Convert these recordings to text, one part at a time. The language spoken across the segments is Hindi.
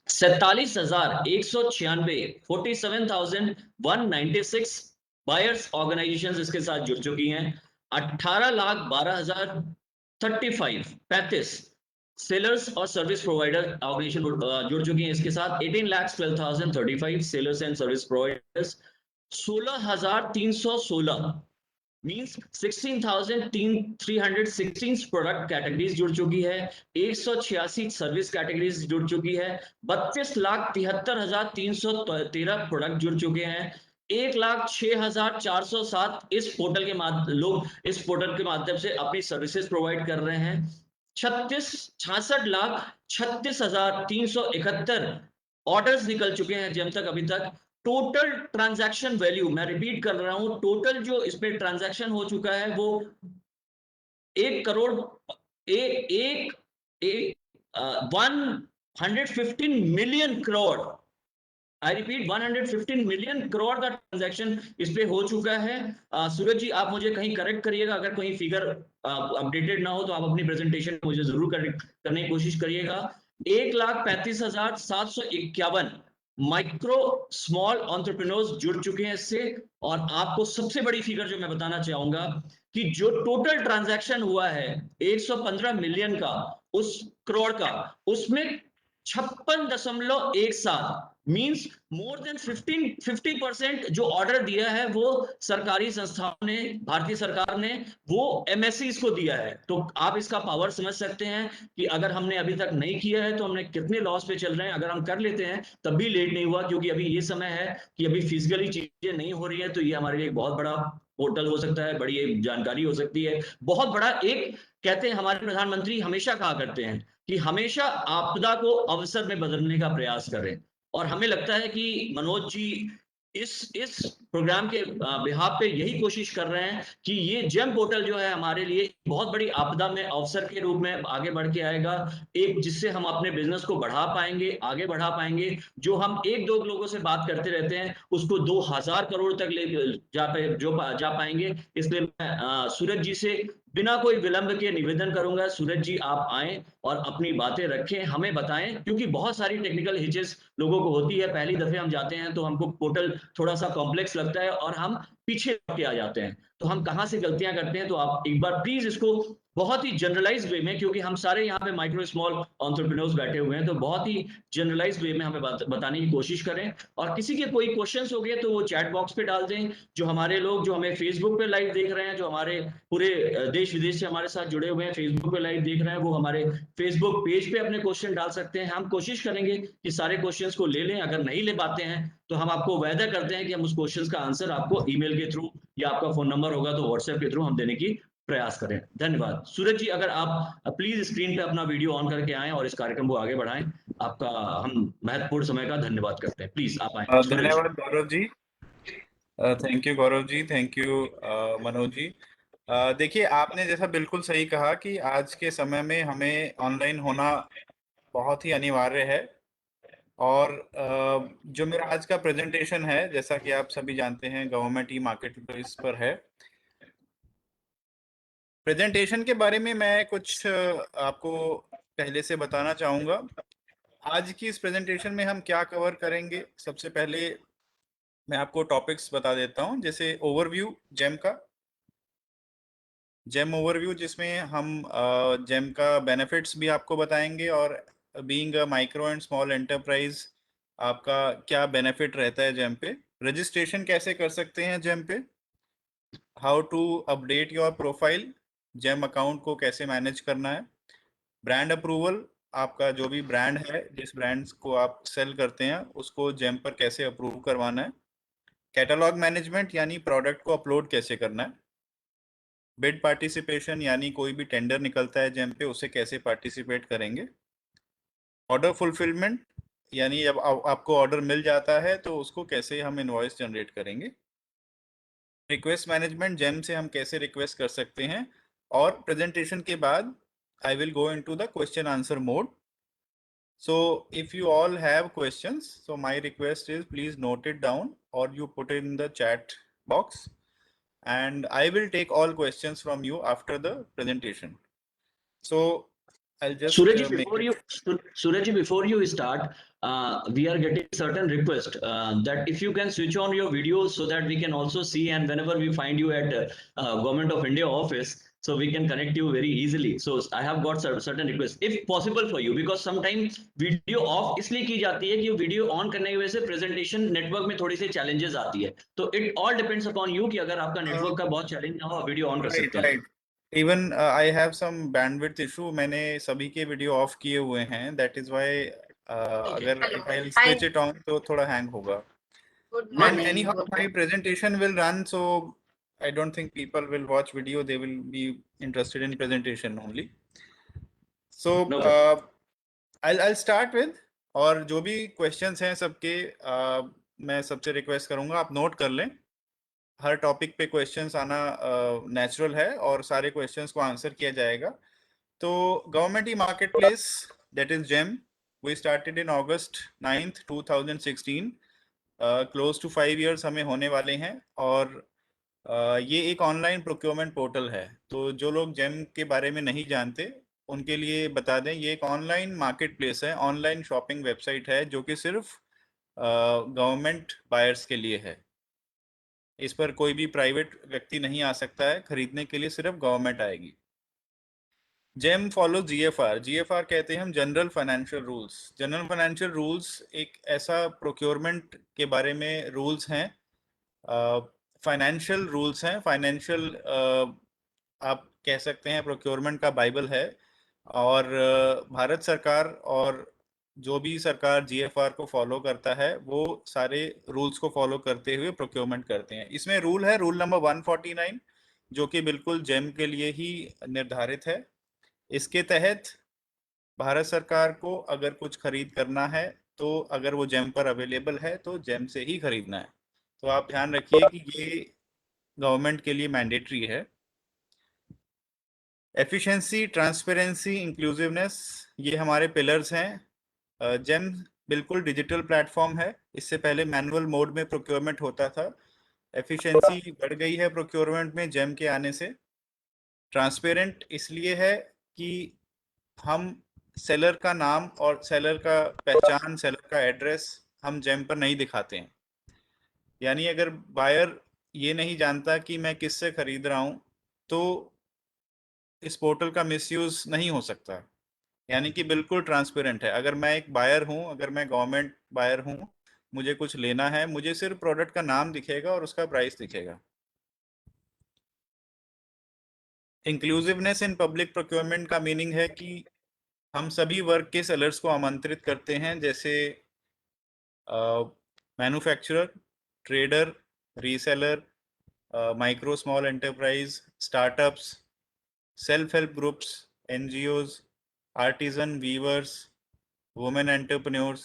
47,196 47,196 बायर्स ऑर्गेनाइजेशंस इसके साथ जुड़ चुकी हैं। 18,12,035 सेलर्स और सर्विस प्रोवाइडर ऑर्गेनाइजेशन जुड़ चुकी हैं इसके साथ। 18,12,035 sellers and service providers. 16,316 means 16,316 product categories जुड़ चुकी है। 186 सर्विस कैटेगरीज जुड़ चुकी है। 32,73,313 प्रोडक्ट जुड़ चुके हैं। 1,06,407 इस पोर्टल के माध्यम से अपनी सर्विसेज प्रोवाइड कर रहे हैं। 66,36,36,371 ऑर्डर्स निकल चुके हैं जेम तक अभी तक। टोटल ट्रांजैक्शन वैल्यू, मैं रिपीट कर रहा हूं, टोटल जो इसमें ट्रांजैक्शन हो चुका है वो 1 crore 115 million crore, I repeat 115 million crore का ट्रांजैक्शन इस पे हो चुका है। सूरज जी आप मुझे कहीं करेक्ट करिएगा अगर कोई फिगर अपडेटेड ना हो तो आप अपनी प्रेजेंटेशन मुझे जरूर करने की कोशिश करिएगा। 1,35,751 माइक्रो स्मॉल एंटरप्रेन्योर्स जुड़ चुके हैं इससे। और आपको सबसे बड़ी फिगर जो मैं बताना चाहूंगा कि जो टोटल ट्रांजैक्शन हुआ है 115 मिलियन का, उस करोड़ का, उसमें 56.17 मींस मोर देन 50% जो ऑर्डर दिया है वो सरकारी संस्थाओं ने, भारतीय सरकार ने वो एमएससीज को दिया है। तो आप इसका पावर समझ सकते हैं कि अगर हमने अभी तक नहीं किया है तो हमने कितने लॉस पे चल रहे हैं। अगर हम कर लेते हैं तब भी लेट नहीं हुआ, क्योंकि अभी ये समय है कि अभी फिजिकली चीजें नहीं हो रही है, तो ये हमारे लिए एक बहुत बड़ा पोर्टल हो सकता है, बड़ी एक जानकारी हो सकती है, बहुत बड़ा एक। कहते हैं हमारे प्रधानमंत्री हमेशा कहा करते हैं कि हमेशा आपदा को अवसर में बदलने का प्रयास करें। और हमें लगता है कि मनोज जी इस प्रोग्राम के बिहाफ पे यही कोशिश कर रहे हैं कि ये जेम पोर्टल जो है हमारे लिए बहुत बड़ी आपदा में अवसर के रूप में आगे बढ़ के आएगा, एक जिससे हम अपने बिजनेस को बढ़ा पाएंगे, आगे बढ़ा पाएंगे। जो हम एक दो लोगों से बात करते रहते हैं उसको 2,000 करोड़ तक ले जा पाएंगे। इसलिए मैं सूरज जी से बिना कोई विलंब के निवेदन करूंगा, सूरज जी आप आए और अपनी बातें रखें, हमें बताएं, क्योंकि बहुत सारी टेक्निकल हिचेस लोगों को होती है। पहली दफे हम जाते हैं तो हमको पोर्टल थोड़ा सा कॉम्प्लेक्स लगता है और हम पीछे हट के आ जाते हैं। तो हम कहाँ से गलतियां करते हैं, तो आप एक बार प्लीज इसको बहुत ही जनरलाइज वे में, क्योंकि हम सारे यहाँ पे माइक्रो स्मॉल एंटरप्रेन्योर्स बैठे हुए हैं, तो बहुत ही जनरलाइज वे में हमें बताने की कोशिश करें। और किसी के कोई क्वेश्चंस हो गए तो वो चैट बॉक्स पे डाल दें। जो हमारे लोग जो हमें फेसबुक पे लाइव देख रहे हैं, जो हमारे पूरे देश विदेश से हमारे साथ जुड़े हुए हैं, फेसबुक पे लाइव देख रहे हैं, वो हमारे फेसबुक पेज पे अपने क्वेश्चन डाल सकते हैं। हम कोशिश करेंगे कि सारे क्वेश्चंस को ले लें। अगर नहीं ले पाते हैं तो हम आपको वायदा करते हैं कि हम उस क्वेश्चंस का आंसर आपको ईमेल के थ्रू या आपका फोन नंबर होगा तो व्हाट्सएप के थ्रू हम देने की प्रयास करें। धन्यवाद। सूरज जी अगर आप प्लीज स्क्रीन पे अपना वीडियो ऑन करके आएं और इस कार्यक्रम को आगे बढ़ाएं, आपका हम महत्वपूर्ण समय का धन्यवाद करते हैं। प्लीज आप आए सूरज जी। धन्यवाद Gaurav ji. Thank you Gaurav ji, thank you Manoj ji. देखिए आपने जैसा बिल्कुल सही कहा कि आज के समय में हमें ऑनलाइन होना बहुत ही अनिवार्य है। और जो मेरा आज का प्रेजेंटेशन है, जैसा कि आप सभी जानते हैं, गवर्नमेंट ई मार्केट प्लेस पर है। प्रेजेंटेशन के बारे में मैं कुछ आपको पहले से बताना चाहूँगा। आज की इस प्रेजेंटेशन में हम क्या कवर करेंगे, सबसे पहले मैं आपको टॉपिक्स बता देता हूँ। जैसे ओवरव्यू जेम का, जेम ओवरव्यू, जिसमें हम जेम का बेनिफिट्स भी आपको बताएंगे और being a micro and small enterprise आपका क्या बेनिफिट रहता है जेम पे, रजिस्ट्रेशन कैसे कर सकते हैं जेम पे, how to update your profile, GeM account को कैसे मैनेज करना है, ब्रांड अप्रूवल, आपका जो भी ब्रांड है, जिस ब्रांड्स को आप सेल करते हैं उसको जेम पर कैसे अप्रूव करवाना है, कैटलॉग मैनेजमेंट यानी प्रोडक्ट को अपलोड कैसे करना है, बिड पार्टिसिपेशन यानी कोई भी टेंडर निकलता है जेम पे उसे कैसे पार्टिसिपेट करेंगे, ऑर्डर फुलफिलमेंट यानी जब आपको ऑर्डर मिल जाता है तो उसको कैसे हम इनवॉइस जनरेट करेंगे, रिक्वेस्ट मैनेजमेंट, जेम से हम कैसे रिक्वेस्ट कर सकते हैं। और प्रेजेंटेशन के बाद I will go into the question answer mode. So if you all have questions, so my request is please note it down or you put it in the chat box and I will take all questions from you after the presentation. So I'll just Suraj, make before it. you, Suraj, before you start, we are getting certain request that if you can switch on your videos so that we can also see, and whenever we find you at Government of India office, so we can connect you very easily. So I have got certain requests, if possible for you, because sometimes video off इसलिए की जाती है कि वीडियो ऑन करने की वजह से प्रेजेंटेशन नेटवर्क में थोड़ी सी challenges आती है. तो it all depends upon you कि अगर आपका नेटवर्क का बहुत challenge ना हो, वीडियो ऑन कर राइट सकते हैं. Right, even I have some bandwidth issue, मैंने सभी के वीडियो ऑफ किए हुए हैं, दैट इज व्हाई अगर if I switch it on तो थोड़ा हैंग होगा. Good No, And morning. anyhow, my presentation will run, so I don't think people will watch video. They will be interested in presentation only. So no problem. I'll start with, और जो भी questions हैं सबके मैं सबसे रिक्वेस्ट करूंगा आप नोट कर लें. हर टॉपिक पे क्वेश्चंस आना नेचुरल है और सारे क्वेश्चंस को आंसर किया जाएगा. तो government e marketplace, that is GeM, we started in August 9th 2016. Close to 5 years हमें होने वाले हैं. और ये एक ऑनलाइन प्रोक्योरमेंट पोर्टल है. तो जो लोग जेम के बारे में नहीं जानते उनके लिए बता दें, ये एक ऑनलाइन मार्केट प्लेस है, ऑनलाइन शॉपिंग वेबसाइट है जो कि सिर्फ गवर्नमेंट बायर्स के लिए है. इस पर कोई भी प्राइवेट व्यक्ति नहीं आ सकता है, खरीदने के लिए सिर्फ गवर्नमेंट आएगी. GeM follow GFR. जीएफआर कहते हैं हम general financial rules. General financial rules एक ऐसा प्रोक्योरमेंट के बारे में रूल्स हैं, फाइनेंशियल रूल्स हैं. फाइनेंशियल आप कह सकते हैं प्रोक्योरमेंट का बाइबल है. और भारत सरकार और जो भी सरकार जीएफआर को फॉलो करता है वो सारे रूल्स को फॉलो करते हुए प्रोक्योरमेंट करते हैं. इसमें रूल है, रूल नंबर 149, जो कि बिल्कुल जेम के लिए ही निर्धारित है. इसके तहत भारत सरकार को अगर कुछ खरीद करना है तो अगर वो जेम पर अवेलेबल है तो जेम से ही खरीदना है. तो आप ध्यान रखिए कि ये गवर्नमेंट के लिए मैंडेटरी है. एफिशिएंसी, ट्रांसपेरेंसी, इंक्लूसिवनेस, ये हमारे पिलर्स हैं. जेम बिल्कुल डिजिटल प्लेटफॉर्म है. इससे पहले मैनुअल मोड में प्रोक्योरमेंट होता था. एफिशिएंसी बढ़ गई है प्रोक्योरमेंट में जेम के आने से. ट्रांसपेरेंट इसलिए है कि हम सेलर का नाम और सेलर का पहचान, सेलर का एड्रेस हम जेम पर नहीं दिखाते हैं. यानी अगर बायर ये नहीं जानता कि मैं किससे खरीद रहा हूँ तो इस पोर्टल का मिसयूज नहीं हो सकता. यानी कि बिल्कुल ट्रांसपेरेंट है. अगर मैं एक बायर हूँ, अगर मैं गवर्नमेंट बायर हूँ, मुझे कुछ लेना है, मुझे सिर्फ प्रोडक्ट का नाम दिखेगा और उसका प्राइस दिखेगा. इंक्लूसिवनेस इन पब्लिक प्रोक्योरमेंट का मीनिंग है कि हम सभी वर्ग के सेलर्स को आमंत्रित करते हैं, जैसे manufacturer, trader, reseller, micro small enterprise, startups, self help groups, NGOs, artisan, weavers, women entrepreneurs,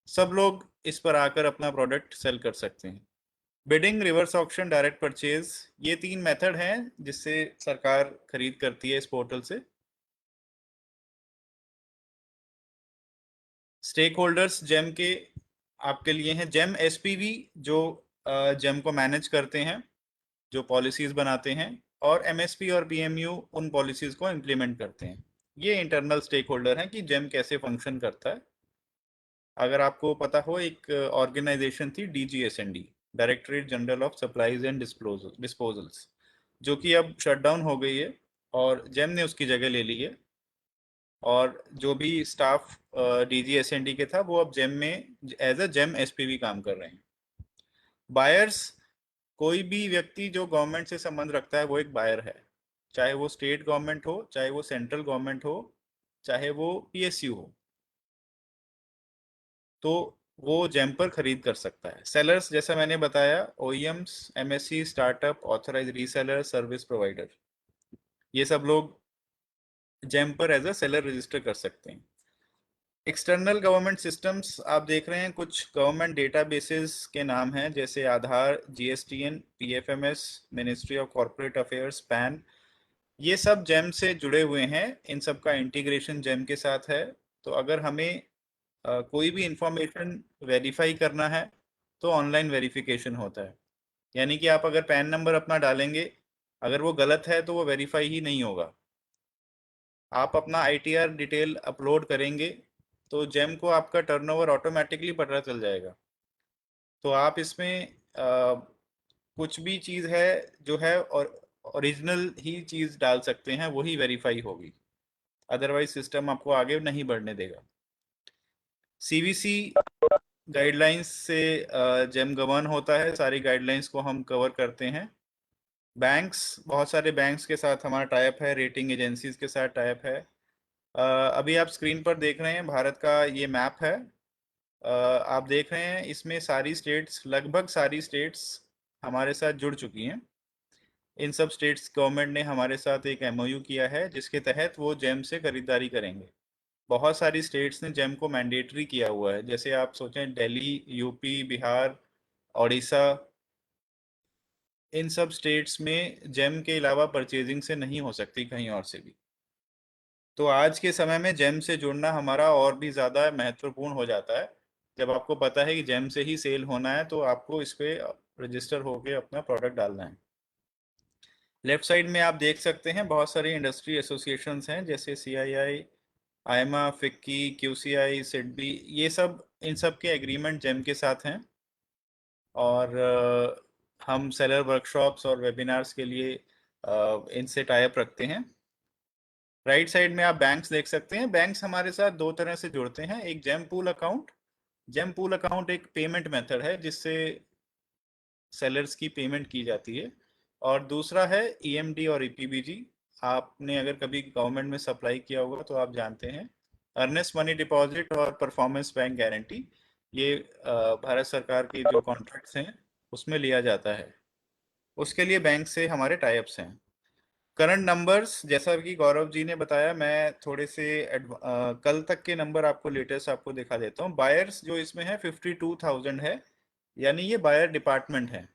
सब लोग इस पर आकर अपना प्रोडक्ट सेल कर सकते हैं. Bidding, reverse auction, direct purchase, ये 3 मेथड हैं जिससे सरकार खरीद करती है इस पोर्टल से. स्टेक होल्डर्स जेम के आपके लिए हैं. जेम एसपीवी जो जेम को मैनेज करते हैं, जो पॉलिसीज बनाते हैं, और एमएसपी और बीएमयू उन पॉलिसीज को इम्प्लीमेंट करते हैं. ये इंटरनल स्टेक होल्डर हैं कि जेम कैसे फंक्शन करता है. अगर आपको पता हो, एक ऑर्गेनाइजेशन थी DGSND, directorate general of supplies and disposals, जो कि अब शट डाउन हो गई है और जेम ने उसकी जगह ले ली है. और जो भी स्टाफ डीजीएसएनडी के था वो अब जेम में एज अ जेम एसपीवी काम कर रहे हैं. बायर्स, कोई भी व्यक्ति जो गवर्नमेंट से संबंध रखता है वो एक बायर है. चाहे वो स्टेट गवर्नमेंट हो, चाहे वो सेंट्रल गवर्नमेंट हो, चाहे वो पीएसयू हो, तो वो जेम पर खरीद कर सकता है. सेलर्स, जैसा मैंने बताया, OEMs, MSC, startup, authorise reseller, service provider, ये सब लोग जेम पर एज अ सेलर रजिस्टर कर सकते हैं. एक्सटर्नल गवर्नमेंट सिस्टम्स आप देख रहे हैं, कुछ गवर्नमेंट डेटाबेसेस के नाम हैं, जैसे Aadhaar, GSTN, PFMS, ministry of corporate affairs, PAN, ये सब जेम से जुड़े हुए हैं. इन सब का इंटीग्रेशन जेम के साथ है. तो अगर हमें कोई भी इंफॉर्मेशन वेरीफाई करना है तो ऑनलाइन वेरिफिकेशन होता है. यानी कि आप अगर पैन नंबर अपना डालेंगे, अगर वो गलत है तो वो वेरीफाई ही नहीं होगा. आप अपना आईटीआर डिटेल अपलोड करेंगे तो जेम को आपका टर्नओवर ऑटोमेटिकली पता चल जाएगा। तो आप इसमें कुछ भी चीज़ है जो है और ओरिजिनल ही चीज़ डाल सकते हैं, वही वेरीफाई होगी, अदरवाइज सिस्टम आपको आगे नहीं बढ़ने देगा। सीवीसी गाइडलाइंस से जेम गवर्न होता है, सारी गाइडलाइंस को हम कवर करते हैं। बैंक्स, बहुत सारे बैंक्स के साथ हमारा टाइप है, रेटिंग एजेंसीज के साथ टाइप है। अभी आप स्क्रीन पर देख रहे हैं भारत का ये मैप है। आप देख रहे हैं इसमें सारी स्टेट्स, लगभग सारी स्टेट्स हमारे साथ जुड़ चुकी हैं। इन सब स्टेट्स गवर्नमेंट ने हमारे साथ एक एमओयू किया है जिसके तहत वो जेम से खरीदारी करेंगे। बहुत सारी स्टेट्स ने जेम को मैंडेटरी किया हुआ है, जैसे आप सोचें दिल्ली, यूपी, बिहार, उड़ीसा, इन सब स्टेट्स में जेम के अलावा परचेजिंग से नहीं हो सकती कहीं और से भी। तो आज के समय में जेम से जुड़ना हमारा और भी ज़्यादा महत्वपूर्ण हो जाता है। जब आपको पता है कि जेम से ही सेल होना है तो आपको इस पे रजिस्टर होके अपना प्रोडक्ट डालना है। लेफ्ट साइड में आप देख सकते हैं बहुत सारी इंडस्ट्री एसोसिएशंस हैं, जैसे सीआईआई, आईमा, फिक्की, क्यूसीआई, सिडबी, ये सब, इन सब के एग्रीमेंट जेम के साथ हैं। और हम सेलर वर्कशॉप्स और वेबिनार्स के लिए इनसे टाई अप रखते हैं। राइट साइड में आप बैंक्स देख सकते हैं। बैंक्स हमारे साथ दो तरह से जुड़ते हैं, एक GeM pool account. GeM pool account एक पेमेंट मेथड है जिससे सेलर्स की पेमेंट की जाती है, और दूसरा है ईएमडी और ईपीबीजी। आपने अगर कभी गवर्नमेंट में सप्लाई किया होगा तो आप जानते हैं, अर्नेस्ट मनी डिपॉजिट और परफॉर्मेंस बैंक गारंटी, ये भारत सरकार के जो कॉन्ट्रैक्ट्स हैं उसमें लिया जाता है। उसके लिए बैंक से हमारे टाई अप्स हैं। करंट नंबर्स, जैसा कि गौरव जी ने बताया, मैं थोड़े से कल तक के नंबर आपको लेटेस्ट आपको दिखा देता हूँ। बायर्स जो इसमें है 52,000 है, यानी ये बायर डिपार्टमेंट है।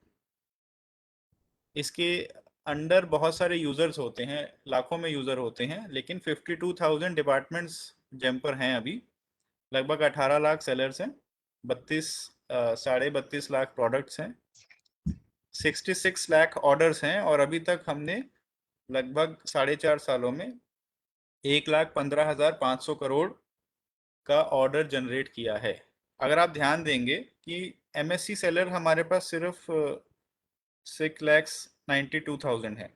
इसके अंडर बहुत सारे यूजर्स होते हैं, लाखों में यूजर होते हैं, लेकिन 52,000 डिपार्टमेंट्स जेम पर हैं अभी। लगभग 18 लाख सेलर्स हैं, 32 लाख प्रोडक्ट्स हैं, 66 लाख ऑर्डर्स हैं, और अभी तक हमने लगभग 4.5 सालों में 1,15,500 करोड़ का ऑर्डर जनरेट किया है। अगर आप ध्यान देंगे कि एमएससी सेलर हमारे पास सिर्फ 6,92,000 है,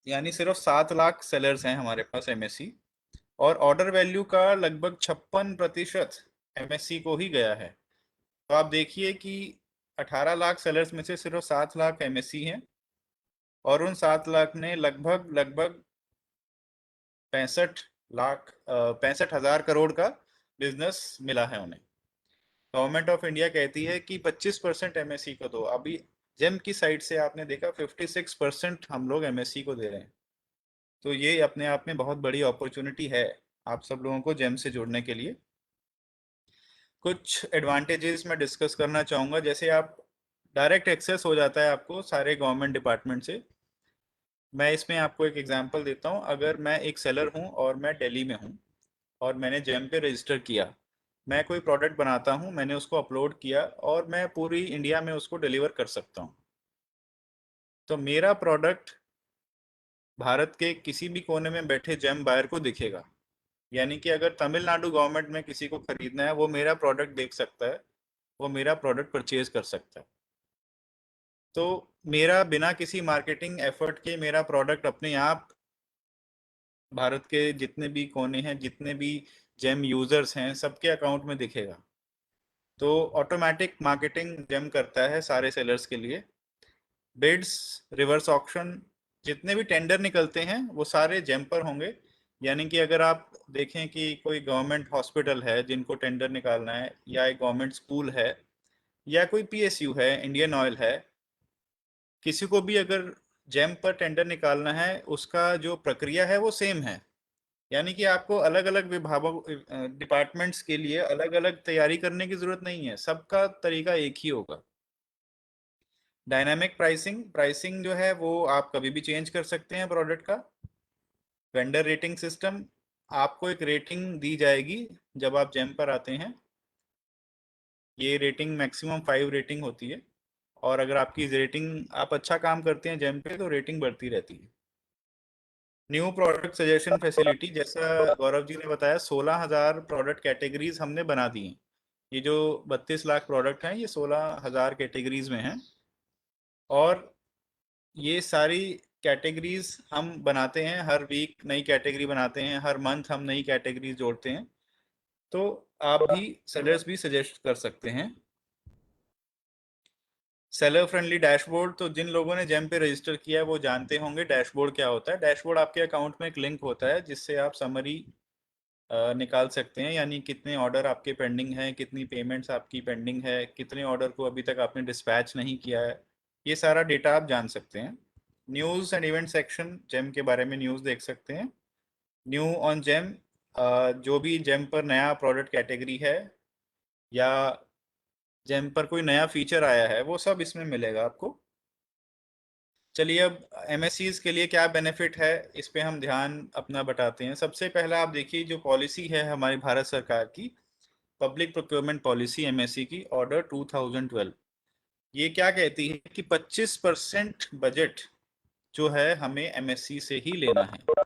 यानी सिर्फ 7 लाख सेलर्स हैं हमारे पास एमएससी, और ऑर्डर वैल्यू का लगभग 56% एमएससी को ही गया है। तो आप देखिए कि 18 लाख सेलर्स में से सिर्फ 7 लाख एमएससी हैं, और उन 7 लाख ने लगभग लगभग 65,000 करोड़ का बिजनेस मिला है उन्हें। गवर्नमेंट ऑफ इंडिया कहती है कि 25% एमएससी को दो, अभी जेम की साइड से आपने देखा 56% हम लोग एमएससी को दे रहे हैं। तो ये अपने आप में बहुत बड़ी अपॉर्चुनिटी है आप सब लोगों को जेम से जुड़ने के लिए। कुछ एडवांटेजेस मैं डिस्कस करना चाहूँगा, जैसे आप डायरेक्ट एक्सेस हो जाता है आपको सारे गवर्नमेंट डिपार्टमेंट से। मैं इसमें आपको एक एग्जांपल देता हूँ। अगर मैं एक सेलर हूँ और मैं दिल्ली में हूँ और मैंने जेम पे रजिस्टर किया, मैं कोई प्रोडक्ट बनाता हूँ, मैंने उसको अपलोड किया और मैं पूरी इंडिया में उसको डिलीवर कर सकता हूँ। तो मेरा प्रोडक्ट भारत के किसी भी कोने में बैठे जेम बायर को दिखेगा, यानी कि अगर तमिलनाडु गवर्नमेंट में किसी को खरीदना है, वो मेरा प्रोडक्ट देख सकता है, वो मेरा प्रोडक्ट परचेज कर सकता है। तो मेरा बिना किसी मार्केटिंग एफर्ट के मेरा प्रोडक्ट अपने आप भारत के जितने भी कोने हैं, जितने भी जेम यूजर्स हैं, सबके अकाउंट में दिखेगा। तो ऑटोमेटिक मार्केटिंग जेम करता है सारे सेलर्स के लिए। बिड्स, रिवर्स ऑक्शन, जितने भी टेंडर निकलते हैं वो सारे जेम पर होंगे। यानी कि अगर आप देखें कि कोई गवर्नमेंट हॉस्पिटल है जिनको टेंडर निकालना है, या एक गवर्नमेंट स्कूल है, या कोई पीएसयू है, इंडियन ऑयल है, किसी को भी अगर जेम पर टेंडर निकालना है, उसका जो प्रक्रिया है वो सेम है। यानी कि आपको अलग अलग विभागों, डिपार्टमेंट्स के लिए अलग अलग तैयारी करने की जरूरत नहीं है, सबका तरीका एक ही होगा। डायनामिक प्राइसिंग, प्राइसिंग जो है वो आप कभी भी चेंज कर सकते हैं प्रोडक्ट का। वेंडर रेटिंग सिस्टम, आपको एक रेटिंग दी जाएगी जब आप जेम पर आते हैं। ये रेटिंग मैक्सिमम 5 रेटिंग होती है, और अगर आपकी रेटिंग, आप अच्छा काम करते हैं जेम पे, तो रेटिंग बढ़ती रहती है। न्यू प्रोडक्ट सजेशन फैसिलिटी, जैसा गौरव जी ने बताया, 16,000 प्रोडक्ट कैटेगरीज हमने बना दी हैं। ये जो 32 लाख प्रोडक्ट हैं, ये 16,000 कैटेगरीज में हैं। और ये सारी कैटेगरीज हम बनाते हैं, हर वीक नई कैटेगरी बनाते हैं, हर मंथ हम नई कैटेगरीज जोड़ते हैं। तो आप भी, सेलर्स भी सजेस्ट कर सकते हैं। सेलर फ्रेंडली डैशबोर्ड, तो जिन लोगों ने जेम पे रजिस्टर किया है वो जानते होंगे डैशबोर्ड क्या होता है। डैशबोर्ड आपके अकाउंट में एक लिंक होता है जिससे आप समरी निकाल सकते हैं, यानी कितने ऑर्डर आपके पेंडिंग हैं, कितनी पेमेंट्स आपकी पेंडिंग है, कितने ऑर्डर को अभी तक आपने डिस्पैच नहीं किया है, ये सारा डेटा आप जान सकते हैं। News and event section, GeM के बारे में न्यूज़ देख सकते हैं। न्यू ऑन जेम, जो भी जेम पर नया प्रोडक्ट कैटेगरी है या जेम पर कोई नया फीचर आया है, वो सब इसमें मिलेगा आपको। चलिए, अब एमएससीज के लिए क्या बेनिफिट है, इस पे हम ध्यान अपना बटाते हैं। सबसे पहला आप देखिए, जो पॉलिसी है हमारी भारत सरकार की, पब्लिक प्रोक्योरमेंट पॉलिसी एमएससी की, ऑर्डर 2012, ये क्या कहती है कि 25% बजट जो है हमें एमएससी से ही लेना है।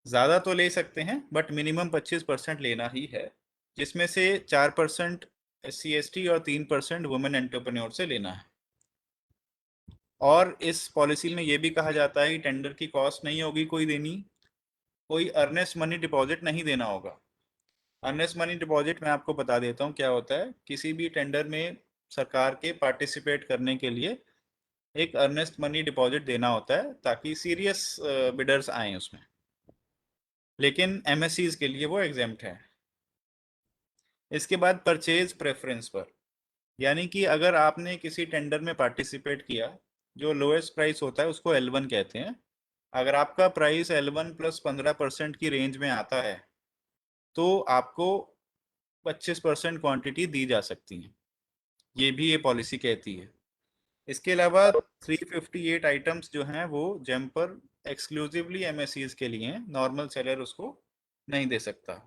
ज़्यादा तो ले सकते हैं बट मिनिमम 25% लेना ही है, जिसमें से 4% SC/ST और 3% वुमेन एंटरप्रेन्योर से लेना है। और इस पॉलिसी में ये भी कहा जाता है कि टेंडर की कॉस्ट नहीं होगी कोई देनी, कोई अर्नेस्ट मनी डिपॉजिट नहीं देना होगा। अर्नेस्ट मनी डिपॉजिट मैं आपको बता देता हूँ क्या होता है। किसी भी टेंडर में सरकार के पार्टिसिपेट करने के लिए एक अर्नेस्ट मनी डिपॉजिट देना होता है ताकि सीरियस बिडर्स आए उसमें, लेकिन एमएससीज के लिए वो एग्जेम्प्ट है। इसके बाद परचेज प्रेफरेंस पर, यानी कि अगर आपने किसी टेंडर में पार्टिसिपेट किया, जो लोएस्ट प्राइस होता है उसको L1 कहते हैं। अगर आपका प्राइस L1 प्लस 15% की रेंज में आता है तो आपको 25% क्वांटिटी दी जा सकती है, ये भी ये पॉलिसी कहती है। इसके अलावा 358 आइटम्स जो हैं वो जेम पर एक्सक्लूसिवली एमएससीज के लिए हैं, नॉर्मल सेलर उसको नहीं दे सकता।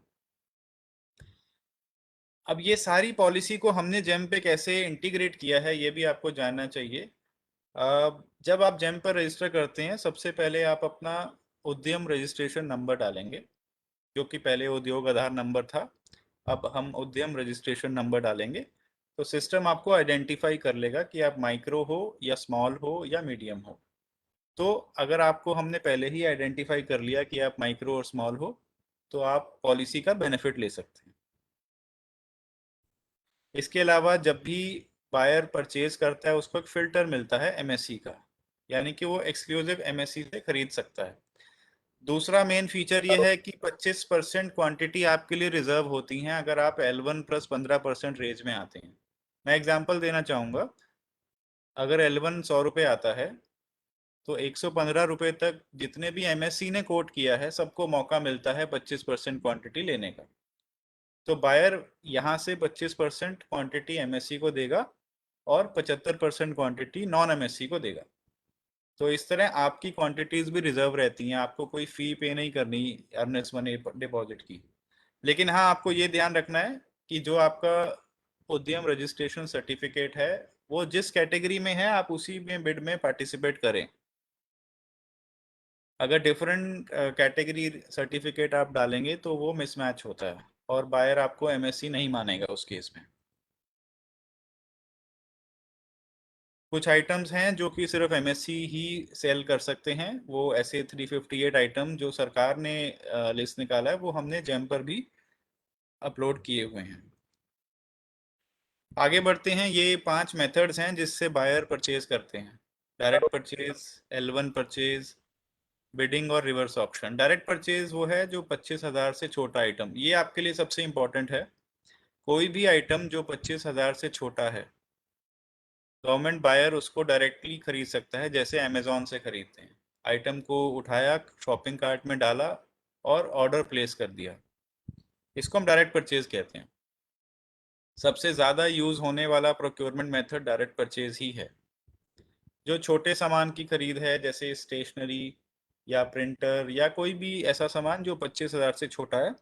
अब ये सारी पॉलिसी को हमने जेम पे कैसे इंटीग्रेट किया है ये भी आपको जानना चाहिए। जब आप जेम पर रजिस्टर करते हैं, सबसे पहले आप अपना उद्यम रजिस्ट्रेशन नंबर डालेंगे, जो कि पहले उद्योग आधार नंबर था, अब हम उद्यम रजिस्ट्रेशन नंबर डालेंगे। तो सिस्टम आपको आइडेंटिफाई कर लेगा कि आप माइक्रो हो या स्मॉल हो या मीडियम हो। तो अगर आपको हमने पहले ही आइडेंटिफाई कर लिया कि आप माइक्रो और स्मॉल हो, तो आप पॉलिसी का बेनिफिट ले सकते हैं। इसके अलावा जब भी बायर परचेज करता है उसको एक फ़िल्टर मिलता है एमएससी का, यानी कि वो एक्सक्लूसिव एमएससी से खरीद सकता है। दूसरा मेन फीचर ये है कि 25% क्वांटिटी आपके लिए रिजर्व होती हैं अगर आप L1 प्लस 15% रेंज में आते हैं। मैं एग्जांपल देना चाहूँगा, अगर L1 100 रुपये आता है तो 115 रुपये तक जितने भी एमएससी ने कोट किया है सबको मौका मिलता है 25% क्वांटिटी लेने का। तो बायर यहाँ से 25% क्वांटिटी एमएससी को देगा और 75% क्वांटिटी नॉन एमएससी को देगा। तो इस तरह आपकी क्वांटिटीज भी रिजर्व रहती हैं, आपको कोई फ़ी पे नहीं करनी अर्नेस्ट मनी डिपॉजिट की। लेकिन हाँ, आपको ये ध्यान रखना है कि जो आपका उद्यम रजिस्ट्रेशन सर्टिफिकेट है वो जिस कैटेगरी में है आप उसी में बिड में पार्टिसिपेट करें। अगर डिफरेंट कैटेगरी सर्टिफिकेट आप डालेंगे तो वो मिसमैच होता है और बायर आपको एमएससी नहीं मानेगा उस केस में। कुछ आइटम्स हैं जो कि सिर्फ एमएससी ही सेल कर सकते हैं, वो ऐसे 358 आइटम जो सरकार ने लिस्ट निकाला है वो हमने जेम पर भी अपलोड किए हुए हैं। आगे बढ़ते हैं, ये 5 मेथड्स हैं जिससे बायर परचेज करते हैं। Direct purchase, L1 purchase, bidding और रिवर्स ऑक्शन। डायरेक्ट परचेज वो है जो 25,000 से छोटा आइटम, ये आपके लिए सबसे इम्पोर्टेंट है। कोई भी आइटम जो 25,000 से छोटा है, गवर्नमेंट बायर उसको डायरेक्टली खरीद सकता है, जैसे अमेजोन से खरीदते हैं। आइटम को उठाया, शॉपिंग कार्ट में डाला और ऑर्डर प्लेस कर दिया, इसको हम डायरेक्ट परचेज कहते हैं। सबसे ज़्यादा यूज़ होने वाला प्रोक्योरमेंट मेथड डायरेक्ट परचेज ही है। जो छोटे सामान की खरीद है, जैसे स्टेशनरी या प्रिंटर या कोई भी ऐसा सामान जो 25,000 से छोटा है,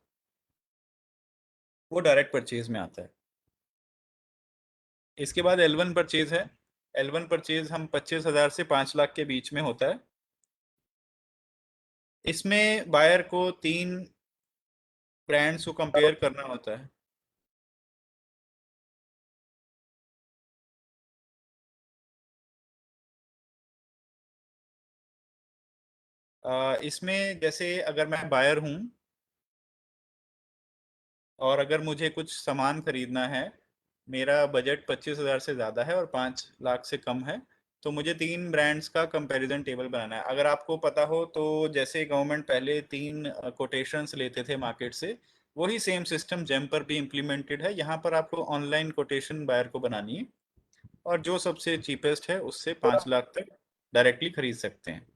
वो डायरेक्ट परचेज में आता है। इसके बाद L1 परचेज है। L1 परचेज हम 25,000 से 5 लाख के बीच में होता है। इसमें बायर को 3 ब्रांड्स को कंपेयर करना होता है। इसमें जैसे अगर मैं बायर हूँ और अगर मुझे कुछ सामान खरीदना है, मेरा बजट 25,000 से ज़्यादा है और 5 लाख से कम है, तो मुझे 3 ब्रांड्स का कंपैरिजन टेबल बनाना है। अगर आपको पता हो तो जैसे गवर्नमेंट पहले 3 कोटेशंस लेते थे मार्केट से, वही सेम सिस्टम जेम पर भी इम्प्लीमेंटेड है। यहाँ पर आपको ऑनलाइन कोटेशन बायर को बनानी है और जो सबसे चीपेस्ट है उससे 5 लाख तक डायरेक्टली खरीद सकते हैं।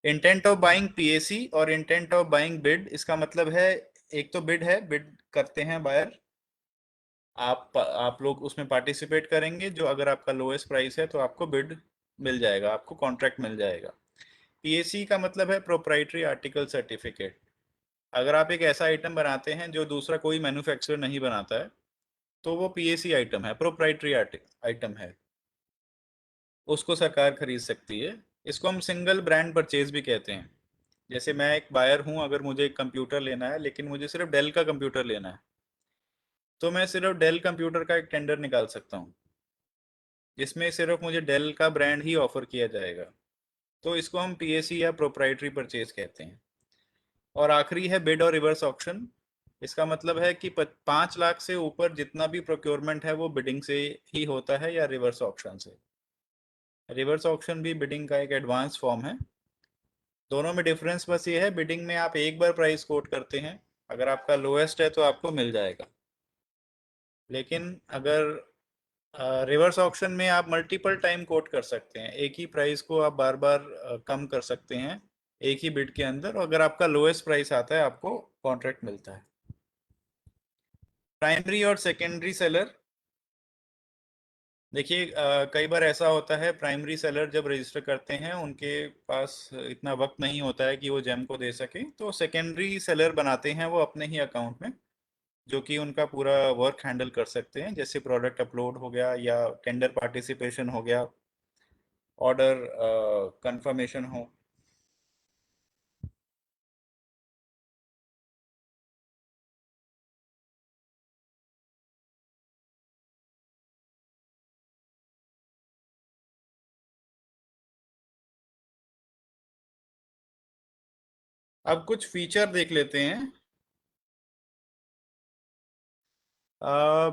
इंटेंट ऑफ बाइंग पीएसी और इंटेंट ऑफ बाइंग बिड, इसका मतलब है एक तो बिड है, बिड करते हैं बायर, आप लोग उसमें पार्टिसिपेट करेंगे, जो अगर आपका लोएस्ट प्राइस है तो आपको बिड मिल जाएगा, आपको कॉन्ट्रैक्ट मिल जाएगा। पीएसी का मतलब है प्रोप्राइटरी आर्टिकल सर्टिफिकेट। अगर आप एक ऐसा आइटम बनाते हैं जो दूसरा कोई मैन्युफैक्चरर नहीं बनाता है, तो वो पीएसी आइटम है, प्रोप्राइटरी आइटम है, उसको सरकार खरीद सकती है। इसको हम सिंगल ब्रांड परचेज भी कहते हैं। जैसे मैं एक बायर हूँ, अगर मुझे एक कंप्यूटर लेना है लेकिन मुझे सिर्फ डेल का कंप्यूटर लेना है, तो मैं सिर्फ डेल कंप्यूटर का एक टेंडर निकाल सकता हूँ जिसमें सिर्फ मुझे डेल का ब्रांड ही ऑफर किया जाएगा। तो इसको हम पीएसी या प्रोप्राइटरी परचेज कहते हैं। और आखिरी है बिड और रिवर्स ऑक्शन। इसका मतलब है कि 5 लाख से ऊपर जितना भी प्रोक्योरमेंट है वो बिडिंग से ही होता है या रिवर्स ऑक्शन से। रिवर्स ऑक्शन भी बिडिंग का एक एडवांस फॉर्म है। दोनों में डिफरेंस बस ये है, बिडिंग में आप एक बार प्राइस कोट करते हैं, अगर आपका लोएस्ट है तो आपको मिल जाएगा। लेकिन अगर रिवर्स ऑक्शन में आप मल्टीपल टाइम कोट कर सकते हैं, एक ही प्राइस को आप बार बार कम कर सकते हैं एक ही बिड के अंदर, और अगर आपका लोएस्ट प्राइस आता है आपको कॉन्ट्रैक्ट मिलता है। प्राइमरी और सेकेंडरी सेलर, देखिए कई बार ऐसा होता है प्राइमरी सेलर जब रजिस्टर करते हैं उनके पास इतना वक्त नहीं होता है कि वो जेम को दे सके, तो सेकेंडरी सेलर बनाते हैं वो अपने ही अकाउंट में, जो कि उनका पूरा वर्क हैंडल कर सकते हैं, जैसे प्रोडक्ट अपलोड हो गया या टेंडर पार्टिसिपेशन हो गया, ऑर्डर कंफर्मेशन हो। अब कुछ फीचर देख लेते हैं।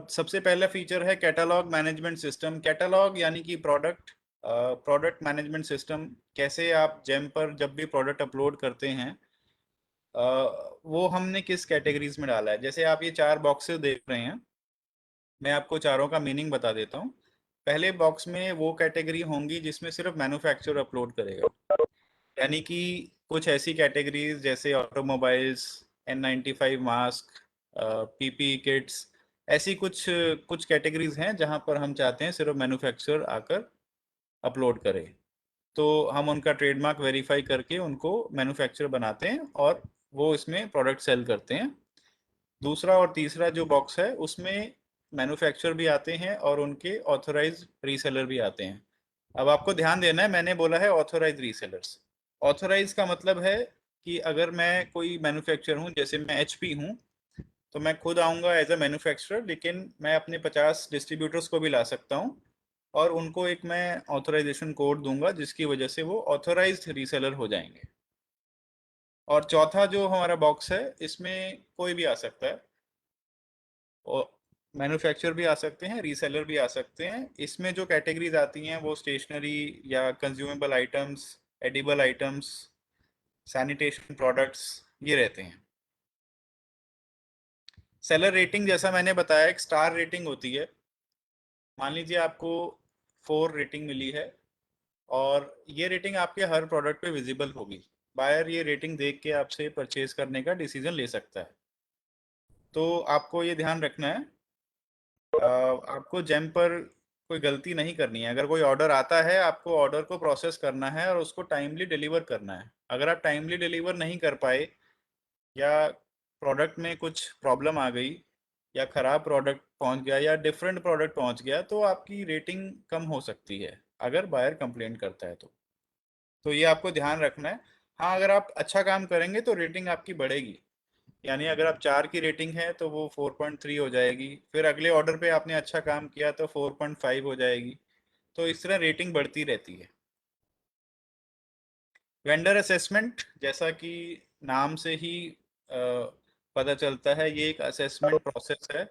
सबसे पहला फीचर है कैटलॉग मैनेजमेंट सिस्टम। कैटलॉग यानी कि प्रोडक्ट मैनेजमेंट सिस्टम। कैसे आप जेम पर जब भी प्रोडक्ट अपलोड करते हैं, वो हमने किस कैटेगरीज में डाला है। जैसे आप ये 4 बॉक्सेस देख रहे हैं, मैं आपको चारों का मीनिंग बता देता हूँ। पहले बॉक्स में वो कैटेगरी होंगी जिसमें सिर्फ मैन्युफैक्चरर अपलोड करेगा, यानी कि कुछ ऐसी कैटेगरीज जैसे automobiles, N95 mask, PP kits, ऐसी कुछ कुछ कैटेगरीज हैं जहां पर हम चाहते हैं सिर्फ मैन्युफैक्चरर आकर अपलोड करे, तो हम उनका ट्रेडमार्क वेरीफाई करके उनको मैन्युफैक्चरर बनाते हैं और वो इसमें प्रोडक्ट सेल करते हैं। दूसरा और तीसरा जो बॉक्स है उसमें मैन्युफैक्चरर भी आते हैं और उनके ऑथराइज रीसेलर भी आते हैं। अब आपको ध्यान देना है, मैंने बोला है ऑथराइज रीसेलर्स। ऑथराइज का मतलब है कि अगर मैं कोई मैन्युफैक्चरर हूँ, जैसे मैं एचपी हूँ, तो मैं खुद आऊँगा एज अ मैन्युफैक्चरर, लेकिन मैं अपने 50 डिस्ट्रीब्यूटर्स को भी ला सकता हूँ और उनको एक मैं ऑथराइजेशन कोड दूंगा जिसकी वजह से वो ऑथराइज्ड रीसेलर हो जाएंगे। और चौथा जो हमारा बॉक्स है, इसमें कोई भी आ सकता है, और मैन्युफैक्चरर भी आ सकते हैं, रीसेलर भी आ सकते हैं। इसमें जो कैटेगरीज आती हैं वो स्टेशनरी या consumable items, edible items, sanitation products, ये रहते हैं। सेलर रेटिंग जैसा मैंने बताया एक स्टार रेटिंग होती है। मान लीजिए आपको 4 रेटिंग मिली है और ये रेटिंग आपके हर प्रोडक्ट पे विजिबल होगी। बायर ये रेटिंग देख के आपसे परचेज करने का डिसीजन ले सकता है। तो आपको ये ध्यान रखना है, आपको जेम पर कोई गलती नहीं करनी है। अगर कोई ऑर्डर आता है, आपको ऑर्डर को प्रोसेस करना है और उसको टाइमली डिलीवर करना है। अगर आप टाइमली डिलीवर नहीं कर पाए या प्रोडक्ट में कुछ प्रॉब्लम आ गई या ख़राब प्रोडक्ट पहुंच गया या डिफरेंट प्रोडक्ट पहुंच गया, तो आपकी रेटिंग कम हो सकती है अगर बायर कंप्लेंट करता है तो ये आपको ध्यान रखना है। हाँ, अगर आप अच्छा काम करेंगे तो रेटिंग आपकी बढ़ेगी। यानी अगर आप 4 की रेटिंग है तो वो 4.3 हो जाएगी, फिर अगले ऑर्डर पे आपने अच्छा काम किया तो 4.5 हो जाएगी। तो इस तरह रेटिंग बढ़ती रहती है। वेंडर असेसमेंट, जैसा कि नाम से ही पता चलता है, ये एक असेसमेंट प्रोसेस है।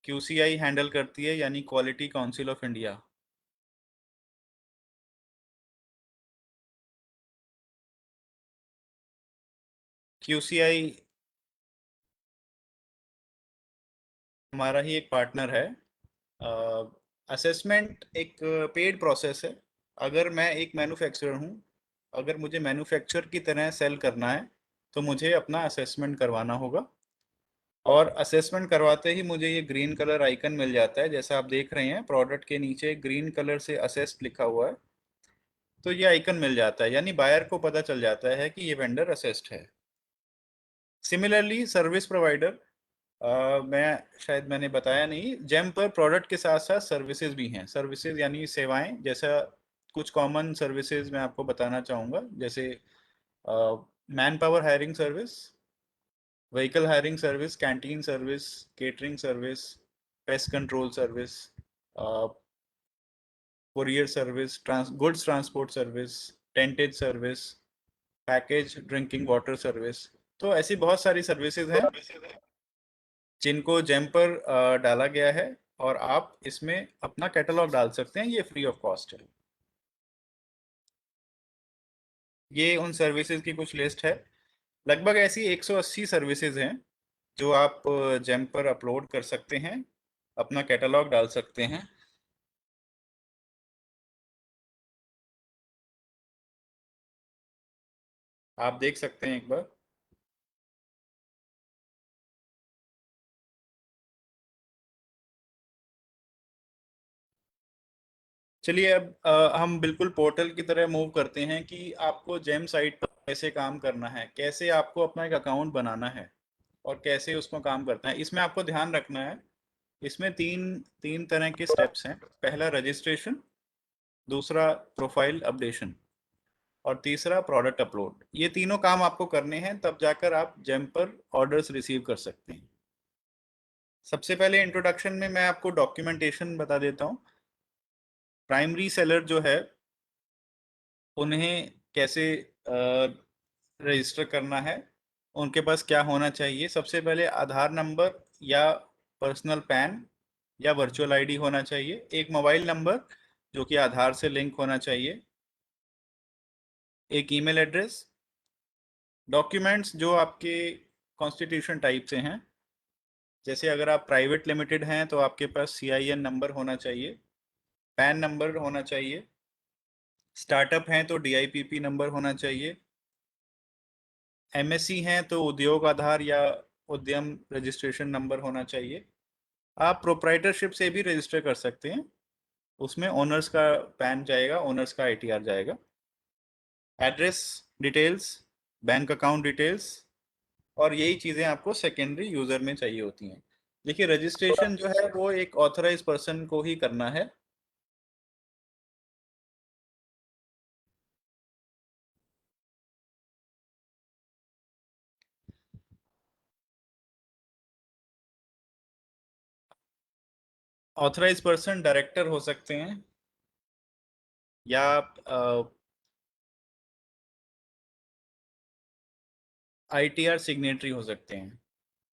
क्यूसीआई हैंडल करती है, यानी quality council of India. QCI हमारा ही एक पार्टनर है। असेसमेंट एक पेड प्रोसेस है। अगर मैं एक मैन्युफैक्चरर हूँ, अगर मुझे मैन्युफैक्चर की तरह सेल करना है तो मुझे अपना असेसमेंट करवाना होगा। और असेसमेंट करवाते ही मुझे ये ग्रीन कलर आइकन मिल जाता है, जैसा आप देख रहे हैं प्रोडक्ट के नीचे ग्रीन कलर से असेस्ड लिखा हुआ है। तो ये आइकन मिल जाता है, यानी बायर को पता चल जाता है कि ये वेंडर असेस्ड है। सिमिलरली सर्विस प्रोवाइडर, मैं शायद मैंने बताया नहीं, जेम पर प्रोडक्ट के साथ साथ सर्विसेज भी हैं। सर्विसेज यानी सेवाएं, जैसा कुछ कॉमन सर्विसेज मैं आपको बताना चाहूँगा, जैसे man power hiring service, vehicle hiring service, canteen service, catering service, pest control service, courier service, goods transport service, tentage service, package drinking water service. तो ऐसी बहुत सारी सर्विसेज हैं जिनको जेम पर डाला गया है, और आप इसमें अपना कैटलॉग डाल सकते हैं, ये फ्री ऑफ कॉस्ट है। ये उन सर्विसेज की कुछ लिस्ट है। लगभग ऐसी 180 सर्विसेज हैं जो आप जेम पर अपलोड कर सकते हैं, अपना कैटलॉग डाल सकते हैं। आप देख सकते हैं एक बार। चलिए अब हम बिल्कुल पोर्टल की तरह मूव करते हैं कि आपको जेम साइट पर कैसे काम करना है, कैसे आपको अपना एक अकाउंट बनाना है और कैसे उसको काम करना है। इसमें आपको ध्यान रखना है, इसमें तीन तीन तरह के स्टेप्स हैं। पहला रजिस्ट्रेशन, दूसरा प्रोफाइल अपडेशन, और तीसरा प्रोडक्ट अपलोड। ये तीनों काम आपको करने हैं, तब जाकर आप जेम पर ऑर्डर्स रिसीव कर सकते हैं। सबसे पहले इंट्रोडक्शन में मैं आपको डॉक्यूमेंटेशन बता देता हूँ। प्राइमरी सेलर जो है, उन्हें कैसे रजिस्टर करना है, उनके पास क्या होना चाहिए। सबसे पहले आधार नंबर या पर्सनल पैन या वर्चुअल आईडी होना चाहिए। एक मोबाइल नंबर जो कि आधार से लिंक होना चाहिए। एक ईमेल एड्रेस। डॉक्यूमेंट्स जो आपके कॉन्स्टिट्यूशन टाइप से हैं, जैसे अगर आप प्राइवेट लिमिटेड हैं तो आपके पास सीआईएन नंबर होना चाहिए, पैन नंबर होना चाहिए। स्टार्टअप हैं तो डीआईपीपी नंबर होना चाहिए। एमएससी हैं तो उद्योग आधार या उद्यम रजिस्ट्रेशन नंबर होना चाहिए। आप प्रोप्राइटरशिप से भी रजिस्टर कर सकते हैं, उसमें ओनर्स का पैन जाएगा, ओनर्स का आईटीआर जाएगा। Address details, bank account details, और यही चीज़ें आपको सेकेंडरी यूज़र में चाहिए होती हैं। देखिए, रजिस्ट्रेशन जो है वो एक ऑथराइज पर्सन को ही करना है। ऑथराइज पर्सन डायरेक्टर हो सकते हैं, या आईटीआर सिग्नेटरी हो सकते हैं।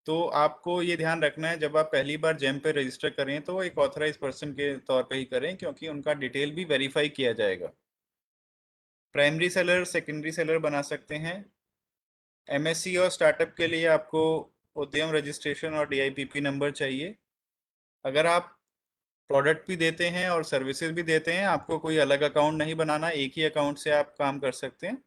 तो आपको ये ध्यान रखना है, जब आप पहली बार जेम पे रजिस्टर करें तो एक ऑथराइज पर्सन के तौर पे ही करें, क्योंकि उनका डिटेल भी वेरीफाई किया जाएगा। प्राइमरी सेलर, सेकेंडरी सेलर बना सकते हैं। एमएससी और स्टार्टअप के लिए आपको उद्यम रजिस्ट्रेशन और डीआईपीपी नंबर चाहिए। अगर आप प्रोडक्ट भी देते हैं और सर्विसेज भी देते हैं, आपको कोई अलग अकाउंट नहीं बनाना, एक ही अकाउंट से आप काम कर सकते हैं।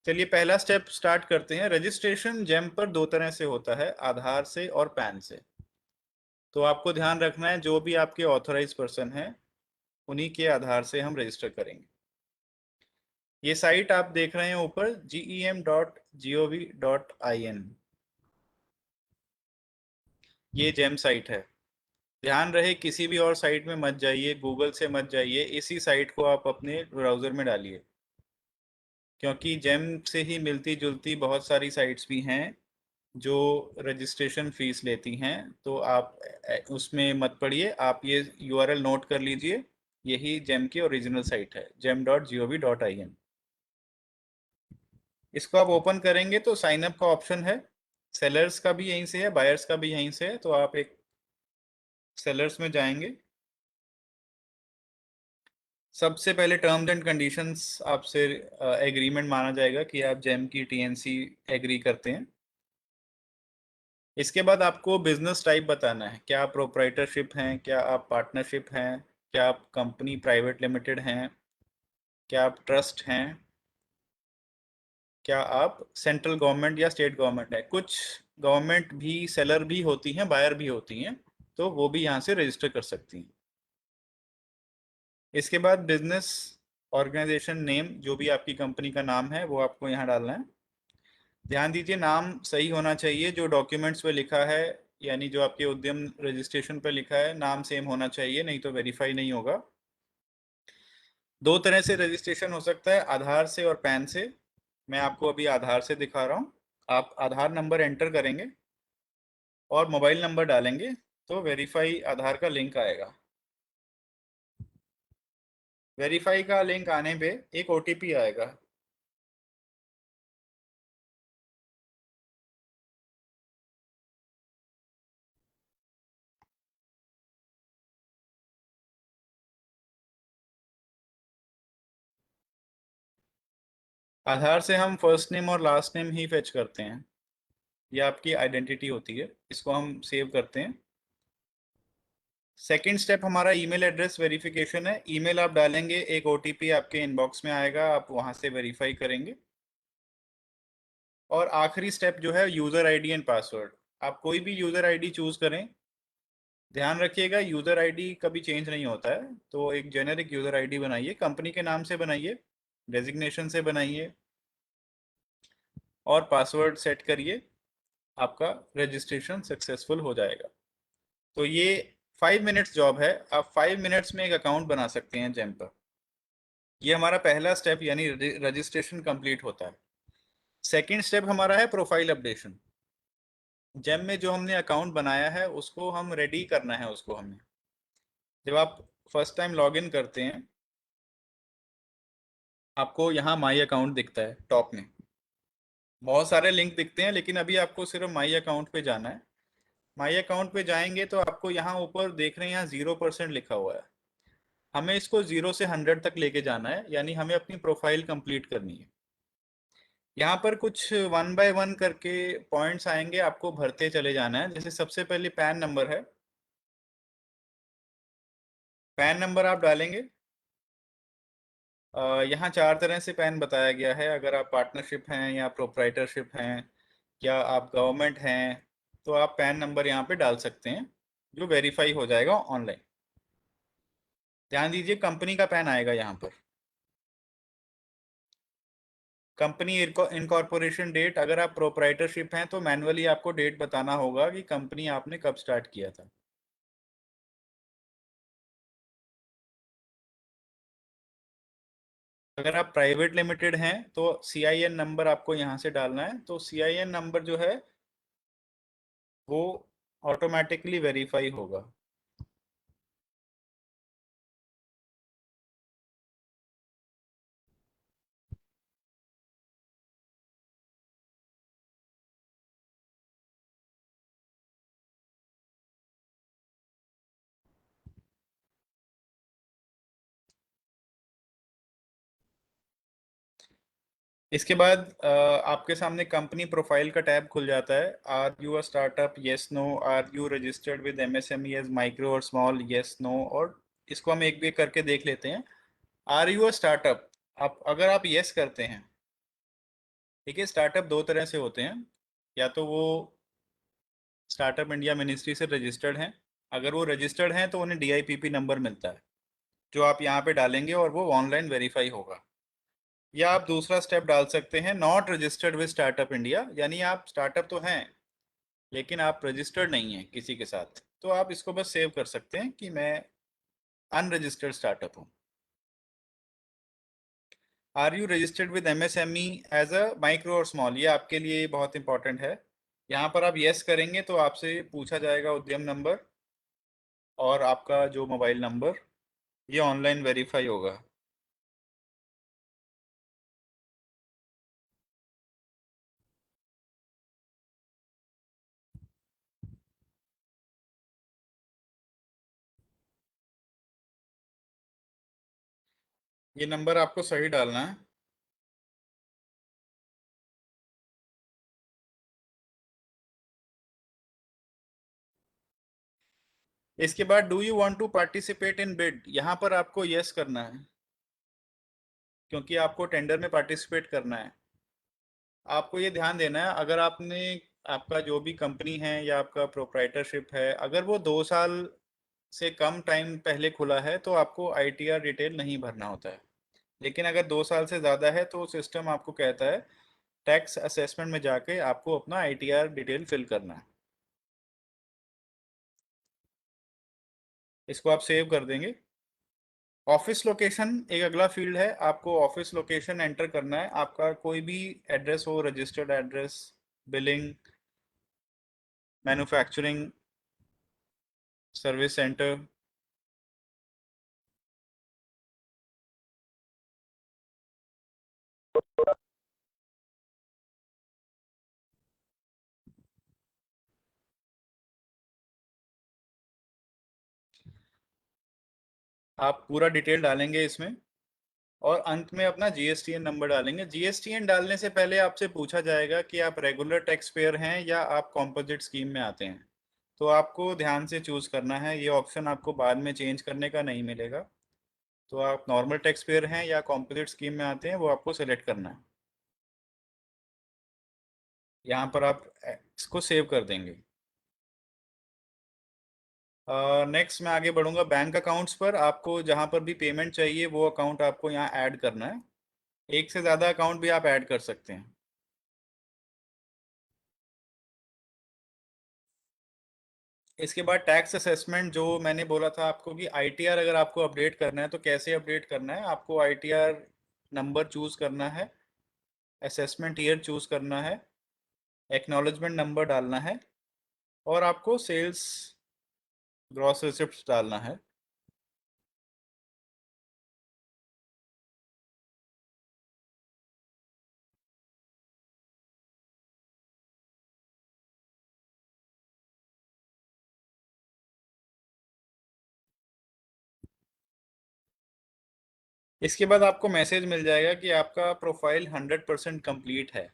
चलिए पहला स्टेप स्टार्ट करते हैं। रजिस्ट्रेशन जेम पर दो तरह से होता है, आधार से और पैन से। तो आपको ध्यान रखना है, जो भी आपके ऑथराइज पर्सन हैं उन्हीं के आधार से हम रजिस्टर करेंगे। ये साइट आप देख रहे हैं ऊपर, gem.gov.in, ये जेम साइट है। ध्यान रहे किसी भी और साइट में मत जाइए, गूगल से मत जाइए, इसी साइट को आप अपने ब्राउज़र में डालिए, क्योंकि जेम से ही मिलती जुलती बहुत सारी साइट्स भी हैं जो रजिस्ट्रेशन फीस लेती हैं। तो आप उसमें मत पड़िए, आप ये यूआरएल नोट कर लीजिए, यही जेम की ओरिजिनल साइट है, gem.gov.in। इसको आप ओपन करेंगे तो साइन अप का ऑप्शन है, सेलर्स का भी यहीं से है, बायर्स का भी यहीं से है। तो आप एक सेलर्स में जाएंगे, सबसे पहले टर्म्स एंड कंडीशंस आपसे एग्रीमेंट माना जाएगा कि आप जेम की टीएनसी एग्री करते हैं। इसके बाद आपको बिजनेस टाइप बताना है, क्या आप प्रोप्राइटरशिप हैं, क्या आप पार्टनरशिप हैं, क्या आप कंपनी प्राइवेट लिमिटेड हैं, क्या आप ट्रस्ट हैं, क्या आप सेंट्रल गवर्नमेंट या स्टेट गवर्नमेंट है। कुछ गवर्नमेंट भी सेलर भी होती हैं, बायर भी होती हैं, तो वो भी यहाँ से रजिस्टर कर सकती हैं। इसके बाद बिजनेस ऑर्गेनाइजेशन नेम, जो भी आपकी कंपनी का नाम है वो आपको यहाँ डालना है। ध्यान दीजिए नाम सही होना चाहिए, जो डॉक्यूमेंट्स पे लिखा है यानी जो आपके उद्यम रजिस्ट्रेशन पे लिखा है नाम सेम होना चाहिए, नहीं तो वेरीफाई नहीं होगा। दो तरह से रजिस्ट्रेशन हो सकता है, आधार से और पैन से। मैं आपको अभी आधार से दिखा रहा हूँ। आप आधार नंबर एंटर करेंगे और मोबाइल नंबर डालेंगे तो वेरीफाई आधार का लिंक आएगा। वेरीफाई का लिंक आने पे एक ओटीपी आएगा। आधार से हम फर्स्ट नेम और लास्ट नेम ही फेच करते हैं, ये आपकी आइडेंटिटी होती है, इसको हम सेव करते हैं। सेकंड स्टेप हमारा ईमेल एड्रेस वेरिफिकेशन है। ईमेल आप डालेंगे, एक ओटीपी आपके इनबॉक्स में आएगा, आप वहां से वेरीफाई करेंगे। और आखिरी स्टेप जो है यूज़र आईडी एंड पासवर्ड। आप कोई भी यूज़र आईडी चूज़ करें, ध्यान रखिएगा यूज़र आईडी कभी चेंज नहीं होता है। तो एक जेनेरिक यूज़र आईडी बनाइए, कंपनी के नाम से बनाइए, डेजिग्नेशन से बनाइए और पासवर्ड सेट करिए, आपका रजिस्ट्रेशन सक्सेसफुल हो जाएगा। तो ये 5 मिनट्स जॉब है, आप 5 मिनट्स में एक अकाउंट बना सकते हैं जेम पर। ये हमारा पहला स्टेप यानी रजिस्ट्रेशन कंप्लीट होता है। सेकंड स्टेप हमारा है प्रोफाइल अपडेशन। जेम में जो हमने अकाउंट बनाया है उसको हम रेडी करना है। उसको हमें जब आप फर्स्ट टाइम लॉगिन करते हैं, आपको यहाँ माई अकाउंट दिखता है टॉप में, बहुत सारे लिंक दिखते हैं, लेकिन अभी आपको सिर्फ माई अकाउंट पे जाना है। माई अकाउंट पे जाएंगे तो आपको यहाँ ऊपर देख रहे हैं, यहाँ 0% लिखा हुआ है। हमें इसको 0 से 100 तक लेके जाना है, यानी हमें अपनी प्रोफाइल कंप्लीट करनी है। यहाँ पर कुछ 1 बाय 1 करके पॉइंट्स आएंगे, आपको भरते चले जाना है। जैसे सबसे पहले पैन नंबर है, पैन नंबर आप डालेंगे। यहाँ 4 तरह से पैन बताया गया है, अगर आप पार्टनरशिप हैं या प्रोप्राइटरशिप हैं या आप गवर्नमेंट हैं तो आप पैन नंबर यहाँ पे डाल सकते हैं, जो वेरीफाई हो जाएगा ऑनलाइन। ध्यान दीजिए कंपनी का पैन आएगा यहाँ पर, कंपनी इनकॉर्पोरेशन डेट। अगर आप प्रोप्राइटरशिप हैं तो मैनुअली आपको डेट बताना होगा कि कंपनी आपने कब स्टार्ट किया था। अगर आप प्राइवेट लिमिटेड हैं तो सीआईएन नंबर आपको यहाँ से डालना है। तो सीआईएन नंबर जो है वो ऑटोमेटिकली वेरीफाई होगा। इसके बाद आपके सामने कंपनी प्रोफाइल का टैब खुल जाता है। Are you a startup, yes no. Are you registered with MSME as micro और स्मॉल, येस नो। और इसको हम एक भी करके देख लेते हैं। आर यू अ स्टार्टअप, आप अगर आप येस करते हैं, ठीक है। स्टार्टअप दो तरह से होते हैं, या तो वो स्टार्टअप इंडिया मिनिस्ट्री से रजिस्टर्ड हैं, अगर वो रजिस्टर्ड हैं तो उन्हें डीआईपीपी नंबर मिलता है, जो आप यहाँ पे डालेंगे और वो ऑनलाइन वेरीफाई होगा। या आप दूसरा स्टेप डाल सकते हैं, not registered with startup India, यानी आप स्टार्टअप तो हैं लेकिन आप रजिस्टर्ड नहीं हैं किसी के साथ। तो आप इसको बस सेव कर सकते हैं कि मैं अनरजिस्टर्ड स्टार्टअप हूँ। Are you registered with MSME as a micro और स्मॉल, ये आपके लिए बहुत इंपॉर्टेंट है। यहाँ पर आप यस करेंगे तो आपसे पूछा जाएगा उद्यम नंबर और आपका जो मोबाइल नंबर, ये ऑनलाइन वेरीफाई होगा। ये नंबर आपको सही डालना है। इसके बाद do you want to participate in bid, यहाँ पर आपको यस करना है क्योंकि आपको टेंडर में पार्टिसिपेट करना है। आपको ये ध्यान देना है, अगर आपने, आपका जो भी कंपनी है या आपका प्रोप्राइटरशिप है, अगर वो 2 साल से कम टाइम पहले खुला है तो आपको आईटीआर डिटेल नहीं भरना होता है। लेकिन अगर 2 साल से ज़्यादा है तो सिस्टम आपको कहता है टैक्स असेसमेंट में जाके आपको अपना आईटीआर डिटेल फिल करना है। इसको आप सेव कर देंगे। ऑफिस लोकेशन एक अगला फील्ड है, आपको ऑफिस लोकेशन एंटर करना है। आपका कोई भी एड्रेस हो, registered address, billing, manufacturing, service centre. आप पूरा डिटेल डालेंगे इसमें और अंत में अपना जीएसटीएन नंबर डालेंगे। जीएसटीएन डालने से पहले आपसे पूछा जाएगा कि आप रेगुलर टैक्स पेयर हैं या आप कॉम्पोजिट स्कीम में आते हैं। तो आपको ध्यान से चूज करना है, ये ऑप्शन आपको बाद में चेंज करने का नहीं मिलेगा। तो आप नॉर्मल टैक्स पेयर हैं या कॉम्पोजिट स्कीम में आते हैं, वो आपको सेलेक्ट करना है। यहाँ पर आप इसको सेव कर देंगे। नेक्स्ट मैं आगे बढ़ूंगा बैंक अकाउंट्स पर। आपको जहाँ पर भी पेमेंट चाहिए वो अकाउंट आपको यहाँ ऐड करना है। एक से ज़्यादा अकाउंट भी आप ऐड कर सकते हैं। इसके बाद टैक्स असेसमेंट, जो मैंने बोला था आपको कि आईटीआर अगर आपको अपडेट करना है तो कैसे अपडेट करना है, आपको आईटीआर नंबर चूज करना है, असेसमेंट ईयर चूज करना है, एक्नॉलेजमेंट नंबर डालना है और आपको सेल्स ग्रॉस रिसिप्ट डालना है। इसके बाद आपको मैसेज मिल जाएगा कि आपका प्रोफाइल 100% कंप्लीट है।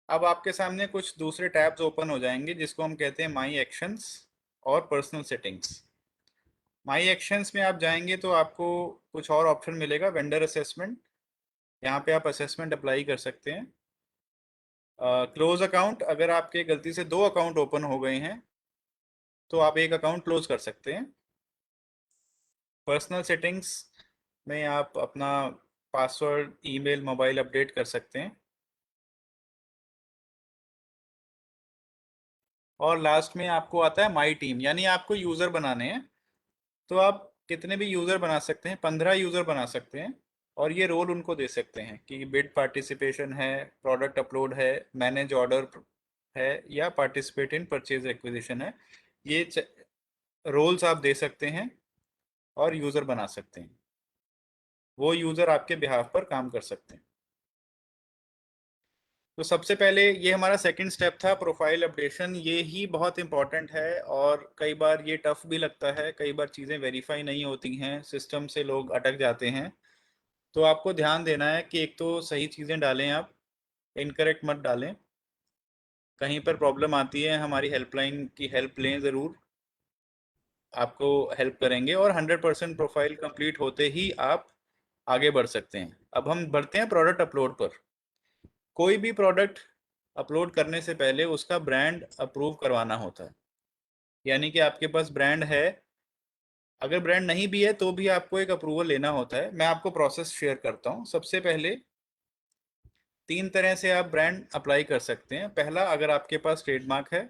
अब आपके सामने कुछ दूसरे टैब्स ओपन हो जाएंगे जिसको हम कहते हैं माई एक्शंस और पर्सनल सेटिंग्स। माई एक्शंस में आप जाएंगे तो आपको कुछ और ऑप्शन मिलेगा, वेंडर असेसमेंट, यहाँ पे आप असेसमेंट अप्लाई कर सकते हैं। क्लोज अकाउंट, अगर आपके गलती से 2 अकाउंट ओपन हो गए हैं तो आप एक अकाउंट क्लोज कर सकते हैं। पर्सनल सेटिंग्स में आप अपना पासवर्ड, ईमेल, मोबाइल अपडेट कर सकते हैं। और लास्ट में आपको आता है माई टीम, यानी आपको यूज़र बनाने हैं। तो आप कितने भी यूज़र बना सकते हैं, 15 यूज़र बना सकते हैं। और ये रोल उनको दे सकते हैं कि बिड पार्टिसिपेशन है, प्रोडक्ट अपलोड है, मैनेज ऑर्डर है या पार्टिसिपेट इन परचेज एक्विजिशन है। ये रोल्स आप दे सकते हैं और यूज़र बना सकते हैं। वो यूज़र आपके बिहाफ पर काम कर सकते हैं। तो सबसे पहले ये हमारा सेकंड स्टेप था, प्रोफाइल अपडेशन। ये ही बहुत इंपॉर्टेंट है और कई बार ये टफ भी लगता है, कई बार चीज़ें वेरीफाई नहीं होती हैं, सिस्टम से लोग अटक जाते हैं। तो आपको ध्यान देना है कि एक तो सही चीज़ें डालें, आप इनकरेक्ट मत डालें। कहीं पर प्रॉब्लम आती है, हमारी हेल्पलाइन की हेल्प लें ज़रूर, आपको हेल्प करेंगे। और 100% प्रोफाइल कंप्लीट होते ही आप आगे बढ़ सकते हैं। अब हम बढ़ते हैं प्रोडक्ट अपलोड पर। कोई भी प्रोडक्ट अपलोड करने से पहले उसका ब्रांड अप्रूव करवाना होता है, यानी कि आपके पास ब्रांड है, अगर ब्रांड नहीं भी है तो भी आपको एक अप्रूवल लेना होता है। मैं आपको प्रोसेस शेयर करता हूँ। सबसे पहले 3 तरह से आप ब्रांड अप्लाई कर सकते हैं। पहला, अगर आपके पास ट्रेडमार्क है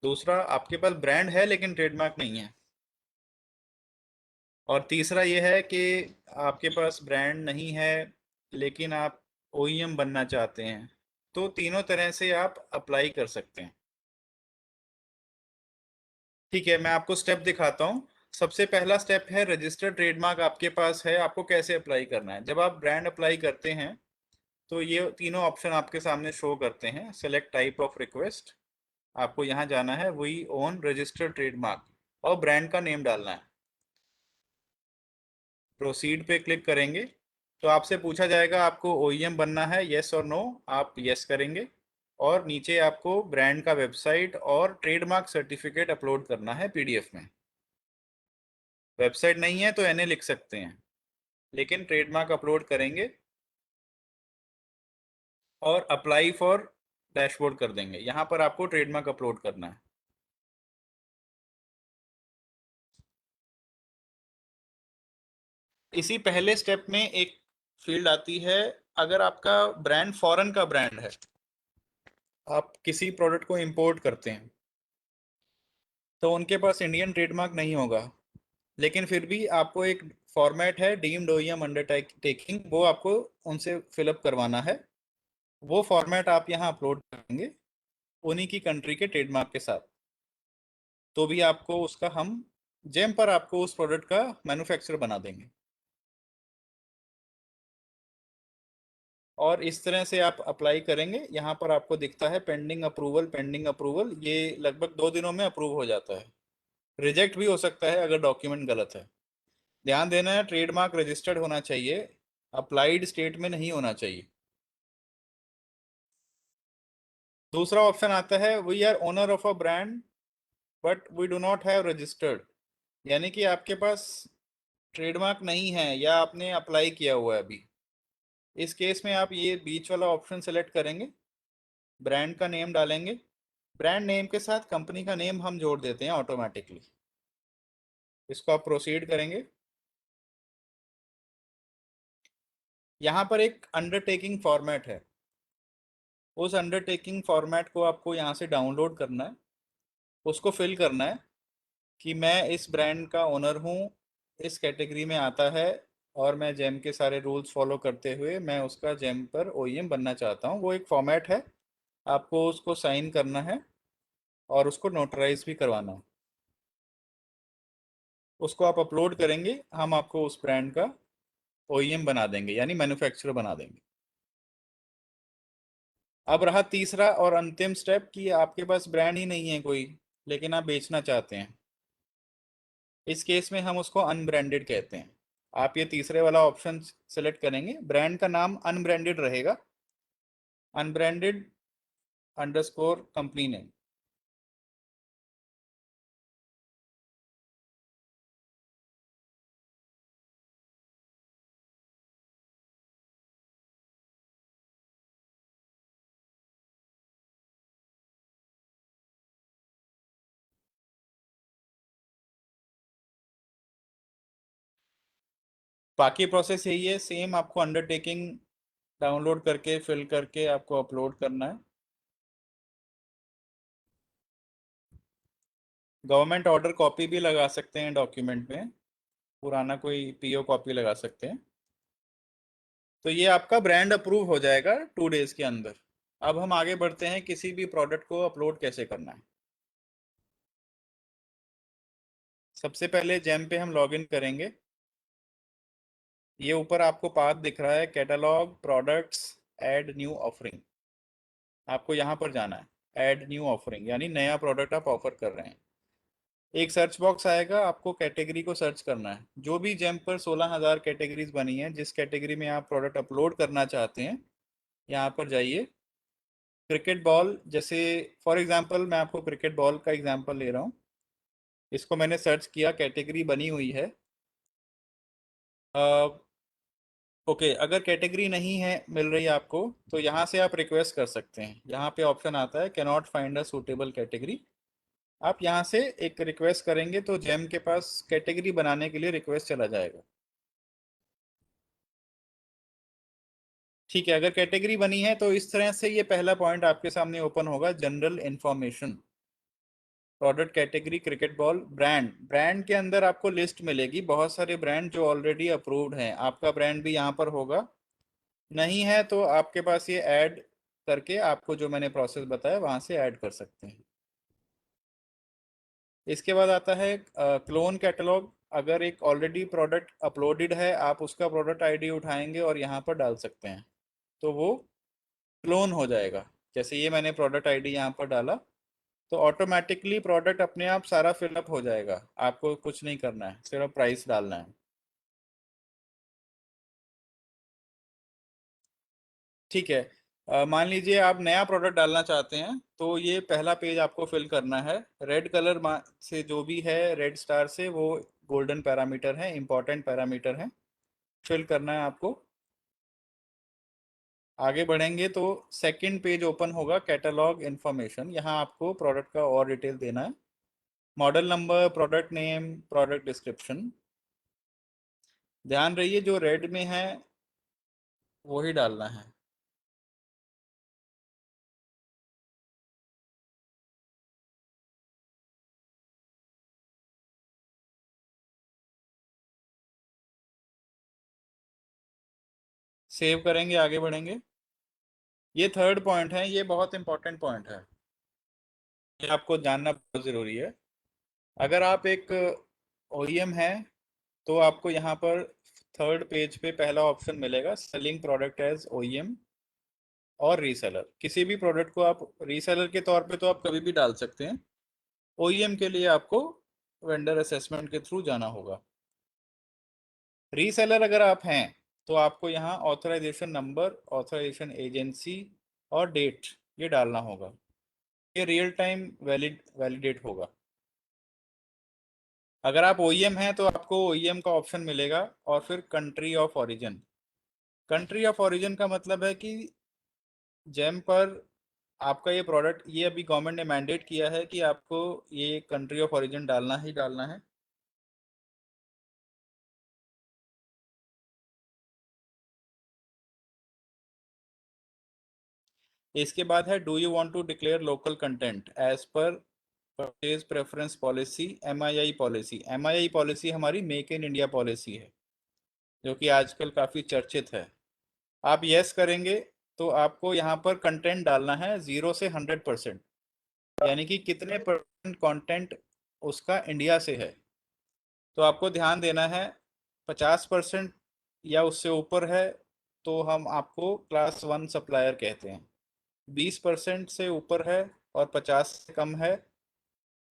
दूसरा, आपके पास ब्रांड है लेकिन ट्रेडमार्क नहीं है। और तीसरा ये है कि आपके पास ब्रांड नहीं है लेकिन आप ओईएम बनना चाहते हैं। तो तीनों तरह से आप अप्लाई कर सकते हैं। ठीक है, मैं आपको स्टेप दिखाता हूँ। सबसे पहला स्टेप है, रजिस्टर्ड ट्रेडमार्क आपके पास है, आपको कैसे अप्लाई करना है। जब आप ब्रांड अप्लाई करते हैं तो ये तीनों ऑप्शन आपके सामने शो करते हैं। सेलेक्ट टाइप ऑफ रिक्वेस्ट, आपको यहाँ जाना है, वी ओन रजिस्टर्ड ट्रेडमार्क, और ब्रांड का नेम डालना है। प्रोसीड पे क्लिक करेंगे तो आपसे पूछा जाएगा आपको ओईएम बनना है, येस और नो। आप येस करेंगे और नीचे आपको ब्रांड का वेबसाइट और ट्रेडमार्क सर्टिफिकेट अपलोड करना है पीडीएफ में। वेबसाइट नहीं है तो एनए लिख सकते हैं, लेकिन ट्रेडमार्क अपलोड करेंगे और अप्लाई फॉर डैशबोर्ड कर देंगे। यहाँ पर आपको ट्रेडमार्क अपलोड करना है। इसी पहले स्टेप में एक फील्ड आती है, अगर आपका ब्रांड फॉरेन का ब्रांड है, आप किसी प्रोडक्ट को इंपोर्ट करते हैं, तो उनके पास इंडियन ट्रेडमार्क नहीं होगा, लेकिन फिर भी आपको एक फॉर्मेट है डीम्ड ओईएम अंडरटेकिंग, वो आपको उनसे फिलअप करवाना है। वो फॉर्मेट आप यहाँ अपलोड करेंगे उन्हीं की कंट्री के ट्रेडमार्क के साथ। तो भी आपको उसका हम जेम पर आपको उस प्रोडक्ट का मैन्युफैक्चरर बना देंगे। और इस तरह से आप अप्लाई करेंगे। यहाँ पर आपको दिखता है पेंडिंग अप्रूवल, पेंडिंग अप्रूवल, ये लगभग 2 दिनों में अप्रूव हो जाता है। रिजेक्ट भी हो सकता है अगर डॉक्यूमेंट गलत है। ध्यान देना है, ट्रेडमार्क रजिस्टर्ड होना चाहिए, अप्लाइड स्टेट में नहीं होना चाहिए। दूसरा ऑप्शन आता है, we are owner of a brand but we do not have registered, यानी कि आपके पास ट्रेडमार्क नहीं है या आपने अप्लाई किया हुआ है अभी। इस केस में आप ये बीच वाला ऑप्शन सेलेक्ट करेंगे, ब्रांड का नेम डालेंगे। ब्रांड नेम के साथ कंपनी का नेम हम जोड़ देते हैं ऑटोमेटिकली। इसको आप प्रोसीड करेंगे। यहाँ पर एक अंडरटेकिंग फॉर्मेट है, उस अंडरटेकिंग फॉर्मेट को आपको यहाँ से डाउनलोड करना है। उसको फिल करना है कि मैं इस ब्रांड का ओनर हूँ, इस कैटेगरी में आता है, और मैं जेम के सारे रूल्स फॉलो करते हुए मैं उसका जेम पर ओईएम बनना चाहता हूँ। वो एक फॉर्मेट है, आपको उसको साइन करना है और उसको नोटराइज भी करवाना है। उसको आप अपलोड करेंगे, हम आपको उस ब्रांड का ओईएम बना देंगे, यानी मैन्युफैक्चरर बना देंगे। अब रहा तीसरा और अंतिम स्टेप कि आपके पास ब्रांड ही नहीं है कोई, लेकिन आप बेचना चाहते हैं। इस केस में हम उसको अनब्रांडेड कहते हैं। आप ये तीसरे वाला ऑप्शन सेलेक्ट करेंगे, ब्रांड का नाम अनब्रांडेड रहेगा, अनब्रांडेड अंडरस्कोर कंपनी नेम। बाकी प्रोसेस यही है सेम, आपको अंडरटेकिंग डाउनलोड करके फिल करके आपको अपलोड करना है। गवर्नमेंट ऑर्डर कॉपी भी लगा सकते हैं डॉक्यूमेंट में, पुराना कोई पीओ कॉपी लगा सकते हैं। तो ये आपका ब्रांड अप्रूव हो जाएगा 2 डेज के अंदर। अब हम आगे बढ़ते हैं, किसी भी प्रोडक्ट को अपलोड कैसे करना है। सबसे पहले जेम पे हम लॉगिन करेंगे। ये ऊपर आपको पाथ दिख रहा है, catalogue products add new offering, आपको यहाँ पर जाना है, ऐड न्यू ऑफरिंग यानी नया प्रोडक्ट आप ऑफर कर रहे हैं। एक सर्च बॉक्स आएगा, आपको कैटेगरी को सर्च करना है। जो भी जेम पर 16,000 कैटेगरीज बनी हैं, जिस कैटेगरी में आप प्रोडक्ट अपलोड करना चाहते हैं, यहाँ पर जाइए। क्रिकेट बॉल, जैसे फॉर एग्जांपल मैं आपको क्रिकेट बॉल का एग्जांपल ले रहा हूँ। इसको मैंने सर्च किया, कैटेगरी बनी हुई है। ओके, अगर कैटेगरी नहीं है मिल रही आपको, तो यहाँ से आप रिक्वेस्ट कर सकते हैं। यहाँ पे ऑप्शन आता है, can not find a suitable category. आप यहाँ से एक रिक्वेस्ट करेंगे तो जेम के पास कैटेगरी बनाने के लिए रिक्वेस्ट चला जाएगा। ठीक है, अगर कैटेगरी बनी है तो इस तरह से ये पहला पॉइंट आपके सामने ओपन होगा, general information. Product category cricket ball. Brand के अंदर आपको लिस्ट मिलेगी, बहुत सारे ब्रांड जो ऑलरेडी अप्रूव्ड हैं। आपका ब्रांड भी यहाँ पर होगा, नहीं है तो आपके पास ये ऐड करके आपको जो मैंने प्रोसेस बताया वहाँ से ऐड कर सकते हैं। इसके बाद आता है क्लोन कैटलॉग। अगर एक ऑलरेडी प्रोडक्ट अपलोडेड है, आप उसका प्रोडक्ट आईडी उठाएंगे और यहाँ पर डाल सकते हैं, तो वो क्लोन हो जाएगा। जैसे ये मैंने प्रोडक्ट आईडी यहाँ पर डाला तो ऑटोमेटिकली प्रोडक्ट अपने आप सारा फिलअप हो जाएगा, आपको कुछ नहीं करना है, सिर्फ प्राइस डालना है। ठीक है, मान लीजिए आप नया प्रोडक्ट डालना चाहते हैं, तो ये पहला पेज आपको फिल करना है। रेड कलर से जो भी है, रेड स्टार से, वो गोल्डन पैरामीटर है, इंपॉर्टेंट पैरामीटर है, फिल करना है आपको। आगे बढ़ेंगे तो सेकंड पेज ओपन होगा, कैटलॉग इन्फॉर्मेशन। यहाँ आपको प्रोडक्ट का और डिटेल देना है, model number, product name, product description. ध्यान रहिए जो रेड में है वही डालना है। सेव करेंगे, आगे बढ़ेंगे। ये थर्ड पॉइंट है, ये बहुत इंपॉर्टेंट पॉइंट है, ये आपको जानना बहुत ज़रूरी है। अगर आप एक ओईएम है तो आपको यहाँ पर थर्ड पेज पे पहला ऑप्शन मिलेगा, सेलिंग प्रोडक्ट एज ओईएम और रीसेलर। किसी भी प्रोडक्ट को आप रीसेलर के तौर पे तो आप कभी भी डाल सकते हैं, ओईएम के लिए आपको वेंडर असेसमेंट के थ्रू जाना होगा। रीसेलर अगर आप हैं तो आपको यहाँ ऑथराइजेशन नंबर, ऑथराइजेशन एजेंसी और डेट ये डालना होगा। ये रियल टाइम वैलिडेट होगा। अगर आप ओईएम हैं तो आपको ओईएम का ऑप्शन मिलेगा और फिर country of origin. Country of origin का मतलब है कि जेम पर आपका ये प्रोडक्ट, ये अभी गवर्नमेंट ने मैंडेट किया है कि आपको ये कंट्री ऑफ ओरिजिन डालना ही डालना है। इसके बाद है, do you want to declare local content as per purchase preference policy, MII policy. MII policy हमारी मेक इन इंडिया पॉलिसी है, जो कि आजकल काफ़ी चर्चित है। आप यस करेंगे तो आपको यहाँ पर कंटेंट डालना है 0 से 100%, यानी कि कितने परसेंट कंटेंट उसका इंडिया से है। तो आपको ध्यान देना है, 50% या उससे ऊपर है तो हम आपको क्लास 1 सप्लायर कहते हैं। 20% से ऊपर है और 50 से कम है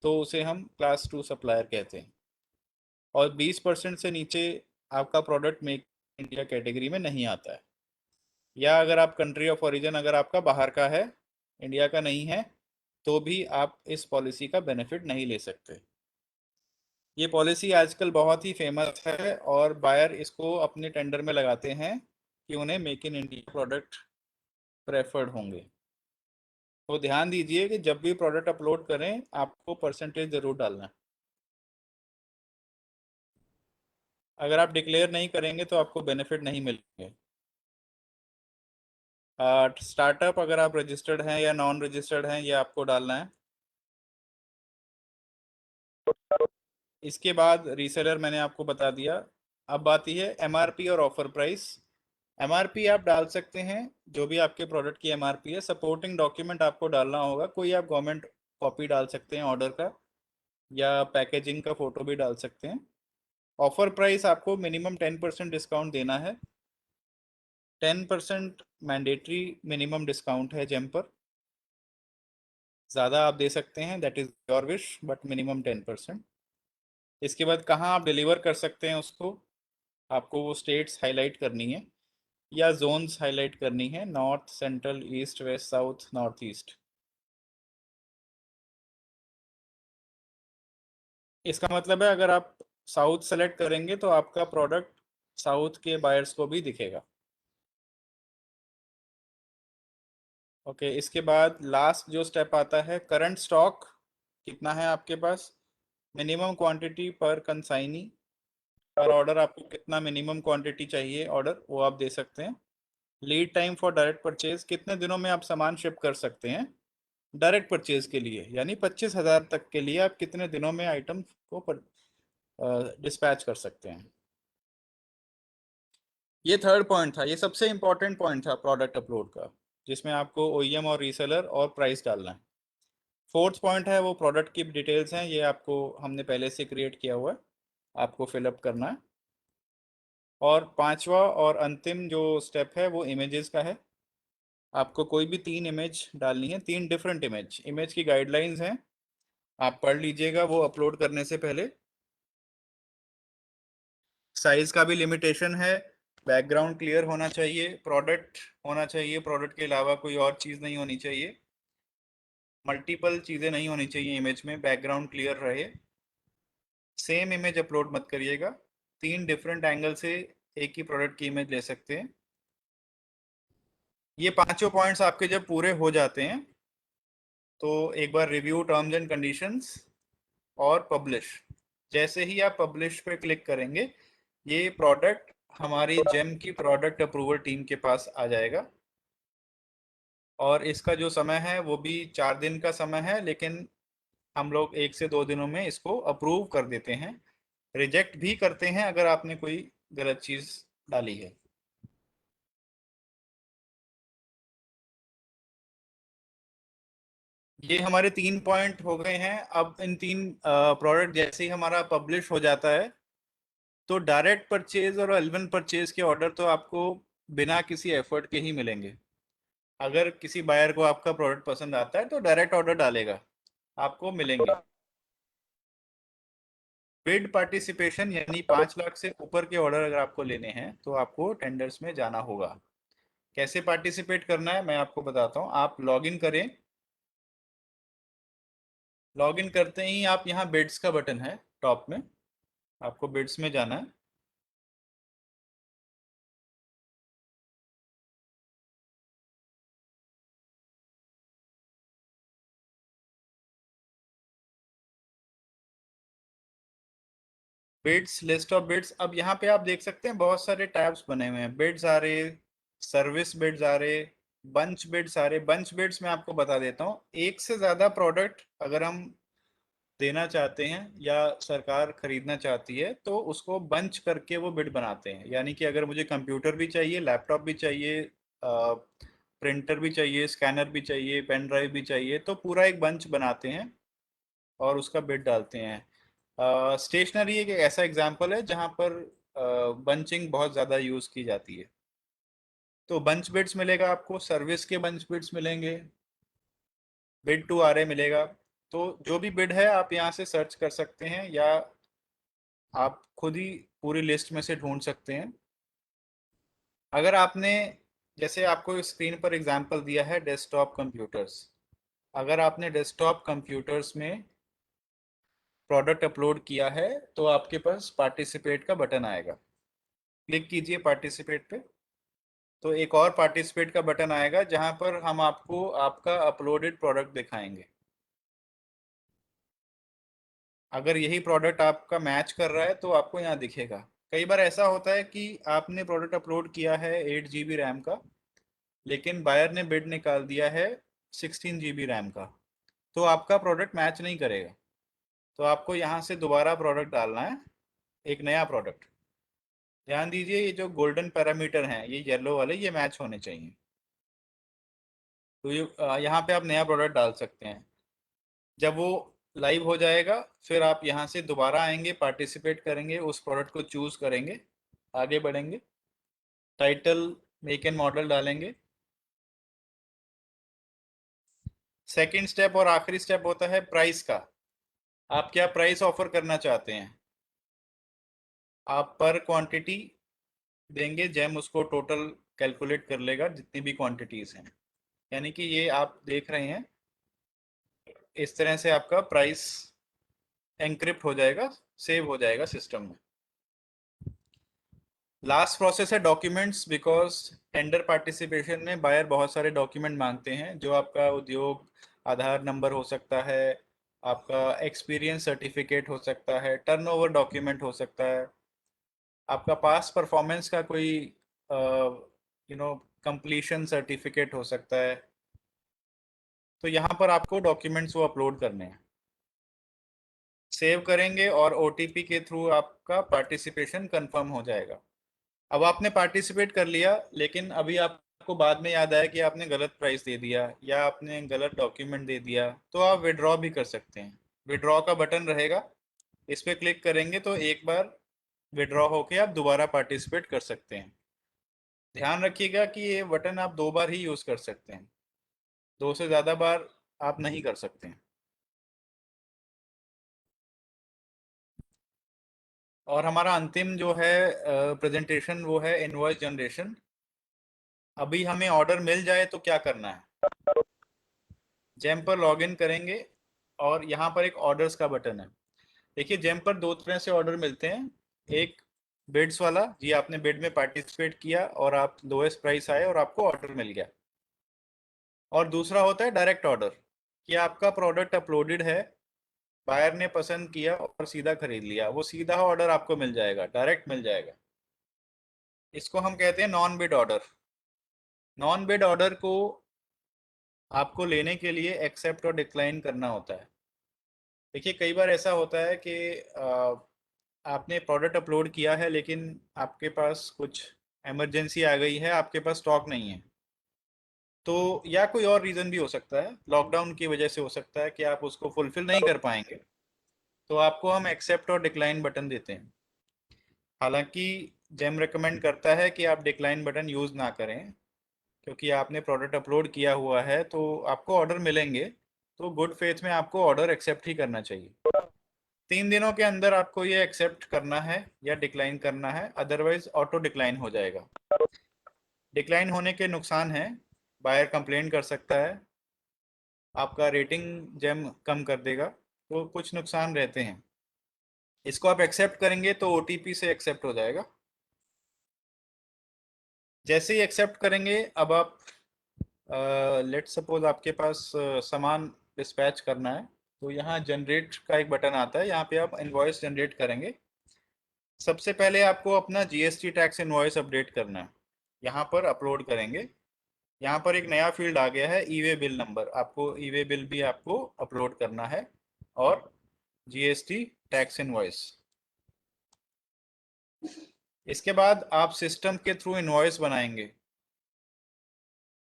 तो उसे हम क्लास 2 सप्लायर कहते हैं। और 20% से नीचे आपका प्रोडक्ट मेक इंडिया कैटेगरी में नहीं आता है। या अगर आप कंट्री ऑफ ओरिजिन अगर आपका बाहर का है, इंडिया का नहीं है, तो भी आप इस पॉलिसी का बेनिफिट नहीं ले सकते। ये पॉलिसी आजकल बहुत ही फेमस है और बायर इसको अपने टेंडर में लगाते हैं कि उन्हें make in India product preferred होंगे। तो ध्यान दीजिए कि जब भी प्रोडक्ट अपलोड करें आपको परसेंटेज ज़रूर डालना है। अगर आप डिक्लेयर नहीं करेंगे तो आपको बेनिफिट नहीं मिलेंगे। स्टार्टअप अगर आप रजिस्टर्ड हैं या नॉन रजिस्टर्ड हैं, ये आपको डालना है। इसके बाद रीसेलर मैंने आपको बता दिया। अब आती है एमआरपी और ऑफर प्राइस। एमआरपी आप डाल सकते हैं, जो भी आपके प्रोडक्ट की एमआरपी है। सपोर्टिंग डॉक्यूमेंट आपको डालना होगा, कोई आप गवर्नमेंट कॉपी डाल सकते हैं ऑर्डर का, या पैकेजिंग का फ़ोटो भी डाल सकते हैं। ऑफर प्राइस आपको मिनिमम 10% डिस्काउंट देना है। 10% मैंडेटरी मिनिमम डिस्काउंट है जेम पर, ज़्यादा आप दे सकते हैं, that is your wish, but minimum 10%। इसके बाद कहाँ आप डिलीवर कर सकते हैं उसको आपको वो स्टेट्स हाईलाइट करनी है या जोन्स हाईलाइट करनी है, north, central, east, west, south, north east. इसका मतलब है अगर आप साउथ सेलेक्ट करेंगे तो आपका प्रोडक्ट साउथ के बायर्स को भी दिखेगा। ओके, इसके बाद लास्ट जो स्टेप आता है, करंट स्टॉक कितना है आपके पास, मिनिमम क्वांटिटी पर कंसाइनी, पर ऑर्डर आपको कितना मिनिमम क्वांटिटी चाहिए ऑर्डर, वो आप दे सकते हैं। Lead time for direct purchase, कितने दिनों में आप सामान शिप कर सकते हैं। डायरेक्ट परचेज के लिए, यानी 25,000 तक के लिए आप कितने दिनों में आइटम को डिस्पैच कर सकते हैं। ये थर्ड पॉइंट था, ये सबसे इंपॉर्टेंट पॉइंट था प्रोडक्ट अपलोड का, जिसमें आपको ओईएम और रीसेलर और प्राइस डालना है। फोर्थ पॉइंट है वो प्रोडक्ट की डिटेल्स हैं, ये आपको हमने पहले से क्रिएट किया हुआ है, आपको फिलअप करना है। और पांचवा और अंतिम जो स्टेप है वो इमेजेस का है। आपको कोई भी 3 इमेज डालनी है, 3 डिफरेंट इमेज की गाइडलाइंस हैं, आप पढ़ लीजिएगा वो अपलोड करने से पहले। साइज का भी लिमिटेशन है, बैकग्राउंड क्लियर होना चाहिए, प्रोडक्ट होना चाहिए, प्रोडक्ट के अलावा कोई और चीज़ नहीं होनी चाहिए, मल्टीपल चीज़ें नहीं होनी चाहिए इमेज में, बैकग्राउंड क्लियर रहे। सेम इमेज अपलोड मत करिएगा, 3 डिफरेंट एंगल से एक ही प्रोडक्ट की इमेज ले सकते हैं। ये पांचों पॉइंट्स आपके जब पूरे हो जाते हैं तो एक बार रिव्यू टर्म्स एंड कंडीशंस और पब्लिश, जैसे ही आप पब्लिश पे क्लिक करेंगे ये प्रोडक्ट हमारी जेम की प्रोडक्ट अप्रूवल टीम के पास आ जाएगा। और इसका जो समय है वो भी 4 दिन का समय है, लेकिन हम लोग 1 से 2 दिनों में इसको अप्रूव कर देते हैं, रिजेक्ट भी करते हैं अगर आपने कोई गलत चीज़ डाली है। ये हमारे 3 पॉइंट हो गए हैं। अब इन 3 प्रोडक्ट जैसे ही हमारा पब्लिश हो जाता है तो डायरेक्ट परचेज और एलवन परचेज के ऑर्डर तो आपको बिना किसी एफर्ट के ही मिलेंगे। अगर किसी बायर को आपका प्रोडक्ट पसंद आता है तो डायरेक्ट ऑर्डर डालेगा, आपको मिलेंगे। बिड पार्टिसिपेशन यानी 5 लाख से ऊपर के ऑर्डर अगर आपको लेने हैं तो आपको टेंडर्स में जाना होगा। कैसे पार्टिसिपेट करना है मैं आपको बताता हूँ। आप लॉगिन करें, लॉगिन करते ही आप यहाँ बिड्स का बटन है टॉप में, आपको बिड्स में जाना है। बिड्स, लिस्ट ऑफ बिड्स, अब यहाँ पे आप देख सकते हैं बहुत सारे टैब्स बने हुए हैं, बिड्स आ रहे, सर्विस बिड्स आ रहे, बंच बिड्स आ रहे। बंच बिड्स मैं आपको बता देता हूँ, एक से ज़्यादा प्रोडक्ट अगर हम देना चाहते हैं या सरकार खरीदना चाहती है तो उसको बंच करके वो बिड बनाते हैं। यानी कि अगर मुझे कंप्यूटर भी चाहिए, लैपटॉप भी चाहिए, प्रिंटर भी चाहिए, स्कैनर भी चाहिए, पेन ड्राइव भी चाहिए, तो पूरा एक बंच बनाते हैं और उसका बिड डालते हैं। स्टेशनरी एक ऐसा एग्जांपल है जहां पर बंचिंग बहुत ज़्यादा यूज़ की जाती है। तो बंच बिड्स मिलेगा आपको, सर्विस के बंच बिड्स मिलेंगे, बिड टू आरए मिलेगा। तो जो भी बिड है आप यहाँ से सर्च कर सकते हैं या आप खुद ही पूरी लिस्ट में से ढूंढ सकते हैं। अगर आपने, जैसे आपको स्क्रीन पर एग्जांपल दिया है डेस्कटॉप कंप्यूटर्स, अगर आपने डेस्कटॉप कंप्यूटर्स में प्रोडक्ट अपलोड किया है तो आपके पास पार्टिसिपेट का बटन आएगा, क्लिक कीजिए पार्टिसिपेट पे। तो एक और पार्टिसिपेट का बटन आएगा जहां पर हम आपको आपका अपलोडेड प्रोडक्ट दिखाएंगे। अगर यही प्रोडक्ट आपका मैच कर रहा है तो आपको यहाँ दिखेगा। कई बार ऐसा होता है कि आपने प्रोडक्ट अपलोड किया है 8 GB रैम का, लेकिन बायर ने बिड निकाल दिया है 16 GB रैम का, तो आपका प्रोडक्ट मैच नहीं करेगा। तो आपको यहाँ से दोबारा प्रोडक्ट डालना है, एक नया प्रोडक्ट। ध्यान दीजिए ये जो गोल्डन पैरामीटर हैं ये येलो वाले, ये मैच होने चाहिए। तो ये यहाँ पे आप नया प्रोडक्ट डाल सकते हैं। जब वो लाइव हो जाएगा फिर आप यहाँ से दोबारा आएंगे, पार्टिसिपेट करेंगे, उस प्रोडक्ट को चूज करेंगे, आगे बढ़ेंगे, टाइटल, मेक एंड मॉडल डालेंगे। सेकंड स्टेप और आखिरी स्टेप होता है प्राइस का। आप क्या प्राइस ऑफर करना चाहते हैं, आप पर क्वांटिटी देंगे, जेम उसको टोटल कैलकुलेट कर लेगा जितनी भी क्वांटिटीज हैं। यानी कि ये आप देख रहे हैं इस तरह से आपका प्राइस एनक्रिप्ट हो जाएगा, सेव हो जाएगा सिस्टम में। लास्ट प्रोसेस है डॉक्यूमेंट्स, बिकॉज टेंडर पार्टिसिपेशन में बायर बहुत सारे डॉक्यूमेंट मांगते हैं, जो आपका उद्योग आधार नंबर हो सकता है, आपका एक्सपीरियंस सर्टिफिकेट हो सकता है, टर्नओवर डॉक्यूमेंट हो सकता है, आपका पास परफॉर्मेंस का कोई कंप्लीशन सर्टिफिकेट हो सकता है। तो यहाँ पर आपको डॉक्यूमेंट्स वो अपलोड करने हैं, सेव करेंगे और OTP के थ्रू आपका पार्टिसिपेशन कंफर्म हो जाएगा। अब आपने पार्टिसिपेट कर लिया, लेकिन अभी आपको बाद में याद आया कि आपने गलत प्राइस दे दिया या आपने गलत डॉक्यूमेंट दे दिया, तो आप विड्रॉ भी कर सकते हैं। विड्रॉ का बटन रहेगा, इस पर क्लिक करेंगे तो एक बार विड्रॉ होके आप दोबारा पार्टिसिपेट कर सकते हैं। ध्यान रखिएगा कि ये बटन आप 2 बार ही यूज़ कर सकते हैं, 2 से ज़्यादा बार आप नहीं कर सकते हैं। और हमारा अंतिम जो है प्रेजेंटेशन वो है इनवॉइस जनरेशन। अभी हमें ऑर्डर मिल जाए तो क्या करना है, जेम पर लॉगिन करेंगे और यहाँ पर एक ऑर्डर्स का बटन है। देखिए जेम पर 2 तरह से ऑर्डर मिलते हैं, एक बिड्स वाला, जी आपने बिड में पार्टिसिपेट किया और आप लोएस्ट प्राइस आए और आपको ऑर्डर मिल गया, और दूसरा होता है डायरेक्ट ऑर्डर, कि आपका प्रोडक्ट अपलोडेड है, बायर ने पसंद किया और सीधा खरीद लिया, वो सीधा ऑर्डर आपको मिल जाएगा, डायरेक्ट मिल जाएगा। इसको हम कहते हैं non bid order. Non bid order को आपको लेने के लिए एक्सेप्ट और डिक्लाइन करना होता है। देखिए कई बार ऐसा होता है कि आपने प्रोडक्ट अपलोड किया है लेकिन आपके पास कुछ इमरजेंसी आ गई है, आपके पास स्टॉक नहीं है, तो या कोई और रीज़न भी हो सकता है, लॉकडाउन की वजह से हो सकता है कि आप उसको फुलफिल नहीं कर पाएंगे, तो आपको हम एक्सेप्ट और डिक्लाइन बटन देते हैं। हालांकि जेम रिकमेंड करता है कि आप डिक्लाइन बटन यूज़ ना करें, क्योंकि आपने प्रोडक्ट अपलोड किया हुआ है तो आपको ऑर्डर मिलेंगे, तो गुड फेथ में आपको ऑर्डर एक्सेप्ट ही करना चाहिए। 3 दिनों के अंदर आपको ये एक्सेप्ट करना है या डिक्लाइन करना है, अदरवाइज ऑटो डिक्लाइन हो जाएगा। डिक्लाइन होने के नुकसान हैं, बायर कंप्लेन कर सकता है, आपका रेटिंग जेम कम कर देगा, तो कुछ नुकसान रहते हैं। इसको आप एक्सेप्ट करेंगे तो OTP से एक्सेप्ट हो जाएगा। जैसे ही एक्सेप्ट करेंगे, अब आप लेट सपोज आपके पास सामान डिस्पैच करना है, तो यहाँ जनरेट का एक बटन आता है, यहाँ पे आप इनवॉइस जनरेट करेंगे। सबसे पहले आपको अपना GST टैक्स इनवॉइस अपडेट करना है, यहाँ पर अपलोड करेंगे। यहाँ पर एक नया फील्ड आ गया है ई वे बिल नंबर, आपको ई वे बिल भी आपको अपलोड करना है, और GST टैक्स इनवॉइस। इसके बाद आप सिस्टम के थ्रू इनवॉइस बनाएंगे,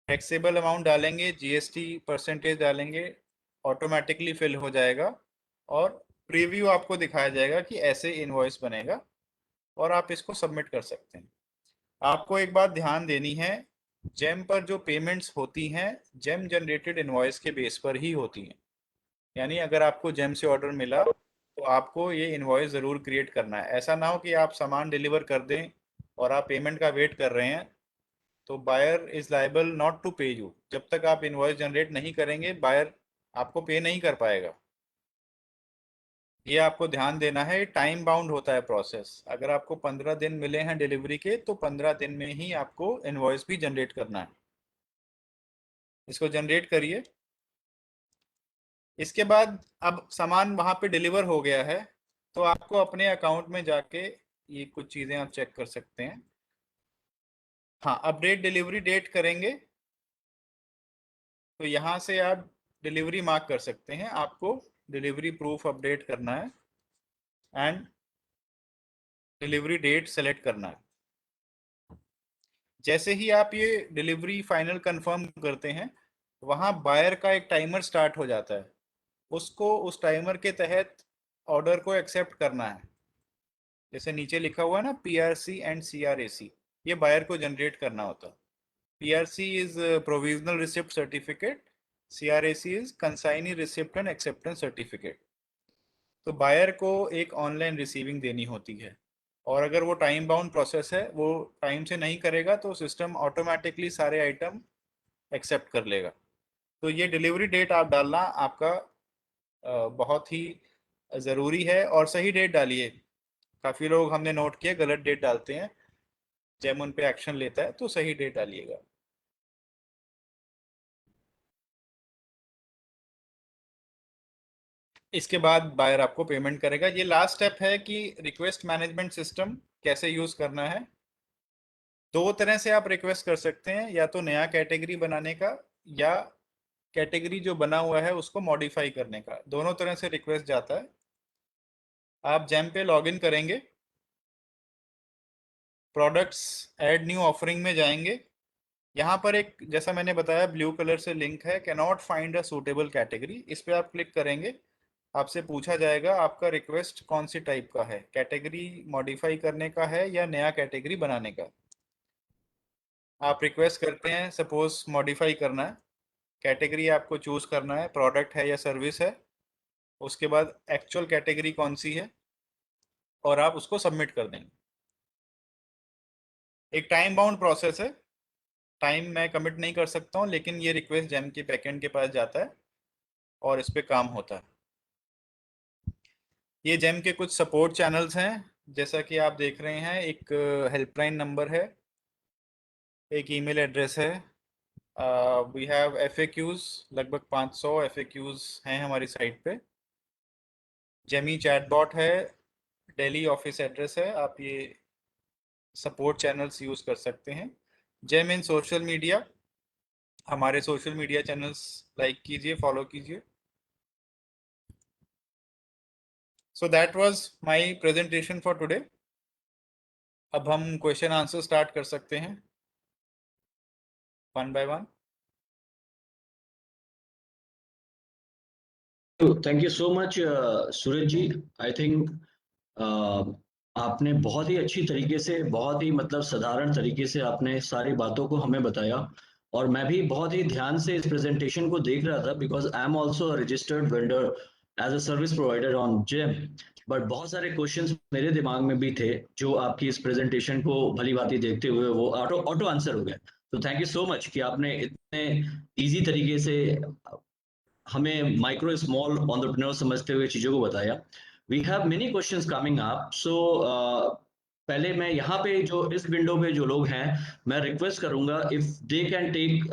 टैक्सेबल अमाउंट डालेंगे, GST परसेंटेज डालेंगे, ऑटोमेटिकली फिल हो जाएगा और प्रीव्यू आपको दिखाया जाएगा कि ऐसे इनवॉइस बनेगा, और आप इसको सबमिट कर सकते हैं। आपको एक बात ध्यान देनी है, जेम पर जो पेमेंट्स होती हैं जेम जनरेटेड इनवॉइस के बेस पर ही होती हैं। यानी अगर आपको जेम से ऑर्डर मिला तो आपको ये इनवॉइस ज़रूर क्रिएट करना है। ऐसा ना हो कि आप सामान डिलीवर कर दें और आप पेमेंट का वेट कर रहे हैं, तो buyer is liable not to pay you. जब तक आप इनवॉइस जनरेट नहीं करेंगे बायर आपको पे नहीं कर पाएगा। ये आपको ध्यान देना है, टाइम बाउंड होता है प्रोसेस। अगर आपको 15 दिन मिले हैं डिलीवरी के, तो 15 दिन में ही आपको इनवॉइस भी जनरेट करना है। इसको जनरेट करिए। इसके बाद अब सामान वहाँ पे डिलीवर हो गया है, तो आपको अपने अकाउंट में जाके ये कुछ चीज़ें आप चेक कर सकते हैं। हाँ, अपडेट डिलीवरी डेट करेंगे तो यहाँ से आप डिलीवरी मार्क कर सकते हैं, आपको डिलीवरी प्रूफ अपडेट करना है एंड डिलीवरी डेट सेलेक्ट करना है। जैसे ही आप ये डिलीवरी फाइनल कंफर्म करते हैं, वहाँ बायर का एक टाइमर स्टार्ट हो जाता है, उसको उस टाइमर के तहत ऑर्डर को एक्सेप्ट करना है। जैसे नीचे लिखा हुआ है ना PRC एंड CRAC, ये बायर को जनरेट करना होता है। PRC is provisional receipt certificate, CRAC is consignee receipt and acceptance certificate. तो बायर को एक ऑनलाइन रिसीविंग देनी होती है, और अगर वो टाइम बाउंड प्रोसेस है, वो टाइम से नहीं करेगा तो सिस्टम ऑटोमेटिकली सारे आइटम एक्सेप्ट कर लेगा। तो ये डिलीवरी डेट आप डालना आपका बहुत ही ज़रूरी है, और सही डेट डालिए। काफ़ी लोग हमने नोट किया गलत डेट डालते हैं, जेम उन पे एक्शन लेता है, तो सही डेट डालिएगा। इसके बाद बायर आपको पेमेंट करेगा। ये लास्ट स्टेप है कि रिक्वेस्ट मैनेजमेंट सिस्टम कैसे यूज़ करना है। 2 तरह से आप रिक्वेस्ट कर सकते हैं, या तो नया कैटेगरी बनाने का, या कैटेगरी जो बना हुआ है उसको मॉडिफाई करने का, दोनों तरह से रिक्वेस्ट जाता है। आप जेम पे लॉगिन करेंगे, प्रोडक्ट्स ऐड न्यू ऑफरिंग में जाएंगे। यहाँ पर एक, जैसा मैंने बताया, ब्लू कलर से लिंक है, can not find a suitable category. इस पे आप क्लिक करेंगे, आपसे पूछा जाएगा आपका रिक्वेस्ट कौन सी टाइप का है, कैटेगरी मॉडिफाई करने का है या नया कैटेगरी बनाने का। आप रिक्वेस्ट करते हैं, सपोज मॉडिफाई करना है, कैटेगरी आपको चूज करना है, प्रोडक्ट है या सर्विस है, उसके बाद एक्चुअल कैटेगरी कौन सी है, और आप उसको सबमिट कर देंगे। एक टाइम बाउंड प्रोसेस है, टाइम मैं कमिट नहीं कर सकता हूँ, लेकिन ये रिक्वेस्ट जेम के बैकएंड के पास जाता है और इस पे काम होता है। ये जेम के कुछ सपोर्ट चैनल्स हैं, जैसा कि आप देख रहे हैं, एक हेल्पलाइन नंबर है, एक ईमेल एड्रेस है, वी हैव FAQs, लगभग 500 FAQs हैं हमारी साइट पे। जेमी चैटबॉट है, दिल्ली ऑफिस एड्रेस है, आप ये सपोर्ट चैनल्स यूज कर सकते हैं। जेम इन सोशल मीडिया, हमारे सोशल मीडिया चैनल्स लाइक कीजिए, फॉलो कीजिए। So that was my presentation for today. अब हम क्वेश्चन आंसर स्टार्ट कर सकते हैं one by one. Thank you so much Suraj ji. I think आपने बहुत ही अच्छी तरीके से, बहुत ही मतलब साधारण तरीके से आपने सारी बातों को हमें बताया, और मैं भी बहुत ही ध्यान से इस प्रेजेंटेशन को देख रहा था, because I am also registered vendor as a service provider on GeM. But बहुत सारे क्वेश्चंस मेरे दिमाग में भी थे जो आपकी इस प्रेजेंटेशन को भली भांति देखते हुए वो ऑटो ऑटो आंसर हो गए। तो थैंक यू सो मच कि आपने इतने इजी तरीके से हमें माइक्रो स्मॉल एंटरप्रेन्योर समझते हुए चीजों को बताया। We have many questions coming up, so पहले मैं यहाँ पे जो इस विंडो पे जो लोग हैं, मैं रिक्वेस्ट करूंगा if they can take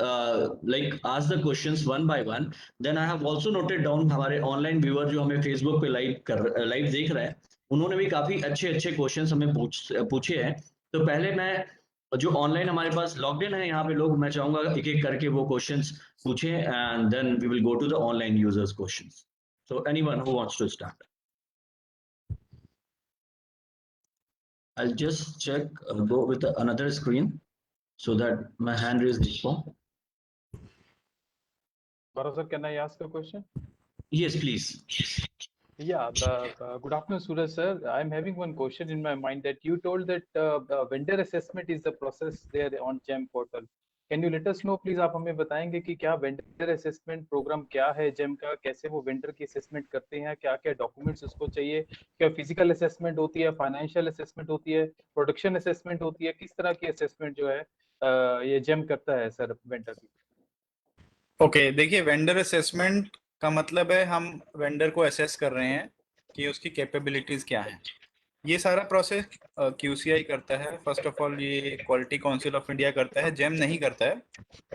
like ask the questions one by one. Then I have also noted down, हमारे ऑनलाइन व्यूअर जो हमें फेसबुक पे लाइव देख रहे हैं, उन्होंने भी काफी अच्छे अच्छे क्वेश्चंस हमें पूछे हैं। तो पहले मैं, जो ऑनलाइन हमारे पास लॉग्ड इन है यहाँ पे लोग, मैं चाहूंगा एक एक करके वो क्वेश्चंस पूछे, and then we will go to the online users questions. So anyone who wants to start, I'll just check, go with another screen so that my hand is before. Gaurav sir, can I ask a question? Yes, please. Yeah, good afternoon, Suraj sir. I'm having one question in my mind that you told that vendor assessment is the process there on GEM portal. Can you let us know, please? आप हमें बताएंगे कि क्या vendor assessment program क्या है GEM का, कैसे वो vendor की assessment करते हैं, क्या क्या documents उसको चाहिए, क्या physical assessment होती है, financial assessment होती है, production assessment होती है, किस तरह की assessment जो है ये GEM करता है सर vendor की? ओके, देखिए, वेंडर असेसमेंट का मतलब है हम वेंडर को असेस कर रहे हैं कि उसकी कैपेबिलिटीज क्या हैं। ये सारा प्रोसेस QCI करता है। फर्स्ट ऑफ ऑल ये क्वालिटी काउंसिल ऑफ इंडिया करता है, जेम नहीं करता है।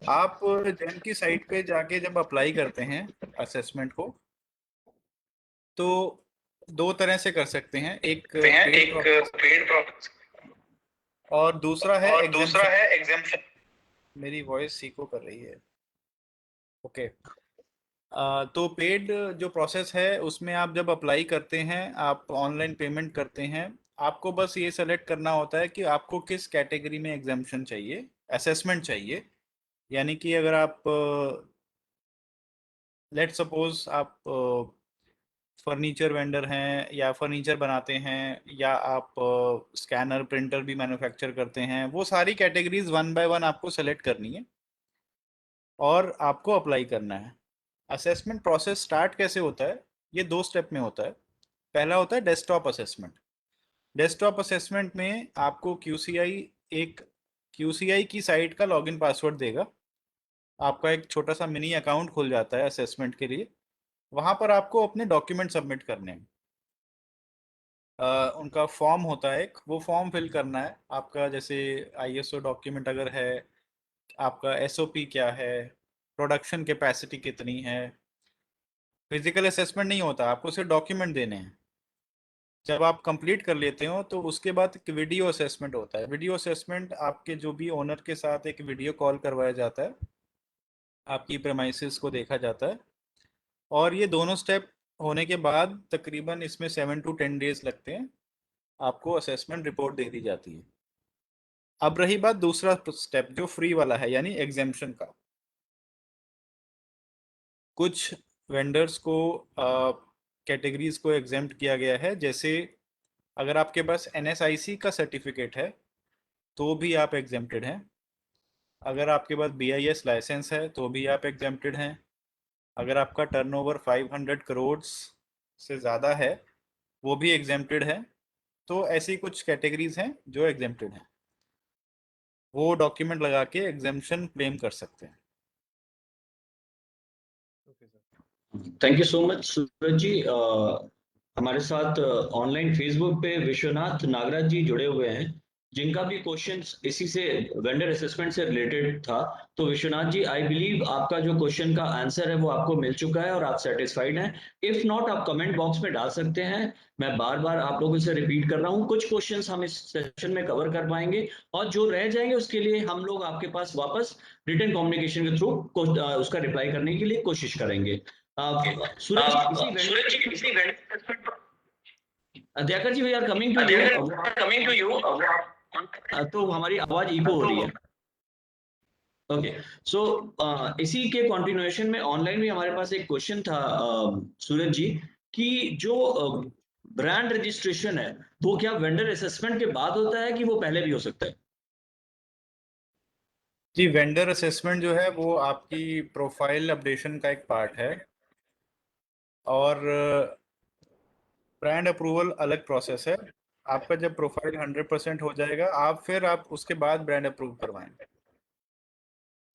आप जेम की साइट पे जाके जब अप्लाई करते हैं असेसमेंट को, तो दो तरह से कर सकते हैं, एक पेड और दूसरा है एग्जाम्पशन। मेरी वॉइस सीको कर रही है। ओके, तो पेड जो प्रोसेस है उसमें आप जब अप्लाई करते हैं, आप ऑनलाइन पेमेंट करते हैं, आपको बस ये सेलेक्ट करना होता है कि आपको किस कैटेगरी में एग्जाम्पशन चाहिए, असेसमेंट चाहिए। यानी कि अगर आप लेट सपोज आप फर्नीचर वेंडर हैं या फर्नीचर बनाते हैं, या आप स्कैनर प्रिंटर भी मैन्युफैक्चर करते हैं, वो सारी कैटेगरीज वन बाय वन आपको सेलेक्ट करनी है और आपको अप्लाई करना है। असेसमेंट प्रोसेस स्टार्ट कैसे होता है? ये दो स्टेप में होता है। पहला होता है डेस्कटॉप असेसमेंट। डेस्कटॉप असेसमेंट में आपको QCI की साइट का लॉगिन पासवर्ड देगा। आपका एक छोटा सा मिनी अकाउंट खुल जाता है असेसमेंट के लिए। वहाँ पर आपको अपने डॉक्यूमेंट सबमिट करने हैं। उनका फॉर्म होता है एक, वो फॉर्म फिल करना है आपका, जैसे ISO डॉक्यूमेंट अगर है, आपका SOP क्या है, प्रोडक्शन कैपेसिटी कितनी है। फिजिकल असेसमेंट नहीं होता, आपको सिर्फ डॉक्यूमेंट देने हैं। जब आप कंप्लीट कर लेते हो तो उसके बाद एक वीडियो असेसमेंट होता है। वीडियो असेसमेंट आपके जो भी ओनर के साथ एक वीडियो कॉल करवाया जाता है, आपकी प्रेमाइसिस को देखा जाता है, और ये दोनों स्टेप होने के बाद तकरीबन इसमें 7 to 10 डेज लगते हैं, आपको असेसमेंट रिपोर्ट दे दी जाती है। अब रही बात दूसरा स्टेप जो फ्री वाला है, यानी एग्जेम्पशन का। कुछ वेंडर्स को कैटेगरीज को एग्जेम्प्ट किया गया है, जैसे अगर आपके पास NSIC का सर्टिफिकेट है तो भी आप एग्जेम्प्टेड हैं, अगर आपके पास BIS लाइसेंस है तो भी आप एग्जेम्प्टेड हैं, अगर आपका टर्नओवर 500 करोड़ से ज़्यादा है वो भी एग्जेम्प्टेड है। तो ऐसी कुछ कैटेगरीज हैं जो एग्जेम्प्टेड हैं, वो डॉक्यूमेंट लगा के एग्जेम्पशन क्लेम कर सकते हैं। Thank you so much Suraj जी। हमारे साथ ऑनलाइन फेसबुक पे विश्वनाथ नागराज जी जुड़े हुए हैं, जिनका भी क्वेश्चन इसी से वेंडर असेसमेंट से रिलेटेड था। तो विश्वनाथ जी, आई बिलीव आपका जो क्वेश्चन का आंसर है वो आपको मिल चुका है और आप सेटिस्फाइड हैं। इफ नॉट, आप कमेंट बॉक्स में डाल सकते हैं। मैं बार बार आप लोगों से रिपीट कर रहा हूँ, कुछ क्वेश्चंस हम इस सेशन में कवर कर पाएंगे और जो रह जाएंगे उसके लिए हम लोग आपके पास वापस रिटन कम्युनिकेशन के थ्रू उसका रिप्लाई करने के लिए कोशिश करेंगे। सूरज जी, इसी Dayakar ji, we are coming to you. तो हमारी आवाज इको हो रही है। ओके, सो इसी के कंटिन्यूएशन में ऑनलाइन भी हमारे पास एक क्वेश्चन था सूरज जी, कि जो ब्रांड रजिस्ट्रेशन है वो क्या वेंडर असेसमेंट के बाद होता है कि वो पहले भी हो सकता है? जी, वेंडर असेसमेंट जो है वो आपकी प्रोफाइल अपडेशन का एक पार्ट है, और ब्रांड अप्रूवल अलग प्रोसेस है। आपका जब प्रोफाइल 100% हो जाएगा, आप उसके बाद ब्रांड अप्रूव करवाएंगे।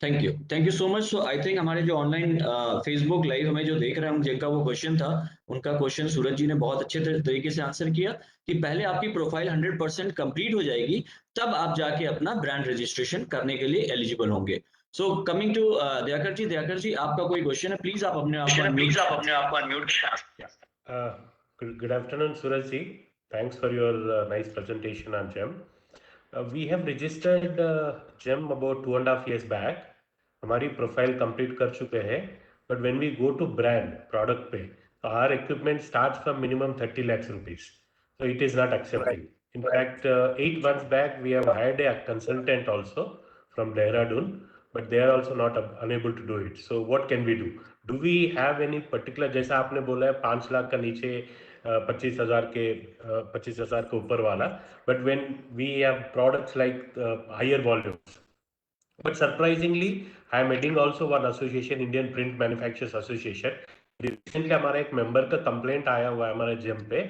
Thank you so much. So I think हमारे जो ऑनलाइन फेसबुक लाइव हमें जो देख रहे हैं, जिनका वो क्वेश्चन था, उनका क्वेश्चन सूरज जी ने बहुत अच्छे तरीके से आंसर किया कि पहले आपकी प्रोफाइल 100% कंप्लीट हो जाएगी, तब आप जाके अपना ब्रांड रजिस्ट्रेशन करने के लिए एलिजिबल होंगे। सो कमिंग टू दयाकर जी, आपका कोई क्वेश्चन है? प्लीज आप अपने आप को unmute Good afternoon, Suraj ji. Thanks for your nice presentation on GEM. We have registered GEM about 2.5 years back. हमारी प्रोफाइल कंप्लीट कर चुके हैं, but when we go to brand product पे, so our equipment starts from minimum 30 lakhs rupees. So it is not accepting. In fact, 8 months back we have hired a consultant also from Dehradun, but they are also not unable to do it. So what can we do? Do we have any particular, जैसा आपने बोला है 5 लाख का नीचे 25,000 के ऊपर वाला, but when we have products like higher volumes. But surprisingly, I am heading also one association, Indian Print Manufacturers Association. Recently हमारा एक मेंबर का कंप्लेंट आया हुआ है हमारे जिम पे,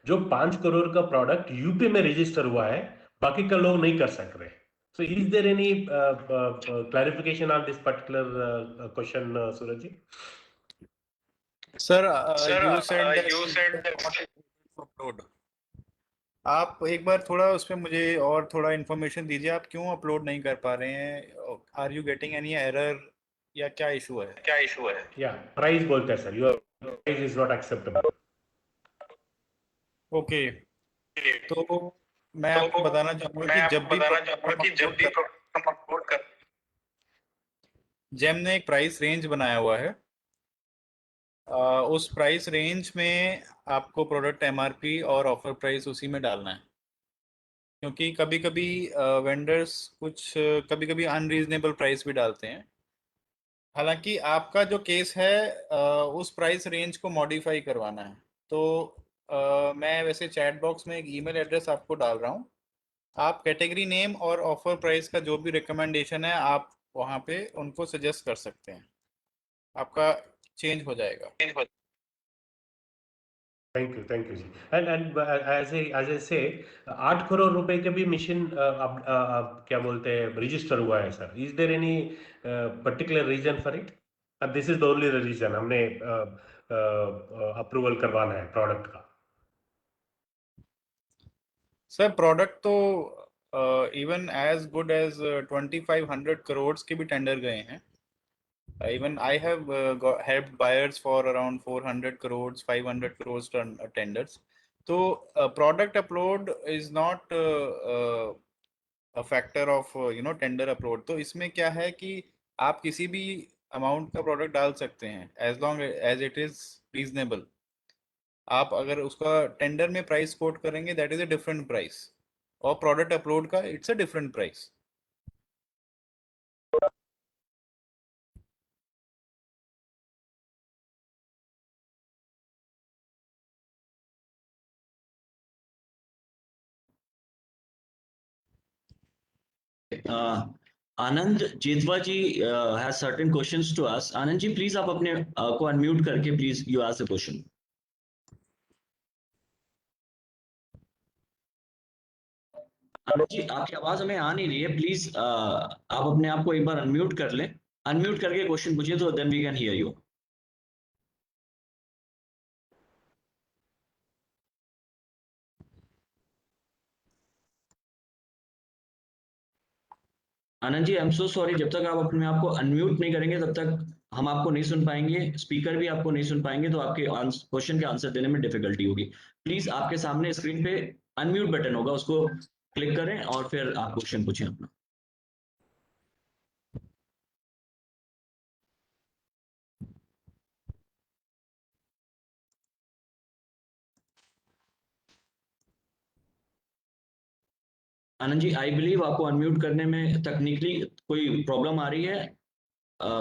जो 5 करोड़ का प्रोडक्ट यूपी में रजिस्टर हुआ है, बाकी का लोग नहीं कर सक रहे। So is there any clarification on this particular question, Suraj ji? Sir, you said upload. आप एक बार थोड़ा उस पर मुझे और थोड़ा इन्फॉर्मेशन दीजिए, आप क्यों अपलोड नहीं कर पा रहे हैं? Are you getting any error या क्या इशू है? Yeah, price बोलते हैं sir, your price is not acceptable. Okay, तो मैं आपको बताना चाहूँगा कि जब भी अपलोड कर, जेम ने एक प्राइस रेंज बनाया हुआ है। उस प्राइस रेंज में आपको प्रोडक्ट MRP और ऑफर प्राइस उसी में डालना है, क्योंकि कभी कभी वेंडर्स कभी कभी अनरीजनेबल प्राइस भी डालते हैं। हालांकि आपका जो केस है उस प्राइस रेंज को मॉडिफाई करवाना है, तो मैं वैसे चैट बॉक्स में एक ईमेल एड्रेस आपको डाल रहा हूँ। आप कैटेगरी नेम और ऑफर प्राइस का जो भी रिकमेंडेशन है आप वहाँ पे उनको सजेस्ट कर सकते हैं, आपका चेंज हो जाएगा। Thank you ji. And as I say 8 crore रुपए के भी मिशन क्या बोलते हैं रजिस्टर हुआ है sir. Is there any particular reason for it? This is the only reason हमने अप्रूवल करवाना है प्रोडक्ट का। सर प्रोडक्ट तो even as good as 2500 crore के भी टेंडर गए हैं। Even I have helped buyers for around 400 crores, 500 crores tenders. So product upload is not a factor of tender upload. तो इसमें क्या है कि आप किसी भी अमाउंट का प्रोडक्ट डाल सकते हैं as long as it is reasonable. आप अगर उसका टेंडर में प्राइस कोट करेंगे that is a different price, और प्रोडक्ट अपलोड का it's a different price. Anand Jetwa ji has certain questions to ask. Anand ji please आप अपने को अनम्यूट करके please you ask the question. Anand ji आपकी आवाज हमें आ नहीं रही है, प्लीज आप अपने आप को एक बार अनम्यूट कर लें, अनम्यूट करके क्वेश्चन पूछिए तो then we can hear you. Anand ji I am so sorry, जब तक आप अपने आप को अनम्यूट नहीं करेंगे तब तक हम आपको नहीं सुन पाएंगे, स्पीकर भी आपको नहीं सुन पाएंगे, तो आपके क्वेश्चन के आंसर देने में डिफिकल्टी होगी। प्लीज आपके सामने स्क्रीन पे अनम्यूट बटन होगा, उसको क्लिक करें और फिर आप क्वेश्चन पूछें अपना। आनंद जी आई बिलीव आपको अनम्यूट करने में तकनीकली कोई प्रॉब्लम आ रही है।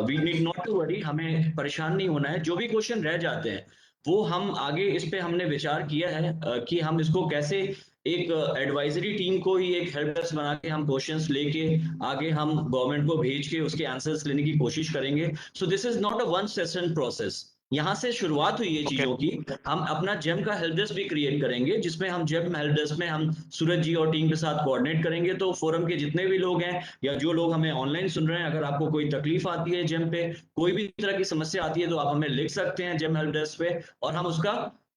We need not to worry, हमें परेशान नहीं होना है। जो भी क्वेश्चन रह जाते हैं वो हम आगे इस पे हमने विचार किया है कि हम इसको कैसे एक एडवाइजरी टीम को ही एक हेल्प डेस्क बना के हम क्वेश्चंस लेके आगे हम गवर्नमेंट को भेज के उसके आंसर्स लेने की कोशिश करेंगे। So this is not a one session process, यहाँ से शुरुआत हुई है चीजों की। हम अपना जेम का हेल्प डेस्क भी क्रिएट करेंगे जिसमें हम जेम हेल्प डेस्क में हम सूरज जी और टीम के साथ कोऑर्डिनेट करेंगे। तो फोरम के जितने भी लोग हैं या जो लोग हमें ऑनलाइन सुन रहे हैं, अगर आपको कोई तकलीफ आती है जेम पे, कोई भी तरह की समस्या आती है तो आप हमें लिख सकते हैं जेम हेल्प डेस्क पे, और हम उसका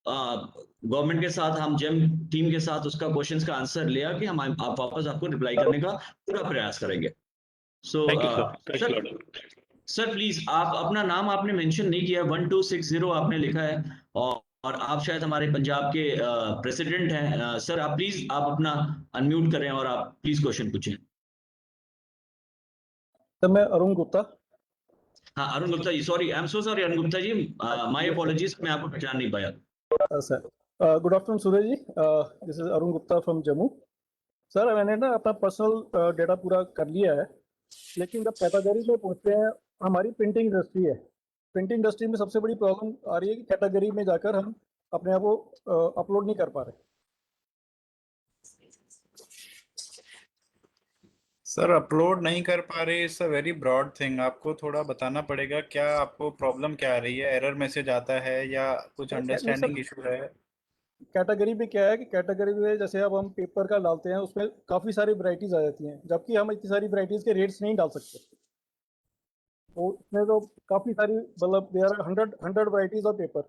गवर्नमेंट के साथ, हम जेम टीम के साथ उसका क्वेश्चंस का आंसर ले आके हम आप वापस आपको रिप्लाई करने का पूरा प्रयास करेंगे। सो Thank you, sir. Thank you, sir, Lord. Sir please आप अपना नाम आपने मेंशन नहीं किया, 1260 आपने लिखा है, और आप शायद हमारे पंजाब के प्रेसिडेंट हैं। सर आप प्लीज आप अपना अनम्यूट करें और आप प्लीज क्वेश्चन पूछें। सर मैं अरुण गुप्ता। हाँ Arun Gupta ji, sorry I am so sorry Arun Gupta ji, my apologies, मैं आपको पहचान नहीं पाया। Sir good afternoon Suraj ji, this is Arun Gupta from Jammu. Sir मैंने ना अपना पर्सनल डेटा पूरा कर लिया है, लेकिन जब कैटेगरी में पहुंचते हैं, हमारी प्रिंटिंग इंडस्ट्री है, प्रिंटिंग इंडस्ट्री में सबसे बड़ी प्रॉब्लम आ रही है कि कैटेगरी में जाकर हम अपने आप को अपलोड नहीं कर पा रहे। सर अपलोड नहीं कर पा रहे, it's a very broad thing. आपको थोड़ा बताना पड़ेगा क्या आपको प्रॉब्लम क्या आ रही है, एरर मैसेज आता है या कुछ अंडरस्टैंडिंग इशू है? कैटेगरी में क्या है कि कैटेगरी में जैसे अब हम पेपर का डालते हैं, उसमें काफ़ी सारी वैरायटीज आ जाती हैं, जबकि हम इतनी सारी वैरायटीज के रेट्स नहीं डाल सकते। तो उसमें तो काफ़ी सारी, मतलब there are 100 varieties of paper,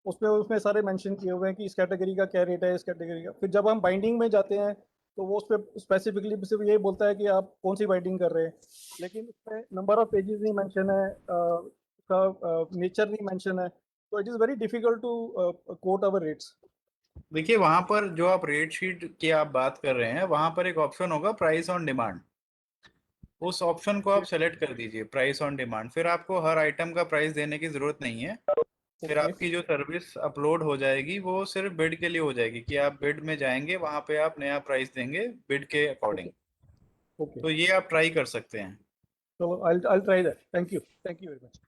उसमें सारे मेंशन किए हुए हैं कि इस कैटेगरी का क्या रेट है, इस कैटेगरी का। फिर जब हम बाइंडिंग में जाते हैं तो वो उस पर स्पेसिफिकली सिर्फ ये बोलता है कि आप कौन सी बाइंडिंग कर रहे हैं, लेकिन उसमें नंबर ऑफ पेजेस नहीं मेंशन है, उसका नेचर नहीं मेंशन है। तो it is very difficult to quote our rates. देखिए वहां पर जो आप रेट शीट की आप बात कर रहे हैं, वहां पर एक ऑप्शन होगा प्राइस ऑन डिमांड, उस ऑप्शन को आप सेलेक्ट कर दीजिए प्राइस ऑन डिमांड। फिर आपको हर आइटम का प्राइस देने की जरूरत नहीं है। फिर आपकी जो सर्विस अपलोड हो जाएगी वो सिर्फ बिड के लिए हो जाएगी कि आप बिड में जाएंगे, वहां पे आप नया प्राइस देंगे बिड के अकॉर्डिंग। ओके, तो ये आप ट्राई कर सकते हैं। so I'll try that. Thank you very much.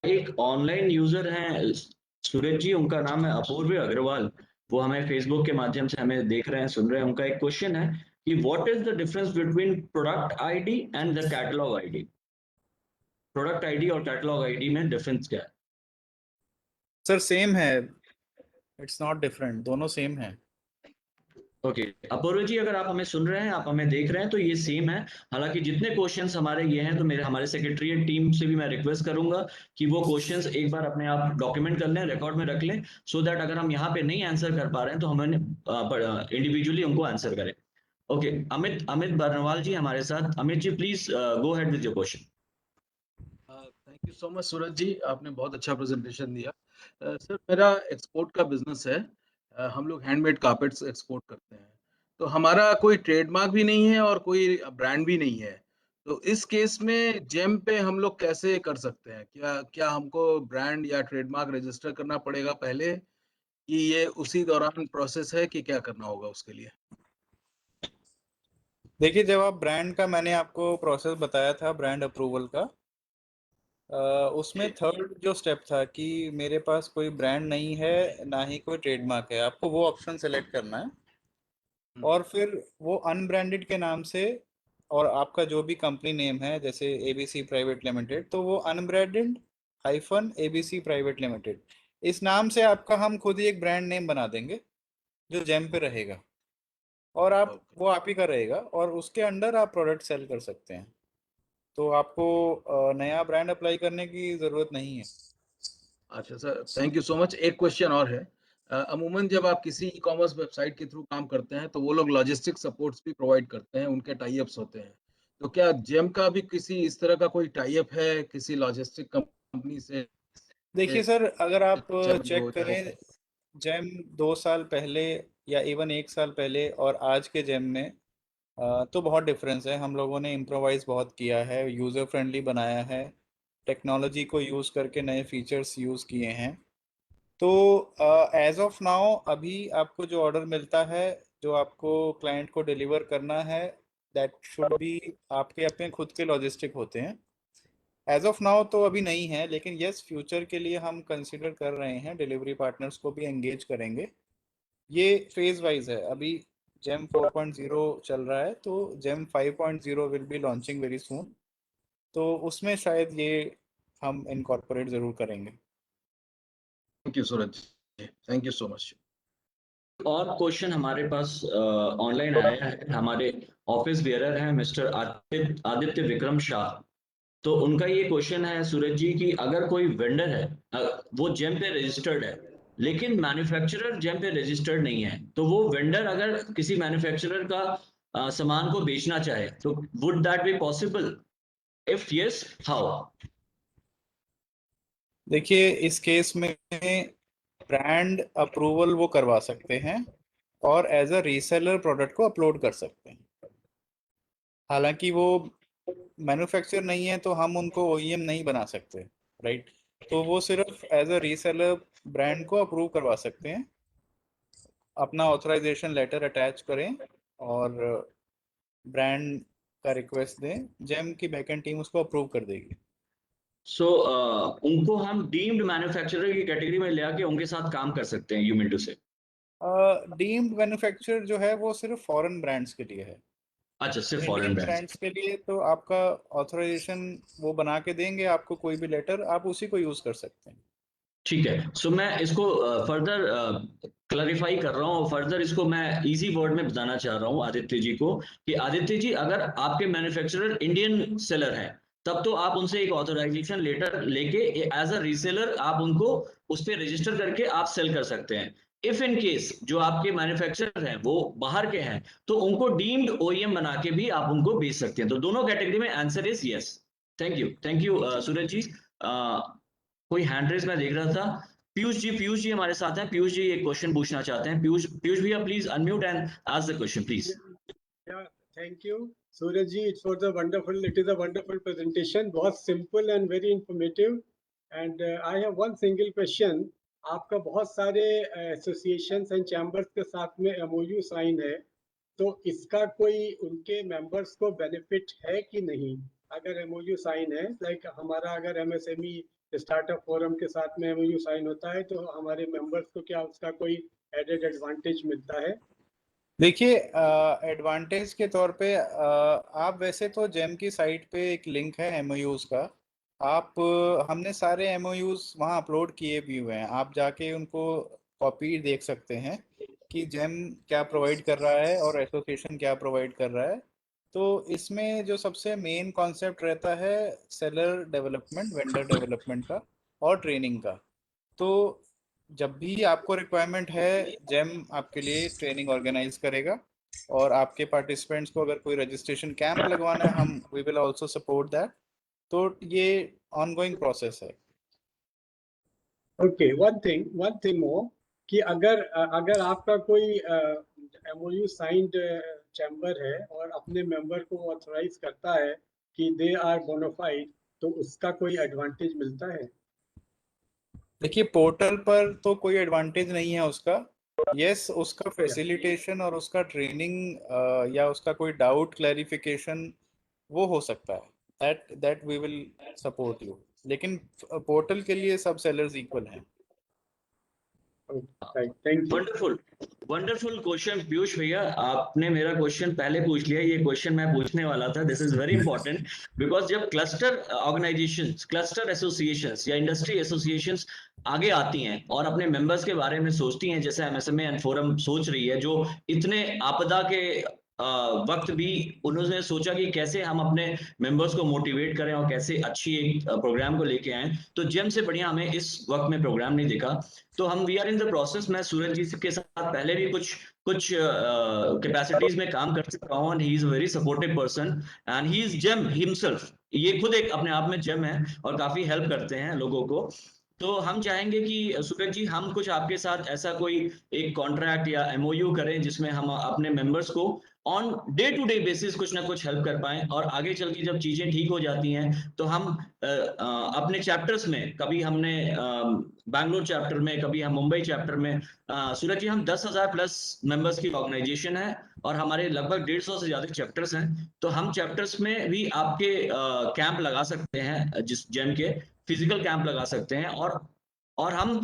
एक ऑनलाइन यूजर हैं सूरज जी, उनका नाम है अपूर्व अग्रवाल, वो हमें फेसबुक के माध्यम से हमें देख रहे हैं, सुन रहे हैं। उनका एक क्वेश्चन है कि what is the difference between product ID and the catalogue ID. Product ID और कैटलॉग आईडी में डिफरेंस क्या है? सर सेम है, इट्स नॉट डिफरेंट, दोनों सेम है। ओके अपूर्व जी, अगर आप हमें सुन रहे हैं, आप हमें देख रहे हैं, तो ये सेम है। हालांकि जितने क्वेश्चंस हमारे ये हैं, तो हमारे सेक्रेटरीट टीम से भी मैं रिक्वेस्ट करूंगा कि वो क्वेश्चंस एक बार अपने आप डॉक्यूमेंट कर लें, रिकॉर्ड में रख लें, सो दैट अगर हम यहाँ पे नहीं आंसर कर पा रहे हैं तो हमें इंडिविजुअली उनको आंसर करें। ओके अमित बर्नवाल जी हमारे साथ। Amit ji please go ahead with your question. Thank you so much Suraj ji, आपने बहुत अच्छा प्रेजेंटेशन दिया। सर मेरा एक्सपोर्ट का बिजनेस है, हम लोग हैंडमेड कारपेट्स एक्सपोर्ट करते हैं। तो हमारा कोई ट्रेडमार्क भी नहीं है और कोई ब्रांड भी नहीं है। तो इस केस में जेम पे हम लोग कैसे कर सकते हैं? क्या क्या हमको ब्रांड या ट्रेडमार्क रजिस्टर करना पड़ेगा पहले, कि ये उसी दौरान प्रोसेस है, कि क्या करना होगा उसके लिए? देखिए, जब आप ब्रांड का, मैंने आपको प्रोसेस बताया था ब्रांड अप्रूवल का, उसमें थर्ड जो स्टेप था कि मेरे पास कोई ब्रांड नहीं है ना ही कोई ट्रेडमार्क है, आपको वो ऑप्शन सेलेक्ट करना है और फिर वो अनब्रांडेड के नाम से, और आपका जो भी कंपनी नेम है जैसे एबीसी प्राइवेट लिमिटेड, तो वो unbranded hyphen ABC private limited, इस नाम से आपका हम खुद ही एक ब्रांड नेम बना देंगे जो जेम पे रहेगा, और आप ओके। वो आप ही का रहेगा और उसके अंडर आप प्रोडक्ट सेल कर सकते हैं। तो आपको नया ब्रांड अप्लाई करने की ज़रूरत नहीं है। अच्छा sir, thank you so much. एक क्वेश्चन और है। अमूमन जब आप किसी ई कॉमर्स वेबसाइट के थ्रू काम करते हैं तो वो लोग लॉजिस्टिक सपोर्ट्स भी प्रोवाइड करते हैं, उनके टाई अप्स होते हैं। तो क्या जेम का भी किसी इस तरह का कोई टाई अप है किसी लॉजिस्टिक कंपनी से? देखिए सर, अगर आप जब चेक वो करें जेम 2 साल पहले या इवन 1 साल पहले और आज के जेम में, तो बहुत डिफरेंस है। हम लोगों ने इम्प्रोवाइज बहुत किया है, यूज़र फ्रेंडली बनाया है, टेक्नोलॉजी को यूज़ करके नए फीचर्स यूज़ किए हैं। तो एज ऑफ नाउ अभी आपको जो ऑर्डर मिलता है, जो आपको क्लाइंट को डिलीवर करना है, दैट शुड बी, आपके अपने खुद के लॉजिस्टिक होते हैं। एज ऑफ नाउ तो अभी नहीं है, लेकिन यस, फ्यूचर के लिए हम कंसिडर कर रहे हैं, डिलीवरी पार्टनर्स को भी एंगेज करेंगे। ये फेज वाइज है। अभी जेम 4.0 चल रहा है, तो GeM 5.0 will be launching very soon, तो उसमें शायद ये हम इनकॉर्पोरेट ज़रूर करेंगे। Thank you Suraj, thank you so much. और क्वेश्चन हमारे पास ऑनलाइन आया है, हमारे ऑफिस बेयरर हैं मिस्टर आदित्य विक्रम शाह। तो उनका ये क्वेश्चन है सूरज जी कि अगर कोई वेंडर है, वो जेम पे रजिस्टर्ड है लेकिन मैन्युफैक्चरर जेम पे रजिस्टर्ड नहीं है, तो वो वेंडर अगर किसी मैन्युफैक्चरर का सामान को बेचना चाहे तो would that be possible? If yes, how? देखिए, इस केस में ब्रांड अप्रूवल वो करवा सकते हैं और एज अ रीसेलर प्रोडक्ट को अपलोड कर सकते हैं। हालांकि वो मैन्युफैक्चर नहीं है तो हम उनको ओईएम नहीं बना सकते, राइट? तो वो सिर्फ एज अ रीसेलर ब्रांड को अप्रूव करवा सकते हैं, अपना ऑथराइजेशन लेटर अटैच करें और ब्रांड का रिक्वेस्ट दें, जेम की बैकएंड टीम उसको अप्रूव कर देगी। सो उनको हम डीम्ड मैन्युफैक्चरर की कैटेगरी में ले आके उनके साथ काम कर सकते हैं, यू मीन टू से? डीम्ड मैन्युफैक्चर जो है वो सिर्फ फॉरेन ब्रांड्स के लिए है। अच्छा, सिर्फ फॉरेन इंडियन ब्रांड्स। ब्रांड्स के लिए तो आपका ऑथराइजेशन वो बना के देंगे आपको, कोई भी लेटर, आप उसी को यूज कर सकते हैं। ठीक है। सो मैं इसको फर्दर क्लैरिफाई कर रहा हूँ, फर्दर इसको मैं इजी वर्ड में बताना चाह रहा हूँ आदित्य जी को कि आदित्य जी, अगर आपके मैन्युफैक्चरर इंडियन सेलर हैं तब तो आप उनसे एक ऑथराइजेशन लेटर लेके एज अ रीसेलर आप उनको उस पर रजिस्टर करके आप सेल कर सकते हैं। इफ इन केस जो आपके मैन्युफैक्चरर हैं वो बाहर के हैं तो उनको डीम्ड ओईएम बना के भी आप उनको बेच सकते हैं। तो दोनों कैटेगरी में answer is yes. Thank you Suraj ji. कोई हैंड रेज मैं देख रहा था। पीयूष जी हमारे साथ हैं। पीयूष जी एक क्वेश्चन पूछना चाहते हैं। पीयूष भैया, please unmute and ask the question please. Yeah, thank you, Surajji. It was a wonderful. It is a wonderful presentation. बहुत simple and very informative. And I have one single question. आपका बहुत सारे associations and chambers के साथ में MOU sign है, तो इसका कोई उनके members को benefit है कि नहीं? अगर MOU sign है, like हमारा अगर MSME स्टार्टअप फोरम के साथ में MOU sign होता है, तो हमारे members को क्या उसका कोई added advantage मिलता है? देखिए, एडवांटेज के तौर पे आप वैसे तो जेम की साइट पे एक लिंक है एमओयूज का, आप हमने सारे एमओयूज वहाँ अपलोड किए भी हुए हैं, आप जाके उनको कॉपी देख सकते हैं कि जेम क्या प्रोवाइड कर रहा है और एसोसिएशन क्या प्रोवाइड कर रहा है। तो इसमें जो सबसे मेन कॉन्सेप्ट रहता है सेलर डेवलपमेंट, वेंडर डेवलपमेंट का और ट्रेनिंग का। तो जब भी आपको रिक्वायरमेंट है, जेम आपके लिए ट्रेनिंग ऑर्गेनाइज करेगा और आपके पार्टिसिपेंट्स को अगर कोई रजिस्ट्रेशन कैंप लगवाना है, हम we will also support that. तो ये ऑनगोइंग प्रोसेस है। ओके, वन थिंग मोर कि अगर अगर आपका कोई MOU साइंड चैम्बर है और अपने मेंबर को ऑथराइज करता है कि दे आर बोनाफाइड, तो उसका कोई एडवांटेज मिलता है? देखिए पोर्टल पर तो कोई एडवांटेज नहीं है उसका। यस, उसका फैसिलिटेशन और उसका ट्रेनिंग या उसका कोई डाउट क्लैरिफिकेशन वो हो सकता है, that we will support you, लेकिन पोर्टल के लिए सब सेलर्स इक्वल हैं। Thank you. Wonderful wonderful question Piyush भैया, आपने मेरा क्वेश्चन पहले पूछ लिया। ये क्वेश्चन मैं पूछने वाला था। This is very important because जब क्लस्टर ऑर्गेनाइजेशंस, क्लस्टर एसोसिएशंस या इंडस्ट्री एसोसिएशंस आगे आती हैं और अपने मेंबर्स के बारे में सोचती हैं, जैसे एमएसएमई एंड फोरम सोच रही है, जो इतने आपदा के वक्त भी उन्होंने सोचा कि कैसे हम अपने मेंबर्स को मोटिवेट करें और कैसे अच्छी एक प्रोग्राम को लेके आए, तो जेम से बढ़िया हमें इस वक्त में प्रोग्राम नहीं दिखा। तो हम we are in the process. मैं सूरज जी के साथ पहले भी कुछ कैपेसिटीज में काम कर चुका हूँ and he is a very supportive person and he is GeM himself. ये खुद एक अपने आप में जेम है और काफी हेल्प करते हैं लोगों को। तो हम चाहेंगे कि सूरज जी हम कुछ आपके साथ ऐसा कोई एक कॉन्ट्रैक्ट या एमओयू करें जिसमें हम अपने मेंबर्स को on day to day basis कुछ ना कुछ हेल्प कर पाएं, और आगे चल के जब चीजें ठीक हो जाती हैं तो हम अपने चैप्टर्स में, कभी हमने बैंगलोर चैप्टर में, कभी हम मुंबई चैप्टर में, सूरज जी हम 10,000 प्लस मेंबर्स की ऑर्गेनाइजेशन है और हमारे लगभग 150 से ज्यादा चैप्टर्स हैं। तो हम चैप्टर्स में भी आपके कैंप लगा सकते हैं, जिस जेम के फिजिकल कैंप लगा सकते हैं, और हम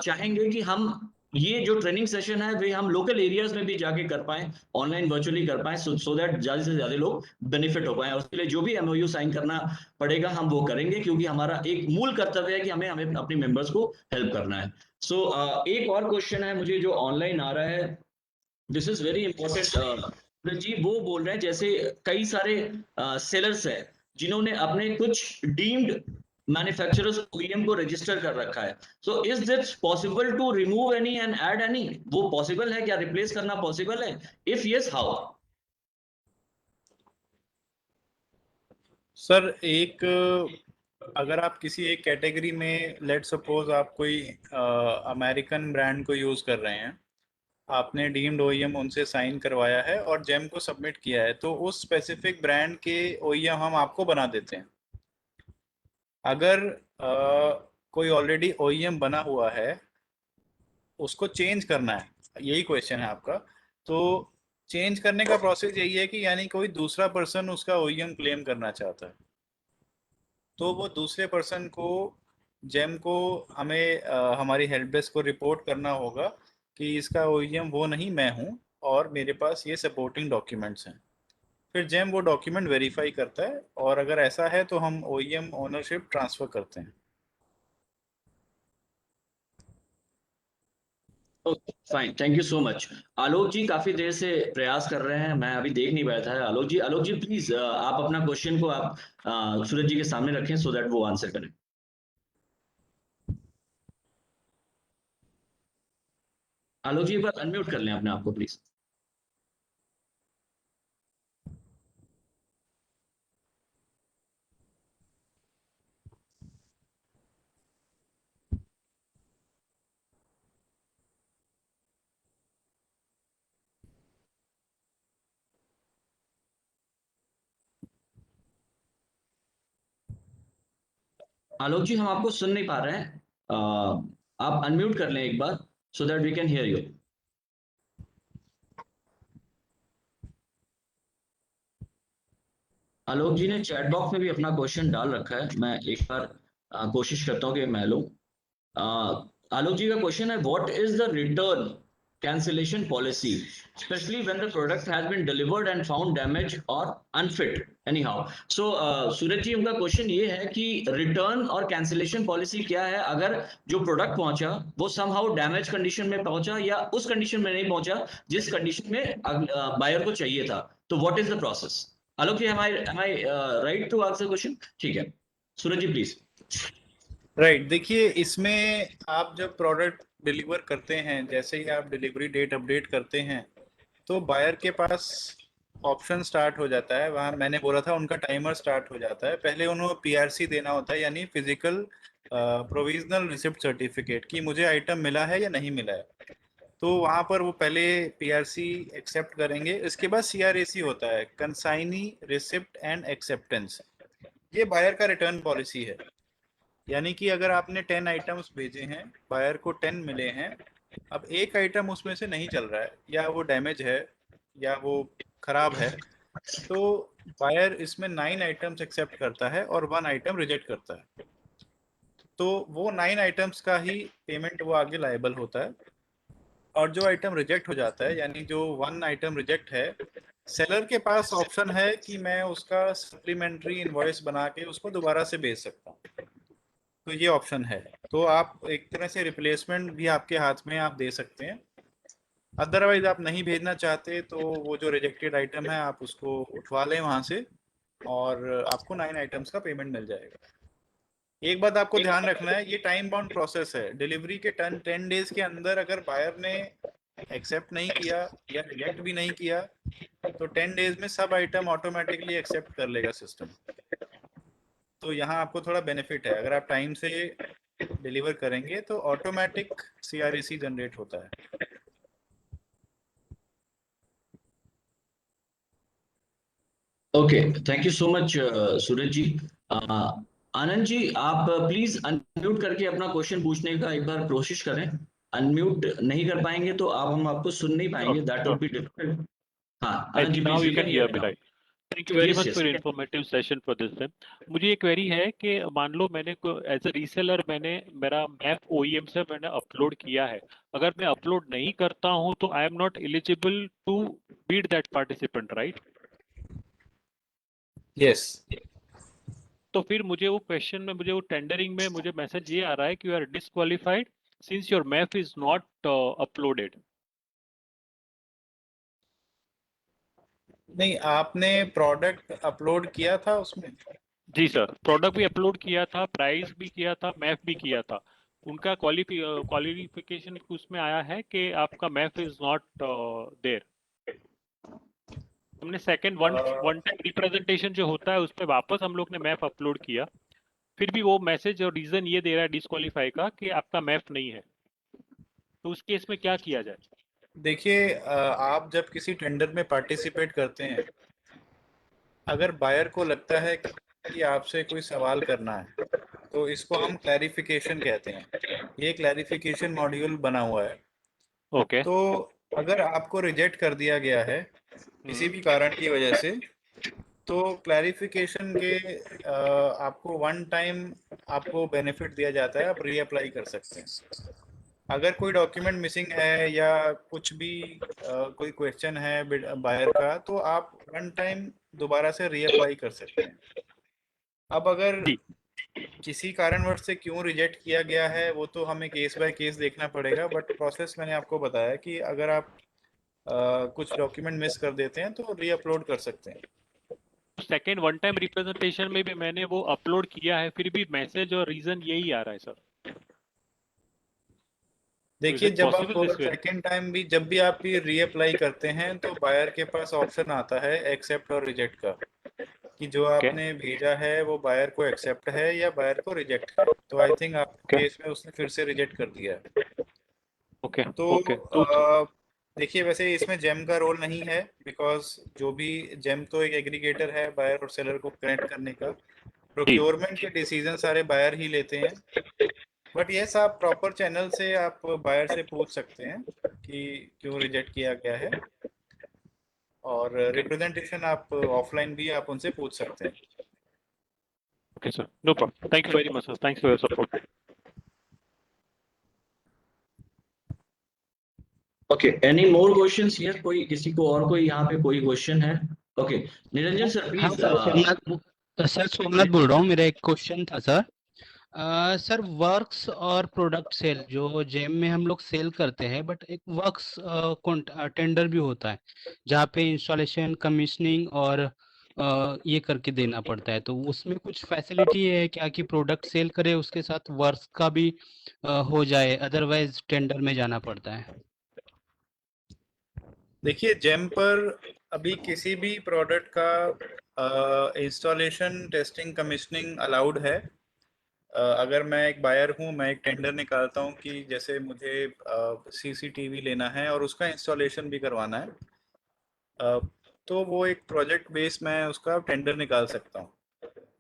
चाहेंगे कि हम ये जो ट्रेनिंग सेशन है वे हम लोकल एरियाज में भी जाके कर पाएं, ऑनलाइन वर्चुअली कर पाएं, सो दैट ज्यादा से ज्यादा लोग बेनिफिट हो पाएं। उसके लिए जो भी एमओयू साइन करना पड़ेगा हम वो करेंगे, क्योंकि हमारा एक मूल कर्तव्य है कि हमें अपने मेंबर्स को हेल्प करना है। सो एक और क्वेश्चन है मुझे जो ऑनलाइन आ रहा है, दिस इज वेरी इंपॉर्टेंट जी। वो बोल रहे हैं जैसे कई सारे सेलर्स हैं जिन्होंने अपने कुछ डीम्ड मैन्युफैक्चरर्स OEM को रजिस्टर कर रखा है। So is this possible to remove any and add any? वो पॉसिबल है क्या? रिप्लेस करना पॉसिबल है? If yes, how? सर एक अगर आप किसी एक कैटेगरी में, लेट सपोज आप कोई अमेरिकन ब्रांड को यूज कर रहे हैं, आपने डीम्ड OEM उनसे साइन करवाया है और जेम को सबमिट किया है, तो उस स्पेसिफिक ब्रांड के OEM हम आपको बना देते हैं। अगर कोई ऑलरेडी OEM बना हुआ है, उसको चेंज करना है, यही क्वेश्चन है आपका, तो चेंज करने का प्रोसेस यही है कि यानी कोई दूसरा पर्सन उसका OEM क्लेम करना चाहता है, तो वो दूसरे पर्सन को, जेम को, हमें हमारी हेल्प डेस्क को रिपोर्ट करना होगा कि इसका OEM वो नहीं, मैं हूँ, और मेरे पास ये सपोर्टिंग डॉक्यूमेंट्स हैं। फिर जेम वो डॉक्यूमेंट वेरीफाई करता है, और अगर ऐसा है तो हम OEM ओनरशिप ट्रांसफर करते हैं। Fine, thank you so much. Alok ji काफी देर से प्रयास कर रहे हैं, मैं अभी देख नहीं पाया था। आलोक जी प्लीज आप अपना क्वेश्चन को आप सूरज जी के सामने रखें सो दैट वो आंसर करें। आलोक जी एक बार अनम्यूट कर लें अपने आप को प्लीज। आलोक जी हम आपको सुन नहीं पा रहे हैं, आप अनम्यूट कर लें एक बार so that we can hear you. Alok ji ने चैट बॉक्स में भी अपना क्वेश्चन डाल रखा है, मैं एक बार कोशिश करता हूँ कि मैं लूँ। आलोक जी का क्वेश्चन है, what is the return cancellation policy, especially when the product has been delivered and found damaged or unfit anyhow? So सूरज जी उनका क्वेश्चन ये है कि रिटर्न और कैंसिलेशन पॉलिसी क्या है अगर जो प्रोडक्ट पहुंचा वो somehow डैमेज कंडीशन में पहुंचा या उस कंडीशन में नहीं पहुंचा जिस कंडीशन में बायर को चाहिए था, तो what is the process? Alok ji, am I right to ask the question? ठीक है, सूरज जी प्लीज। राइट, देखिए इसमें आप जब प्रोडक्ट डिलीवर करते हैं, जैसे ही आप डिलीवरी डेट अपडेट करते हैं, तो बायर के पास ऑप्शन स्टार्ट हो जाता है। वहाँ मैंने बोला था उनका टाइमर स्टार्ट हो जाता है। पहले उन्हें PRC देना होता है, यानी फिजिकल प्रोविजनल रिसिप्ट सर्टिफिकेट, कि मुझे आइटम मिला है या नहीं मिला है। तो वहां पर वो पहले पीआरसी एक्सेप्ट करेंगे, इसके बाद सीआरएसी होता है, कंसाइनी रिसिप्ट एंड एक्सेप्टेंस। ये बायर का रिटर्न पॉलिसी है। यानी कि अगर आपने 10 आइटम्स भेजे हैं, बायर को 10 मिले हैं, अब एक आइटम उसमें से नहीं चल रहा है, या वो डैमेज है, या वो खराब है, तो बायर इसमें 9 आइटम्स एक्सेप्ट करता है और 1 आइटम रिजेक्ट करता है। तो वो 9 आइटम्स का ही पेमेंट वो आगे लायबल होता है। और जो आइटम रिजेक्ट हो जाता है, यानी जो 1 आइटम रिजेक्ट है, सेलर के पास ऑप्शन है कि मैं उसका सप्लीमेंट्री इनवॉइस बना के उसको दोबारा से भेज सकता हूँ। तो ये ऑप्शन है। तो आप एक तरह से रिप्लेसमेंट भी आपके हाथ में आप दे सकते हैं। अदरवाइज आप नहीं भेजना चाहते तो वो जो रिजेक्टेड आइटम है आप उसको उठवा लें वहाँ से, और आपको 9 आइटम्स का पेमेंट मिल जाएगा। एक बात आपको ध्यान रखना है, ये टाइम बाउंड प्रोसेस है। डिलीवरी के 10 डेज के अंदर अगर बायर ने एक्सेप्ट नहीं किया या रिजेक्ट भी नहीं किया, तो 10 डेज में सब आइटम ऑटोमेटिकली एक्सेप्ट कर लेगा सिस्टम। तो यहाँ आपको थोड़ा बेनिफिट है, अगर आप टाइम से डिलीवर करेंगे तो ऑटोमेटिक सीआरएसी जनरेट होता है। Okay, thank you so much Suraj ji. Anand ji, आप प्लीज अनम्यूट करके अपना क्वेश्चन पूछने का एक बार कोशिश करें। अनम्यूट नहीं कर पाएंगे तो हम आपको सुन नहीं पाएंगे, दैट वुड बी डिफिकल्ट। हाँ I Anand ji, think now please you can hear me, right? Thank you very Yes, much yes. for your informative session for this time. मुझे ये क्वेरी है कि मान लो मैंने एज अ रीसेलर मैंने मेरा मैप ओईएम से मैंने अपलोड किया है, अगर मैं अपलोड नहीं करता हूं तो I am not eligible to beat that participant, right? Yes. तो फिर मुझे वो क्वेश्चन में, मुझे वो टेंडरिंग में मुझे मैसेज ये आ रहा है कि you are disqualified since your map is not uploaded. नहीं, आपने प्रोडक्ट अपलोड किया था उसमें? जी सर, प्रोडक्ट भी अपलोड किया था, प्राइस भी किया था, मैप भी किया था। उनका क्वालिफिकेशन उसमें आया है कि आपका मैप इज नॉट देयर। हमने सेकंड वन टाइम रिप्रेजेंटेशन जो होता है उस पर वापस हम लोग ने मैप अपलोड किया, फिर भी वो मैसेज और रीजन ये दे रहा है डिस्क्वालीफाई का कि आपका मैप नहीं है। तो उस केस में क्या किया जाए? देखिए, आप जब किसी टेंडर में पार्टिसिपेट करते हैं, अगर बायर को लगता है कि आपसे कोई सवाल करना है, तो इसको हम क्लैरिफिकेशन कहते हैं। ये क्लैरिफिकेशन मॉड्यूल बना हुआ है। ओके। तो अगर आपको रिजेक्ट कर दिया गया है किसी भी कारण की वजह से, तो क्लैरिफिकेशन के आपको 1 टाइम आपको बेनिफिट दिया जाता है, आप रीअप्लाई कर सकते हैं। अगर कोई डॉक्यूमेंट मिसिंग है या कुछ भी कोई क्वेश्चन है बायर का, तो आप 1 टाइम दोबारा से रीअप्लाई कर सकते हैं। अब अगर जी। किसी कारणवश से क्यों रिजेक्ट किया गया है वो तो हमें केस बाय केस देखना पड़ेगा, बट प्रोसेस मैंने आपको बताया कि अगर आप कुछ डॉक्यूमेंट मिस कर देते हैं तो रीअपलोड कर सकते हैं। सेकंड वन टाइम रिप्रेजेंटेशन में भी मैंने वो अपलोड किया है, फिर भी मैसेज और रीजन यही आ रहा है सर। देखिए, जब आप possible this way? Second time भी जब भी आप ये रीअप्लाई करते हैं तो बायर के पास ऑप्शन आता है एक्सेप्ट और रिजेक्ट का, कि जो Okay. आपने भेजा है वो बायर को एक्सेप्ट है या बायर को रिजेक्ट है। तो आई थिंक आपके केस में उसने फिर से रिजेक्ट कर दिया है। ओके तो ओके। देखिए, वैसे इसमें जेम का रोल नहीं है, बिकॉज जो भी जेम तो एक एग्रीगेटर है बायर और सेलर को कनेक्ट करने का। प्रोक्योरमेंट के डिसीजन सारे बायर ही लेते हैं। बट यस, आप प्रॉपर चैनल से आप बायर से पूछ सकते हैं कि क्यों रिजेक्ट किया गया है, और रिप्रेजेंटेशन आप ऑफलाइन भी आप उनसे पूछ सकते हैं। Okay sir, no problem, thank you very much sir, thanks for your support. Okay, any more questions here? कोई, किसी को और कोई यहाँ पे कोई क्वेश्चन है? ओके, निरंजन सर हाँ प्लीज। सर, सोमनाथ बोल रहा हूँ। मेरा एक क्वेश्चन था सर। सर, वर्क्स और प्रोडक्ट सेल जो जेम में हम लोग सेल करते हैं, बट एक वर्क्स टेंडर भी होता है जहाँ पे इंस्टॉलेशन, कमीशनिंग और ये करके देना पड़ता है। तो उसमें कुछ फैसिलिटी है क्या कि प्रोडक्ट सेल करे उसके साथ वर्क्स का भी हो जाए, अदरवाइज टेंडर में जाना पड़ता है? देखिए, जेम पर अभी किसी भी प्रोडक्ट का इंस्टॉलेशन, टेस्टिंग, कमीशनिंग अलाउड है। अगर मैं एक बायर हूँ, मैं एक टेंडर निकालता हूँ कि जैसे मुझे CCTV लेना है और उसका इंस्टॉलेशन भी करवाना है, तो वो एक प्रोजेक्ट बेस मैं उसका टेंडर निकाल सकता हूँ।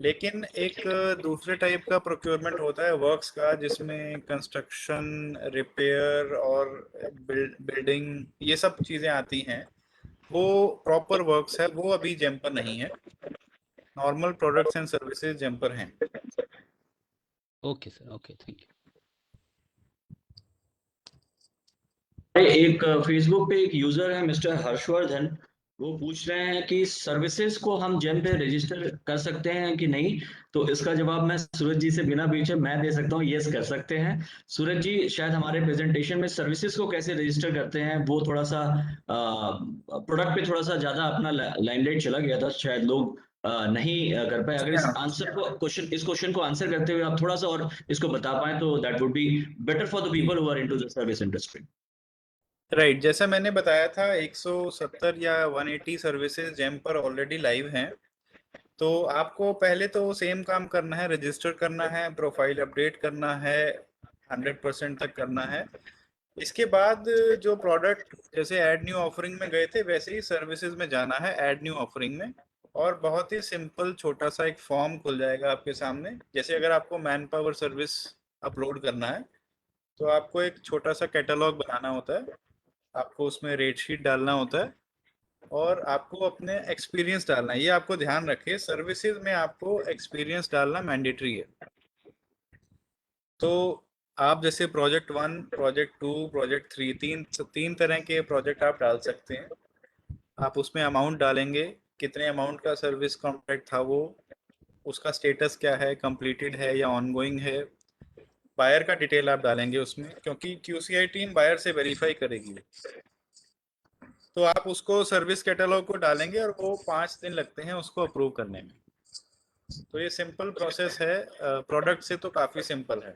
लेकिन एक दूसरे टाइप का प्रोक्योरमेंट होता है वर्क्स का, जिसमें कंस्ट्रक्शन, रिपेयर और बिल्डिंग, ये सब चीज़ें आती हैं। वो प्रॉपर वर्क्स है, वो अभी जेम पर नहीं है। Normal products and services GeM पर हैं। Okay sir, okay, thank you. एक फेसबुक पे एक यूजर है मिस्टर हर्षवर्धन, वो पूछ रहे हैं कि सर्विसेज को हम जेम पे रजिस्टर कर सकते हैं कि नहीं। तो इसका जवाब मैं सूरज जी से बिना पूछे मैं दे सकता हूँ, यस कर सकते हैं। सूरज जी शायद हमारे प्रेजेंटेशन में सर्विसेज को कैसे रजिस्टर करते हैं वो थोड़ा सा प्रोडक्ट पे थोड़ा सा ज्यादा अपना लाइमलाइट चला गया था, शायद लोग नहीं कर पाए। अगर इस क्वेश्चन को आंसर करते हुए आप थोड़ा सा और इसको बता पाए तो that would be better for the people who are into the service industry. Right, जैसा मैंने बताया था 170 या 180 सर्विसेज जेम पर ऑलरेडी लाइव हैं। तो आपको पहले तो सेम काम करना है, रजिस्टर करना है, प्रोफाइल अपडेट करना है, 100% तक करना है। इसके बाद जो प्रोडक्ट, जैसे ऐड न्यू ऑफरिंग में गए थे, वैसे ही सर्विसेज में जाना है ऐड न्यू ऑफरिंग में। और बहुत ही सिंपल छोटा सा एक फॉर्म खुल जाएगा आपके सामने। जैसे अगर आपको मैन पावर सर्विस अपलोड करना है तो आपको एक छोटा सा कैटलॉग बनाना होता है, आपको उसमें रेट शीट डालना होता है और आपको अपने एक्सपीरियंस डालना है। ये आपको ध्यान रखिए, सर्विसेज में आपको एक्सपीरियंस डालना मैंडेटरी है। तो आप जैसे प्रोजेक्ट 1, प्रोजेक्ट 2, प्रोजेक्ट 3, तीन तरह के प्रोजेक्ट आप डाल सकते हैं। आप उसमें अमाउंट डालेंगे, कितने अमाउंट का सर्विस कॉन्ट्रैक्ट था वो, उसका स्टेटस क्या है, कंप्लीटेड है या ऑनगोइंग है। बायर का डिटेल आप डालेंगे उसमें, क्योंकि QCI टीम बायर से वेरीफाई करेगी। तो आप उसको सर्विस कैटलॉग को डालेंगे और वो 5 दिन लगते हैं उसको अप्रूव करने में। तो ये सिंपल प्रोसेस है, प्रोडक्ट से तो काफ़ी सिंपल है।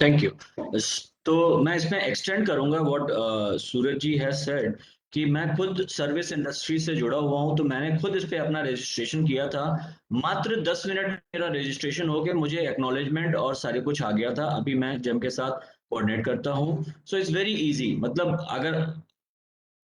Thank you. तो मैं इसमें एक्सटेंड करूंगा what Suraj ji has said कि मैं खुद सर्विस इंडस्ट्री से जुड़ा हुआ हूं, तो मैंने खुद इस पे अपना रजिस्ट्रेशन किया था। मात्र 10 मिनट में मेरा रजिस्ट्रेशन हो गया, मुझे एक्नॉलेजमेंट और सारे कुछ आ गया था। अभी मैं जेम के साथ कोऑर्डिनेट करता हूं, सो इट्स वेरी इजी। मतलब अगर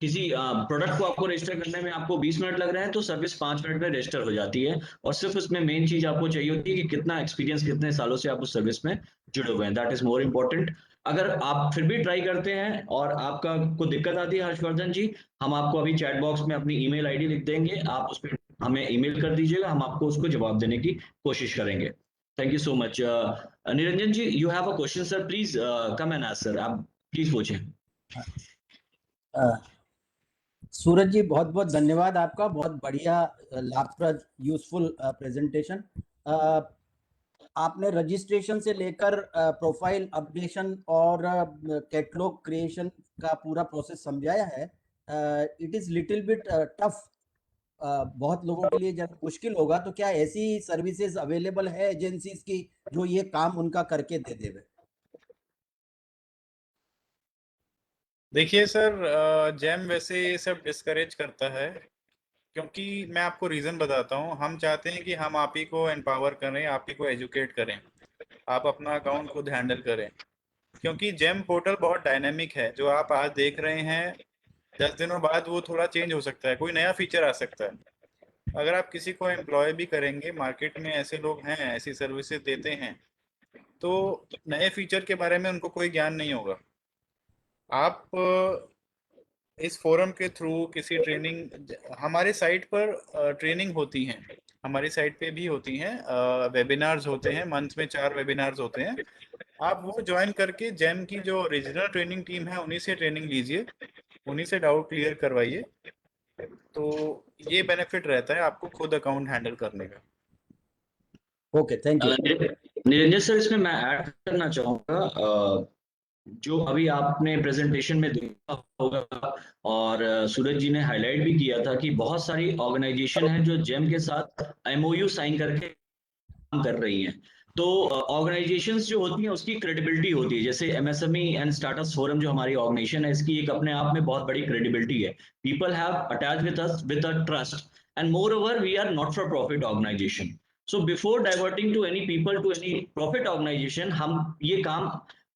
किसी प्रोडक्ट को आपको रजिस्टर करने में आपको 20 मिनट लग रहे हैं तो सर्विस 5 मिनट में रजिस्टर हो जाती है। और सिर्फ उसमें मेन चीज आपको चाहिए होती है कि कितना एक्सपीरियंस, कितने सालों से आप उस सर्विस में जुड़े हुए हैं, दैट इज मोर इम्पोर्टेंट। अगर आप फिर भी ट्राई करते हैं और आपका को दिक्कत आती है हर्षवर्धन जी, हम आपको अभी चैट बॉक्स में अपनी ईमेल आईडी लिख देंगे, आप उस पर हमें ईमेल कर दीजिएगा, हम आपको उसको जवाब देने की कोशिश करेंगे। Thank you so much. Niranjan ji, you have a question sir, please come and ask sir, आप प्लीज पूछें। सूरज जी बहुत बहुत धन्यवाद आपका, बहुत बढ़िया लाभप्रद यूजफुल प्रेजेंटेशन। आपने रजिस्ट्रेशन से लेकर प्रोफाइल अपडेशन और कैटलॉग क्रिएशन का पूरा प्रोसेस समझाया है। It is little bit tough, बहुत लोगों के लिए जब मुश्किल होगा, तो क्या ऐसी सर्विसेज अवेलेबल है एजेंसीज की जो ये काम उनका करके दे देवे? देखिए सर, जेम वैसे ये सब डिस्करेज करता है, क्योंकि मैं आपको रीज़न बताता हूँ। हम चाहते हैं कि हम आप ही को एम्पावर करें, आप ही को एजुकेट करें, आप अपना अकाउंट खुद हैंडल करें। क्योंकि जेम पोर्टल बहुत डायनेमिक है, जो आप आज देख रहे हैं 10 दिनों बाद वो थोड़ा चेंज हो सकता है, कोई नया फीचर आ सकता है। अगर आप किसी को एम्प्लॉय भी करेंगे, मार्केट में ऐसे लोग हैं, ऐसी सर्विसेज देते हैं, तो नए फीचर के बारे में उनको कोई ज्ञान नहीं होगा। आप इस फोरम के थ्रू किसी ट्रेनिंग, हमारे साइट पर ट्रेनिंग होती हैं, हमारी साइट पे भी होती हैं, वेबिनार्स होते हैं, मंथ में 4 वेबिनार्स होते हैं। आप वो ज्वाइन करके जेम की जो ओरिजिनल ट्रेनिंग टीम है उन्हीं से ट्रेनिंग लीजिए, उन्हीं से डाउट क्लियर करवाइए। तो ये बेनिफिट रहता है आपको खुद अकाउंट हैंडल करने का। Okay, thank you. Niranjan sir, इसमें मैं ऐड करना चाहूंगा, जो अभी आपने प्रेजेंटेशन में देखा होगा और सूरज जी ने हाईलाइट भी किया था कि बहुत सारी ऑर्गेनाइजेशन हैं जो जेम के साथ MOU साइन करके काम कर रही हैं। तो ऑर्गेनाइजेशंस जो होती हैं उसकी क्रेडिबिलिटी होती है। जैसे MSME एंड स्टार्टअप्स फोरम जो हमारी ऑर्गेनाइजेशन है, इसकी एक अपने आप में बहुत बड़ी क्रेडिबिलिटी है। People have attached with us with a trust and moreover we are not for profit organization. So before diverting to any people to any profit organization, हम ये काम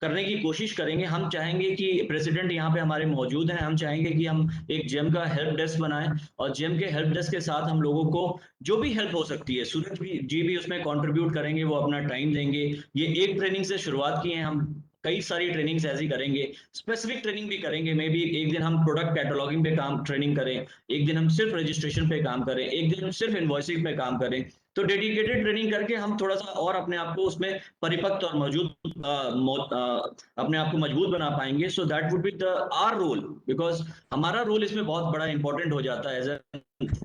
करने की कोशिश करेंगे। हम चाहेंगे कि प्रेसिडेंट यहाँ पे हमारे मौजूद हैं, हम चाहेंगे कि हम एक जेम का हेल्प डेस्क बनाएं और जेम के हेल्प डेस्क के साथ हम लोगों को जो भी हेल्प हो सकती है, सूरज जी भी उसमें कंट्रीब्यूट करेंगे, वो अपना टाइम देंगे। ये एक ट्रेनिंग से शुरुआत की है, हम कई सारी ट्रेनिंग्स ऐसी करेंगे, स्पेसिफिक ट्रेनिंग भी करेंगे। मे बी एक दिन हम प्रोडक्ट कैटलॉगिंग पे काम ट्रेनिंग करें, एक दिन हम सिर्फ रजिस्ट्रेशन पे काम करें, एक दिन हम सिर्फ इनवॉइसिंग पे काम करें। तो डेडिकेटेड ट्रेनिंग करके हम थोड़ा सा और अपने आप को उसमें परिपक्व और अपने आप को मजबूत बना पाएंगे। So that would be the our role, because हमारा रोल इसमें बहुत बड़ा इंपॉर्टेंट हो जाता है एज ए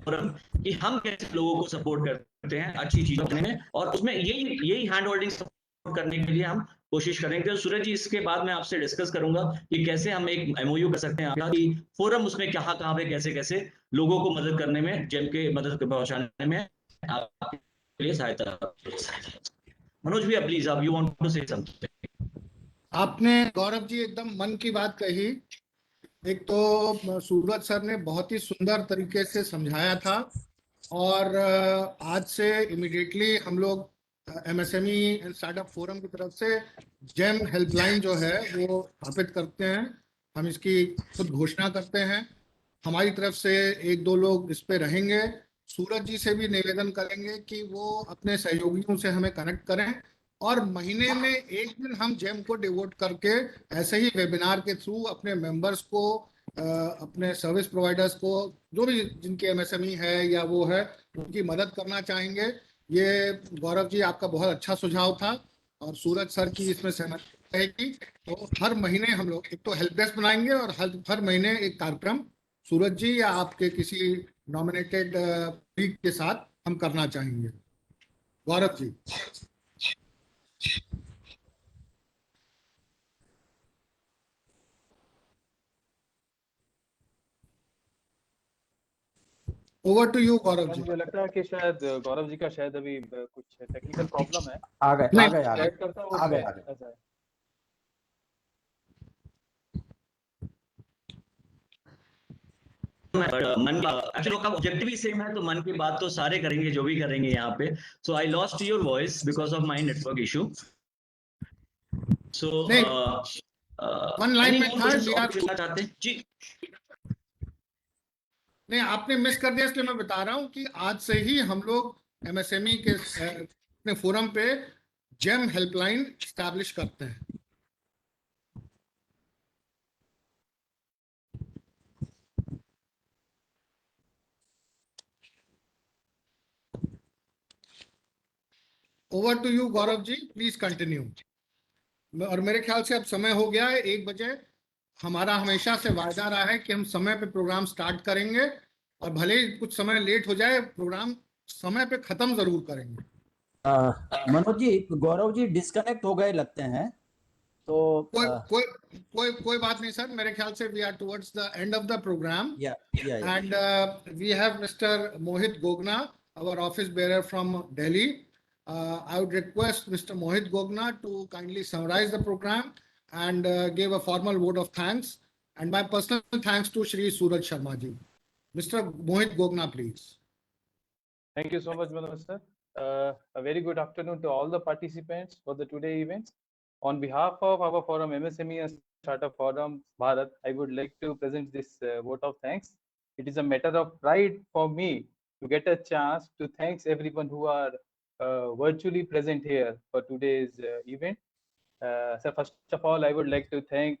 फोरम, कि हम कैसे लोगों को सपोर्ट करते हैं अच्छी चीजों करने में, और उसमें यही हैंड होल्डिंग सपोर्ट करने के लिए हम कोशिश करेंगे। तो सूरज जी, इसके बाद मैं आपसे डिस्कस करूंगा कि कैसे हम एक एमओयू कर सकते हैं कि फोरम उसमें कहाँ पे कैसे कैसे लोगों को मदद करने में, जेम के मदद पहुंचाने में आपके लिए सहायता। मनोज भैया प्लीज, आप you want to say something. आपने गौरव जी एकदम मन की बात कही। एक तो सूरज सर ने बहुत ही सुंदर तरीके से समझाया था, और आज से इमीडिएटली हम लोग एमएसएमई एंड स्टार्टअप फोरम की तरफ से जेम हेल्पलाइन जो है वो स्थापित करते हैं। हम इसकी खुद घोषणा करते हैं। हमारी तरफ से 1-2 लोग इस पे रहेंगे। सूरज जी से भी निवेदन करेंगे कि वो अपने सहयोगियों से हमें कनेक्ट करें, और महीने में एक दिन हम जेम को डिवोट करके ऐसे ही वेबिनार के थ्रू अपने मेंबर्स को, अपने सर्विस प्रोवाइडर्स को, जो भी जिनके एमएसएमई है या वो है, उनकी मदद करना चाहेंगे। ये गौरव जी आपका बहुत अच्छा सुझाव था, और सूरज सर की इसमें सहमति रहेगी। तो हर महीने हम लोग एक तो हेल्प डेस्क बनाएंगे, और हर महीने एक कार्यक्रम सूरज जी या आपके किसी नॉमिनेटेड के साथ हम करना चाहेंगे। Gaurav ji. Over to you Gaurav जी। मुझे लगता है कि शायद गौरव जी का शायद अभी कुछ टेक्निकल प्रॉब्लम है। आ गए। मन का ऑब्जेक्टिव ही सेम है, तो मन की बात तो सारे करेंगे जो भी करेंगे यहाँ पे। So I lost your voice because of my network issue. So one line में था चाहते हैं जी। नहीं, आपने मिस कर दिया, इसलिए मैं बता रहा हूँ कि आज से ही हम लोग एमएसएमई के अपने फोरम पे जेम हेल्पलाइन स्टैब्लिश करते हैं। Over to you Gaurav ji, please continue. और मेरे ख्याल से अब समय हो गया है 1 बजे। हमारा हमेशा से वायदा रहा है कि हम समय पे प्रोग्राम स्टार्ट करेंगे, और भले ही कुछ समय लेट हो जाए, प्रोग्राम समय पे खत्म जरूर करेंगे। मनोज जी, गौरव जी डिस्कनेक्ट हो गए लगते हैं, तो कोई बात नहीं सर। मेरे ख्याल से we are towards the end of the program, and we have mister Mohit Gogna, our office bearer from Delhi. I would request Mr. Mohit Gogna to kindly summarize the program and give a formal vote of thanks, and my personal thanks to Shri Suraj Sharma ji. Mr. Mohit Gogna, please. Thank you so much, Manoj sir. A very good afternoon to all the participants for the today events. On behalf of our forum MSME and Startup Forum Bharat, I would like to present this vote of thanks. It is a matter of pride for me to get a chance to thank everyone who are virtually present here for today's event. So first of all, I would like to thank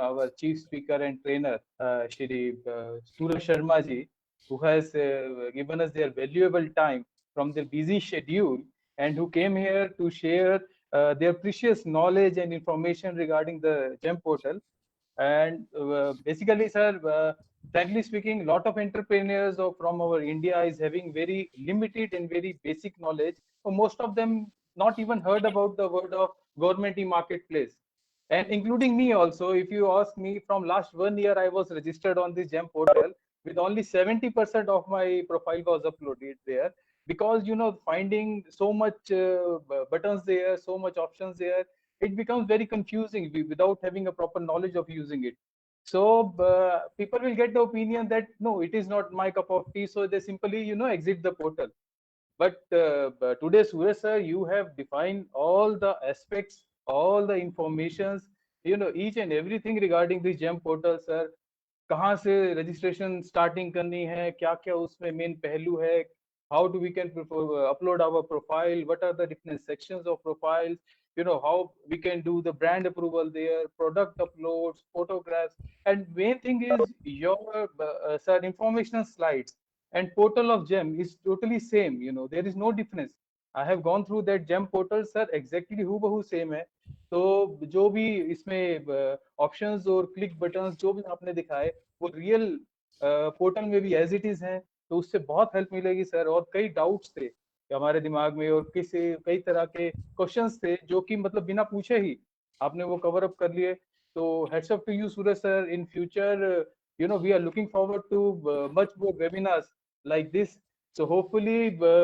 our chief speaker and trainer, Shri Suraj Sharma ji, who has given us their valuable time from their busy schedule, and who came here to share their precious knowledge and information regarding the GEM portal. And basically, sir, frankly speaking, a lot of entrepreneurs from our India is having very limited and very basic knowledge. So most of them not even heard about the word of government e-marketplace. And including me also, if you ask me, from last 1 year, I was registered on this GEM portal with only 70% of my profile was uploaded there. Because, finding so much buttons there, so much options there, it becomes very confusing without having a proper knowledge of using it. So people will get the opinion that no, it is not my cup of tea. So they simply, you know, exit the portal. But today, Suraj sir, you have defined all the aspects, all the informations, you know, each and everything regarding the GEM portal, sir. कहाँ से registration starting करनी है, क्या क्या उसमें main पहलू है, how do we can upload our profile, what are the different sections of profiles, you know, how we can do the brand approval there, product uploads, photographs, and main thing is your sir informational slides and portal of GEM is totally same, you know, there is no difference. I have gone through that GEM portal, sir, exactly हूबहू same है. तो जो भी इसमें ऑप्शंस और क्लिक बटन्स जो भी आपने दिखाए वो रियल पोर्टल में भी एज इट इज हैं, तो उससे बहुत हेल्प मिलेगी सर. और कई डाउट्स थे हमारे दिमाग में और कई तरह के क्वेश्चंस थे जो कि मतलब बिना पूछे ही आपने वो कवर अप कर लिए. तो heads up to you Suraj sir. In future you know we are looking forward to much more webinars like this, so hopefully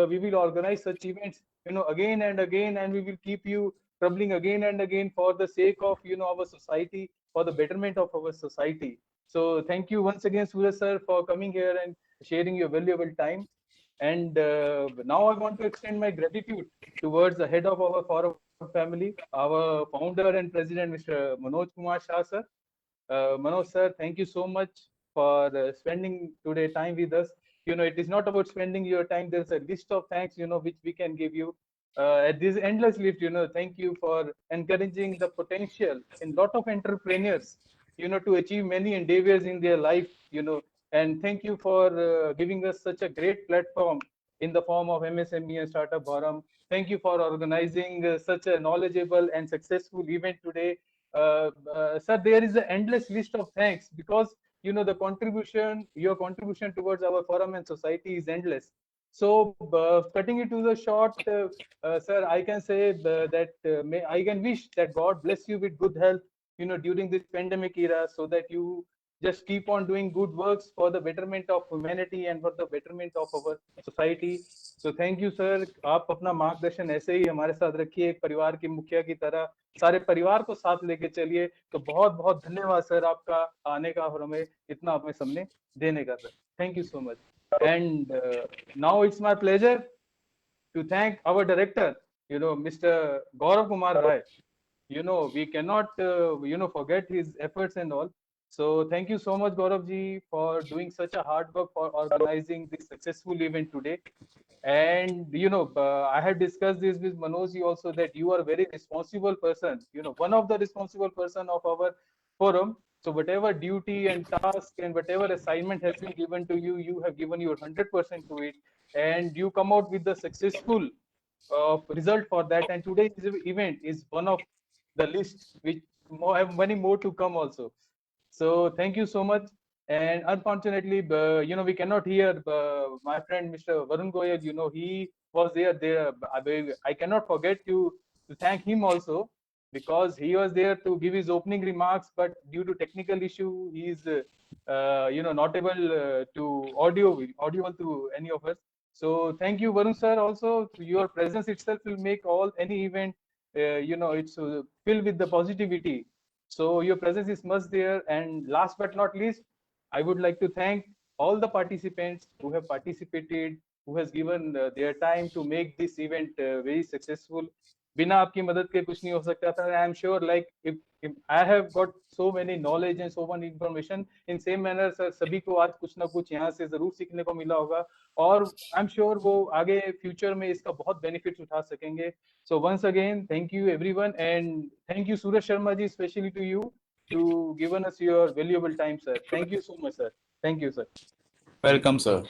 we will organize such events, you know, again and again, and we will keep you troubling again and again for the sake of, you know, our society, for the betterment of our society. So thank you once again, Suraj sir, for coming here and sharing your valuable time. And now I want to extend my gratitude towards the head of our forum family, our founder and president, Mr. Manoj Kumar Shah sir. Manoj sir, thank you so much for spending today time with us. You know, it is not about spending your time. There's a list of thanks, you know, which we can give you at this endless list. You know, thank you for encouraging the potential in lot of entrepreneurs, you know, to achieve many endeavors in their life, you know, and thank you for giving us such a great platform in the form of MSME and Startup Forum. Thank you for organizing such a knowledgeable and successful event today. Sir, there is an endless list of thanks because, you know, your contribution towards our forum and society is endless. So cutting it to the short, sir, I can say that I can wish that God bless you with good health, you know, during this pandemic era, so that you just keep on doing good works for the betterment of humanity and for the betterment of our society. So thank you, sir. आप अपना मार्गदर्शन ऐसे ही हमारे साथ रखिए, एक परिवार के मुखिया की तरह सारे परिवार को साथ लेके चलिए. तो बहुत बहुत धन्यवाद सर आपका आने का और हमें इतना अपने सामने देने का. Sir, thank you so much. And now it's my pleasure to thank our director, you know, Mr. Gaurav Kumar Rai. You know, we cannot, you know, forget his efforts and all. So thank you so much, Gaurav ji, for doing such a hard work for organizing this successful event today. And, you know, I had discussed this with Manoj ji also, that you are a very responsible person, you know, one of the responsible person of our forum. So whatever duty and task and whatever assignment has been given to you, you have given your 100% to it, and you come out with the successful result for that. And today's event is one of the list which have many more to come also. So thank you so much. And unfortunately, you know, we cannot hear my friend Mr. Varun Goyal. You know, he was there. I cannot forget to thank him also, because he was there to give his opening remarks, but due to technical issue, he is you know, not able to audible to any of us. So thank you, Varun sir. Also, your presence itself will make any event, you know, it's filled with the positivity. So your presence is must there. And last but not least, I would like to thank all the participants who have participated, who has given their time to make this event very successful. बिना आपकी मदद के कुछ नहीं हो सकता था. I am sure, like, if I have got so many knowledge and so much information, in same manner sir सभी को आज कुछ ना कुछ यहाँ से जरूर सीखने को मिला होगा, और I am sure वो आगे फ्यूचर में इसका बहुत बेनिफिट्स उठा सकेंगे. So once again, thank you everyone, and thank you Suraj Sharma ji, especially to you, to given us your valuable time, sir. Thank you so much, sir. Thank you, sir. Welcome, sir.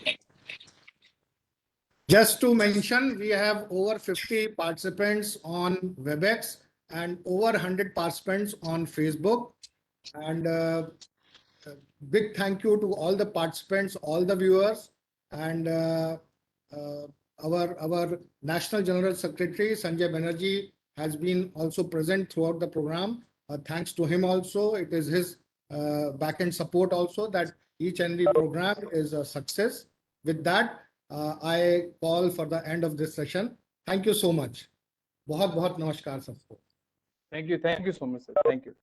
Just to mention, we have over 50 participants on WebEx and over 100 participants on Facebook. And big thank you to all the participants, all the viewers, and our National General Secretary Sanjay Banerjee has been also present throughout the program. Thanks to him also. It is his back-end support also that each and every program is a success. With that, I call for the end of this session. Thank you so much. बहुत बहुत नमस्कार सबको. Thank you so much, sir. Thank you.